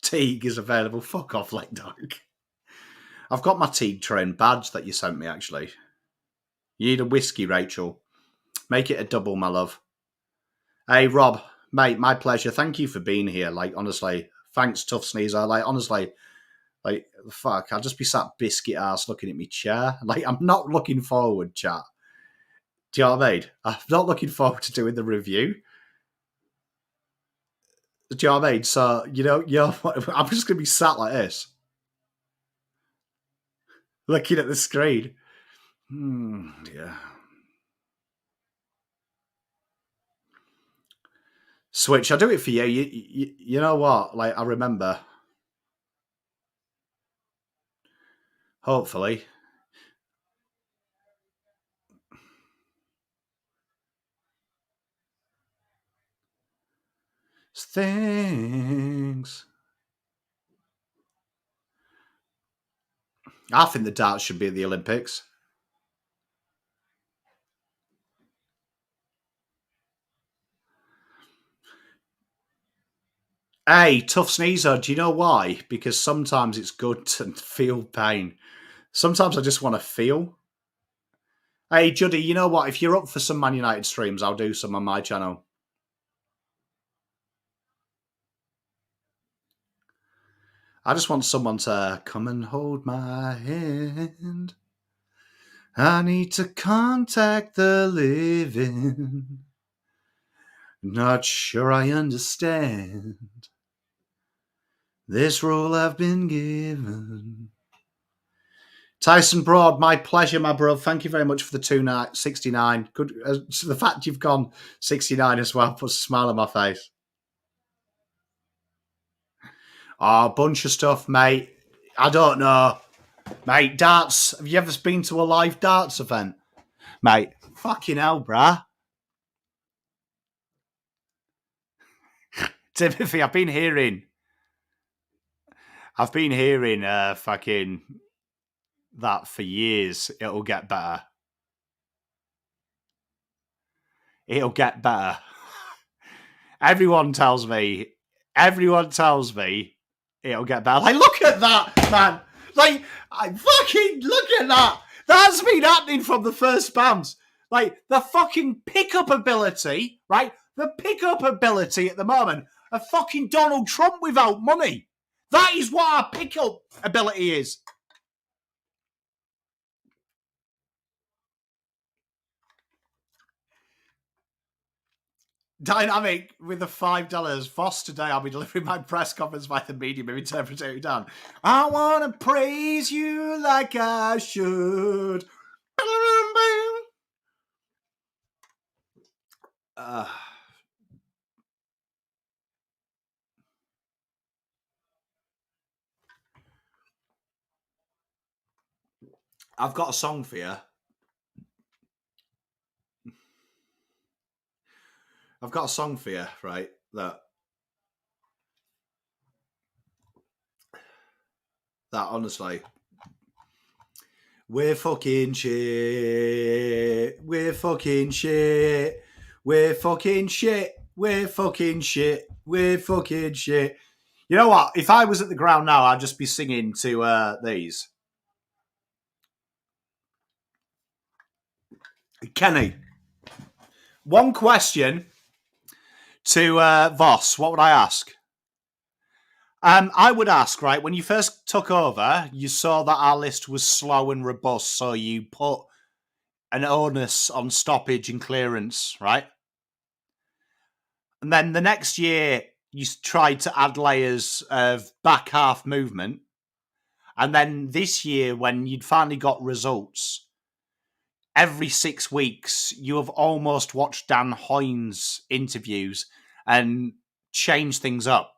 Teague is available. Fuck off, like dog. I've got my Teague train badge that you sent me, actually. You need a whiskey, Rachel. Make it a double, my love. Hey, Rob, mate, my pleasure. Thank you for being here. Like, honestly, thanks, Tough Sneezer. Like, honestly, like, fuck, I'll just be sat biscuit ass looking at me chair. Like, I'm not looking forward, chat. Do you know what I mean? I'm not looking forward to doing the review. Do you know what I mean? So, you know, I'm just going to be sat like this, looking at the screen. Yeah. Switch, I'll do it for you. You know what? Like, I remember. Hopefully. Things. I think the darts should be at the Olympics. Hey, Tough Sneezer, do you know why? Because sometimes it's good to feel pain. Sometimes I just want to feel. Hey, Juddy, you know what? If you're up for some Man United streams, I'll do some on my channel. I just want someone to come and hold my hand. I need to contact the living. Not sure I understand this role I've been given. Tyson Broad, my pleasure, my bro. Thank you very much for the 269. Good. So the fact you've gone 69 as well puts a smile on my face. Oh, a bunch of stuff, mate. I don't know. Mate, darts. Have you ever been to a live darts event? Mate, fucking hell, brah. Timothy, I've been hearing fucking that for years. It'll get better. It'll get better. Everyone tells me it'll get better. Like, look at that, man. Like, I fucking look at that. That's been happening from the first bounce. Like, the fucking pickup ability, right? The pickup ability at the moment of fucking Donald Trump without money. That is what our pickup ability is. Dynamic with the $5. Voss, today I'll be delivering my press conference by the medium of interpreting down. I want to praise you like I should. I've got a song for you. I've got a song for you, right? That honestly, we're fucking shit. We're fucking shit. We're fucking shit. We're fucking shit. We're fucking shit. You know what? If I was at the ground now, I'd just be singing to these. Kenny, one question to Voss. What would I ask? I would ask, right, when you first took over, you saw that our list was slow and robust, so you put an onus on stoppage and clearance, right? And then the next year, you tried to add layers of back half movement. And then this year, when you'd finally got results, every 6 weeks, you have almost watched Dan Hoyne's interviews and changed things up.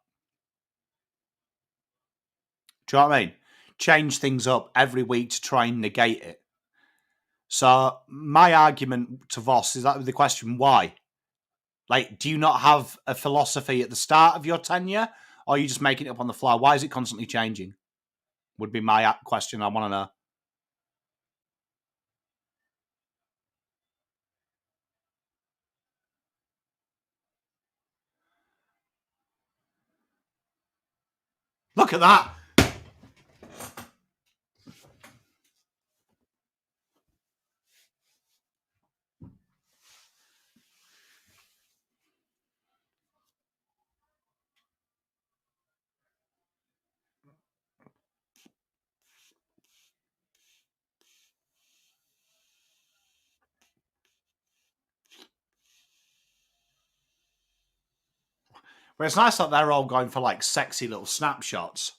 Do you know what I mean? Change things up every week to try and negate it. So my argument to Voss is that the question, why? Like, do you not have a philosophy at the start of your tenure, or are you just making it up on the fly? Why is it constantly changing? Would be my question. I want to know. Look at that. But it's nice that they're all going for like sexy little snapshots.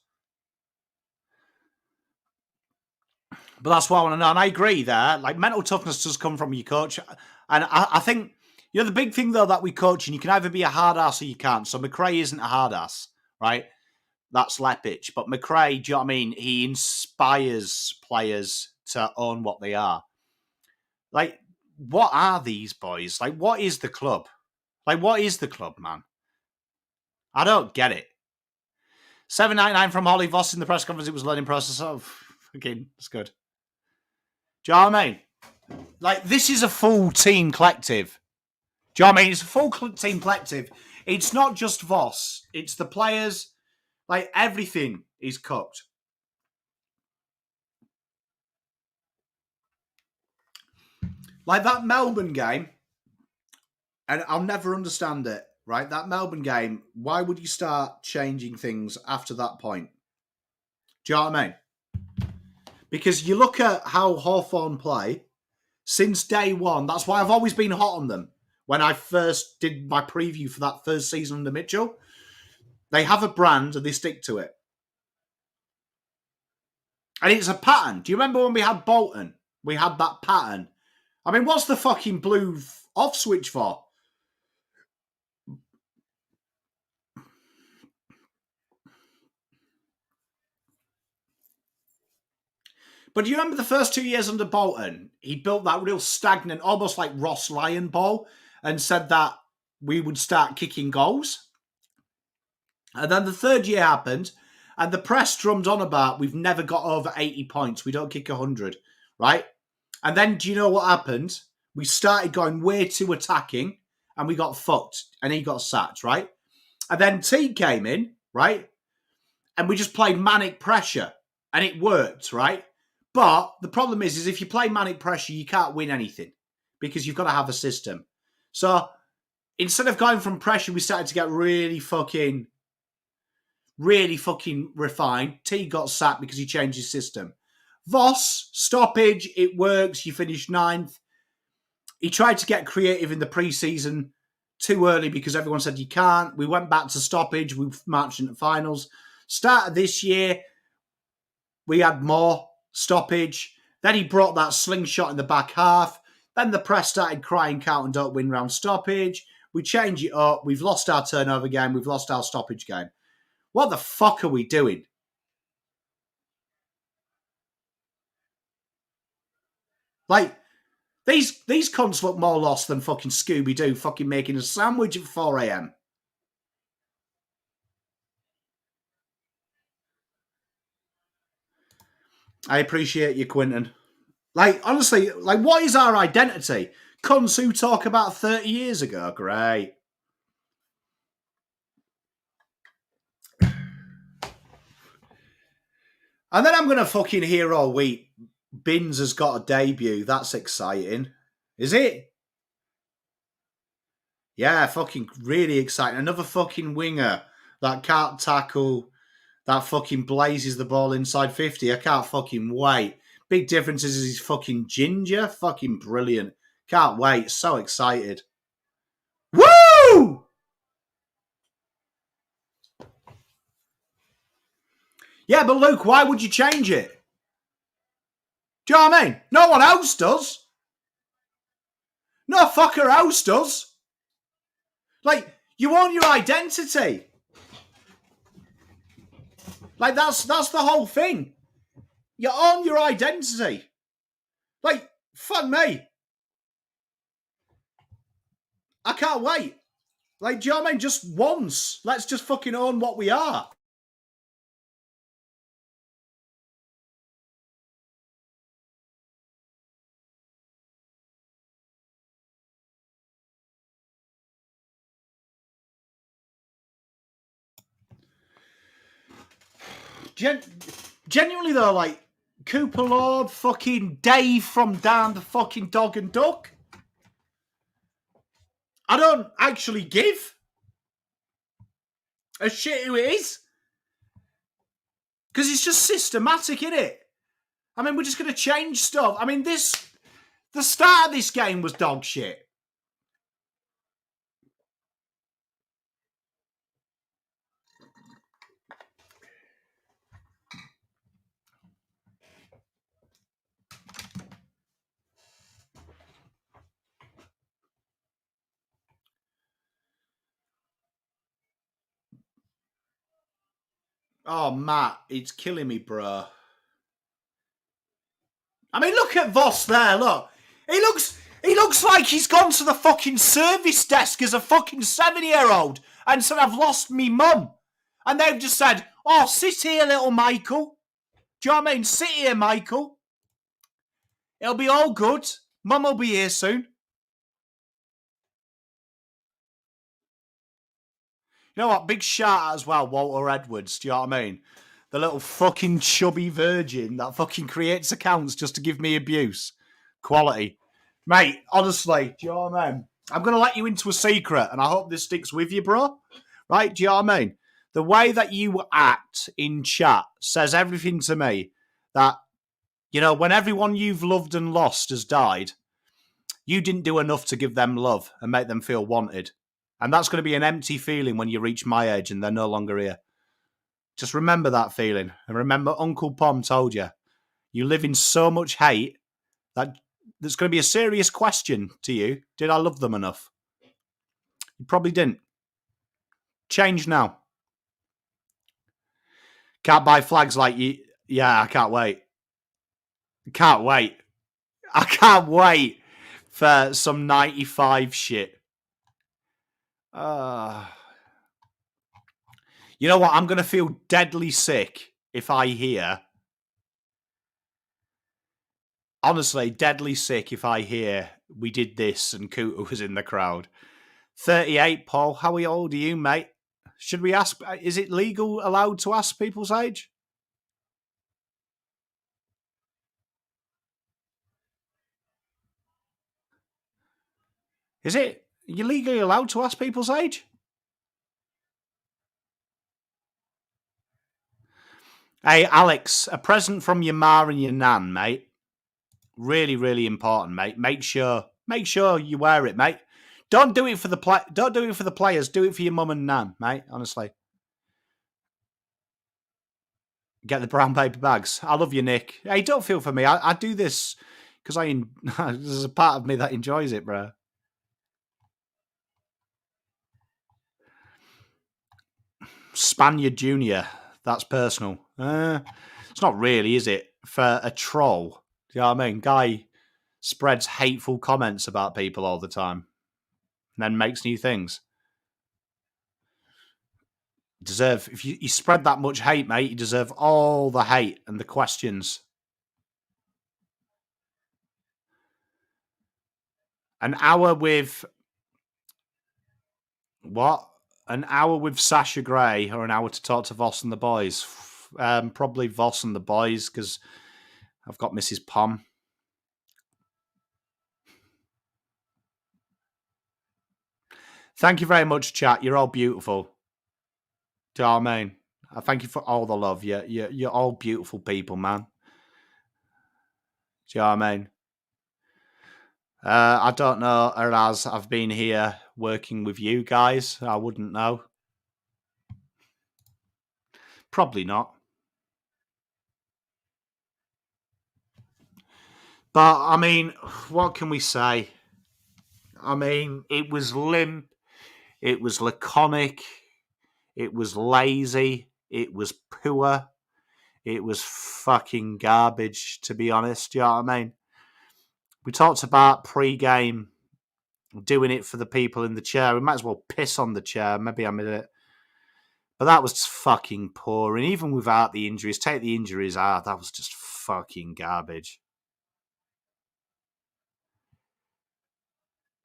But that's what I want to know. And I agree there. Like, mental toughness does come from your coach. And I think, you know, the big thing, though, that we coach, and you can either be a hard ass or you can't. So McRae isn't a hard ass, right? That's Lepich. But McRae, do you know what I mean? He inspires players to own what they are. Like, what are these boys? Like, what is the club? Like, what is the club, man? I don't get it. 799 from Holly Voss in the press conference. It was a learning process. Oh, again, that's good. Do you know what I mean? Like, this is a full team collective. Do you know what I mean? It's a full team collective. It's not just Voss. It's the players. Like, everything is cooked. Like, that Melbourne game, and I'll never understand it, right? That Melbourne game, why would you start changing things after that point? Do you know what I mean? Because you look at how Hawthorn play since day one. That's why I've always been hot on them. When I first did my preview for that first season under Mitchell, they have a brand and they stick to it. And it's a pattern. Do you remember when we had Bolton? We had that pattern. I mean, what's the fucking blue off switch for? But do you remember the first 2 years under Bolton? He built that real stagnant, almost like Ross Lyon ball, and said that we would start kicking goals. And then the third year happened, and the press drummed on about we've never got over 80 points. We don't kick 100, right? And then do you know what happened? We started going way too attacking, and we got fucked, and he got sacked, right? And then T came in, right? And we just played manic pressure, and it worked, right? But the problem is if you play manic pressure, you can't win anything because you've got to have a system. So instead of going from pressure, we started to get really fucking refined. T got sacked because he changed his system. Voss, stoppage, it works. You finish 9th. He tried to get creative in the pre-season too early because everyone said you can't. We went back to stoppage. We marched into finals. Start of this year, we had more stoppage. Then he brought that slingshot in the back half. Then the press started crying Carlton don't win round stoppage. We change it up. We've lost our turnover game. We've lost our stoppage game. What the fuck are we doing? Like, these cunts look more lost than fucking Scooby-Doo fucking making a sandwich at 4 a.m. I appreciate you, Quinton. Like, honestly, like, what is our identity? Cunts who talk about 30 years ago? Great. And then I'm going to fucking hear all week, Binns has got a debut. That's exciting. Is it? Yeah, fucking really exciting. Another fucking winger that can't tackle, that fucking blazes the ball inside 50. I can't fucking wait. Big difference is he's fucking ginger. Fucking brilliant. Can't wait. So excited. Woo! Yeah, but Luke, why would you change it? Do you know what I mean? No one else does. No fucker else does. Like, you own your identity. Like, that's the whole thing. You own your identity. Like, fuck me. I can't wait. Like, do you know what I mean? Just once. Let's just fucking own what we are. Genuinely though, like, Cooper Lord, fucking Dave from Down the fucking Dog and Duck. I don't actually give a shit who it is. Because it's just systematic, innit? I mean, we're just going to change stuff. I mean, the start of this game was dog shit. Oh, Matt, it's killing me, bro. I mean, look at Voss there, look. He looks like he's gone to the fucking service desk as a fucking 7-year-old and said, I've lost me mum. And they've just said, oh, sit here, little Michael. Do you know what I mean? Sit here, Michael. It'll be all good. Mum will be here soon. You know what? Big shout out as well, Walter Edwards. Do you know what I mean? The little fucking chubby virgin that fucking creates accounts just to give me abuse. Quality. Mate, honestly, do you know what I mean? I'm going to let you into a secret, and I hope this sticks with you, bro. Right? Do you know what I mean? The way that you act in chat says everything to me. That, you know, when everyone you've loved and lost has died, you didn't do enough to give them love and make them feel wanted. And that's going to be an empty feeling when you reach my age and they're no longer here. Just remember that feeling. And remember Uncle Pom told you, you live in so much hate that there's going to be a serious question to you. Did I love them enough? You probably didn't. Change now. Can't buy flags like you. Yeah, I can't wait. Can't wait. I can't wait for some 95 shit. You know what? I'm going to feel deadly sick if I hear... Honestly, deadly sick if I hear we did this and Cooter was in the crowd. 38, Paul. How old are you, mate? Should we ask... Is it legal, allowed to ask people's age? Is it? Are you legally allowed to ask people's age? Hey, Alex, a present from your ma and your nan, mate. Really, really important, mate. Make sure you wear it, mate. Don't do it for the players. Do it for your mum and nan, mate. Honestly, get the brown paper bags. I love you, Nick. Hey, don't feel for me. I do this because there's a part of me that enjoys it, bro. Spaniard Junior. That's personal. It's not really, is it? For a troll. Do you know what I mean? Guy spreads hateful comments about people all the time and then makes new things. Deserve, if you spread that much hate, mate, you deserve all the hate and the questions. An hour with what? An hour with Sasha Gray or an hour to talk to Voss and the boys? Probably Voss and the boys because I've got Mrs. Pom. Thank you very much, chat. You're all beautiful. Do you know what I mean? I thank you for all the love. You're all beautiful people, man. Do you know what I mean? I don't know, as I've been here working with you guys. I wouldn't know. Probably not. But, I mean, what can we say? I mean, it was limp. It was laconic. It was lazy. It was poor. It was fucking garbage, to be honest. Do you know what I mean? We talked about pre-game doing it for the people in the chair. We might as well piss on the chair. Maybe I made it. But that was fucking poor. And even without the injuries, take the injuries out, that was just fucking garbage.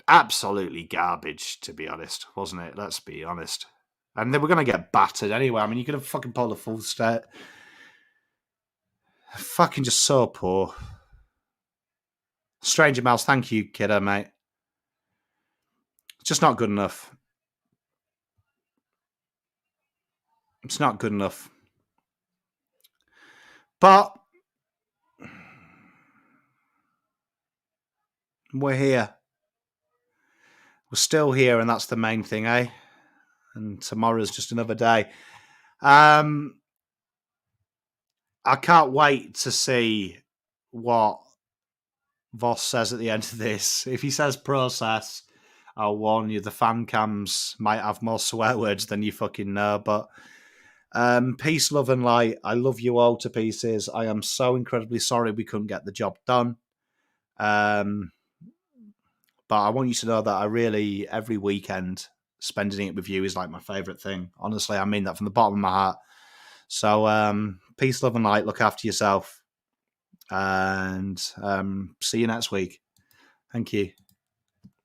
Absolutely garbage, to be honest, wasn't it? Let's be honest. And they were going to get battered anyway. I mean, you could have fucking pulled a full set. Fucking just so poor. Stranger Mouse, thank you, kiddo, mate. It's just not good enough. It's not good enough. But we're here. We're still here, and that's the main thing, eh? And tomorrow's just another day. I can't wait to see what Voss says at the end of this. If he says process, I'll warn you, the fan cams might have more swear words than you fucking know. But peace, love, and light. I love you all to pieces. I am so incredibly sorry we couldn't get the job done. But I want you to know that I really, every weekend, spending it with you is like my favourite thing. Honestly, I mean that from the bottom of my heart. So, peace, love, and light. Look after yourself. And see you next week. Thank you.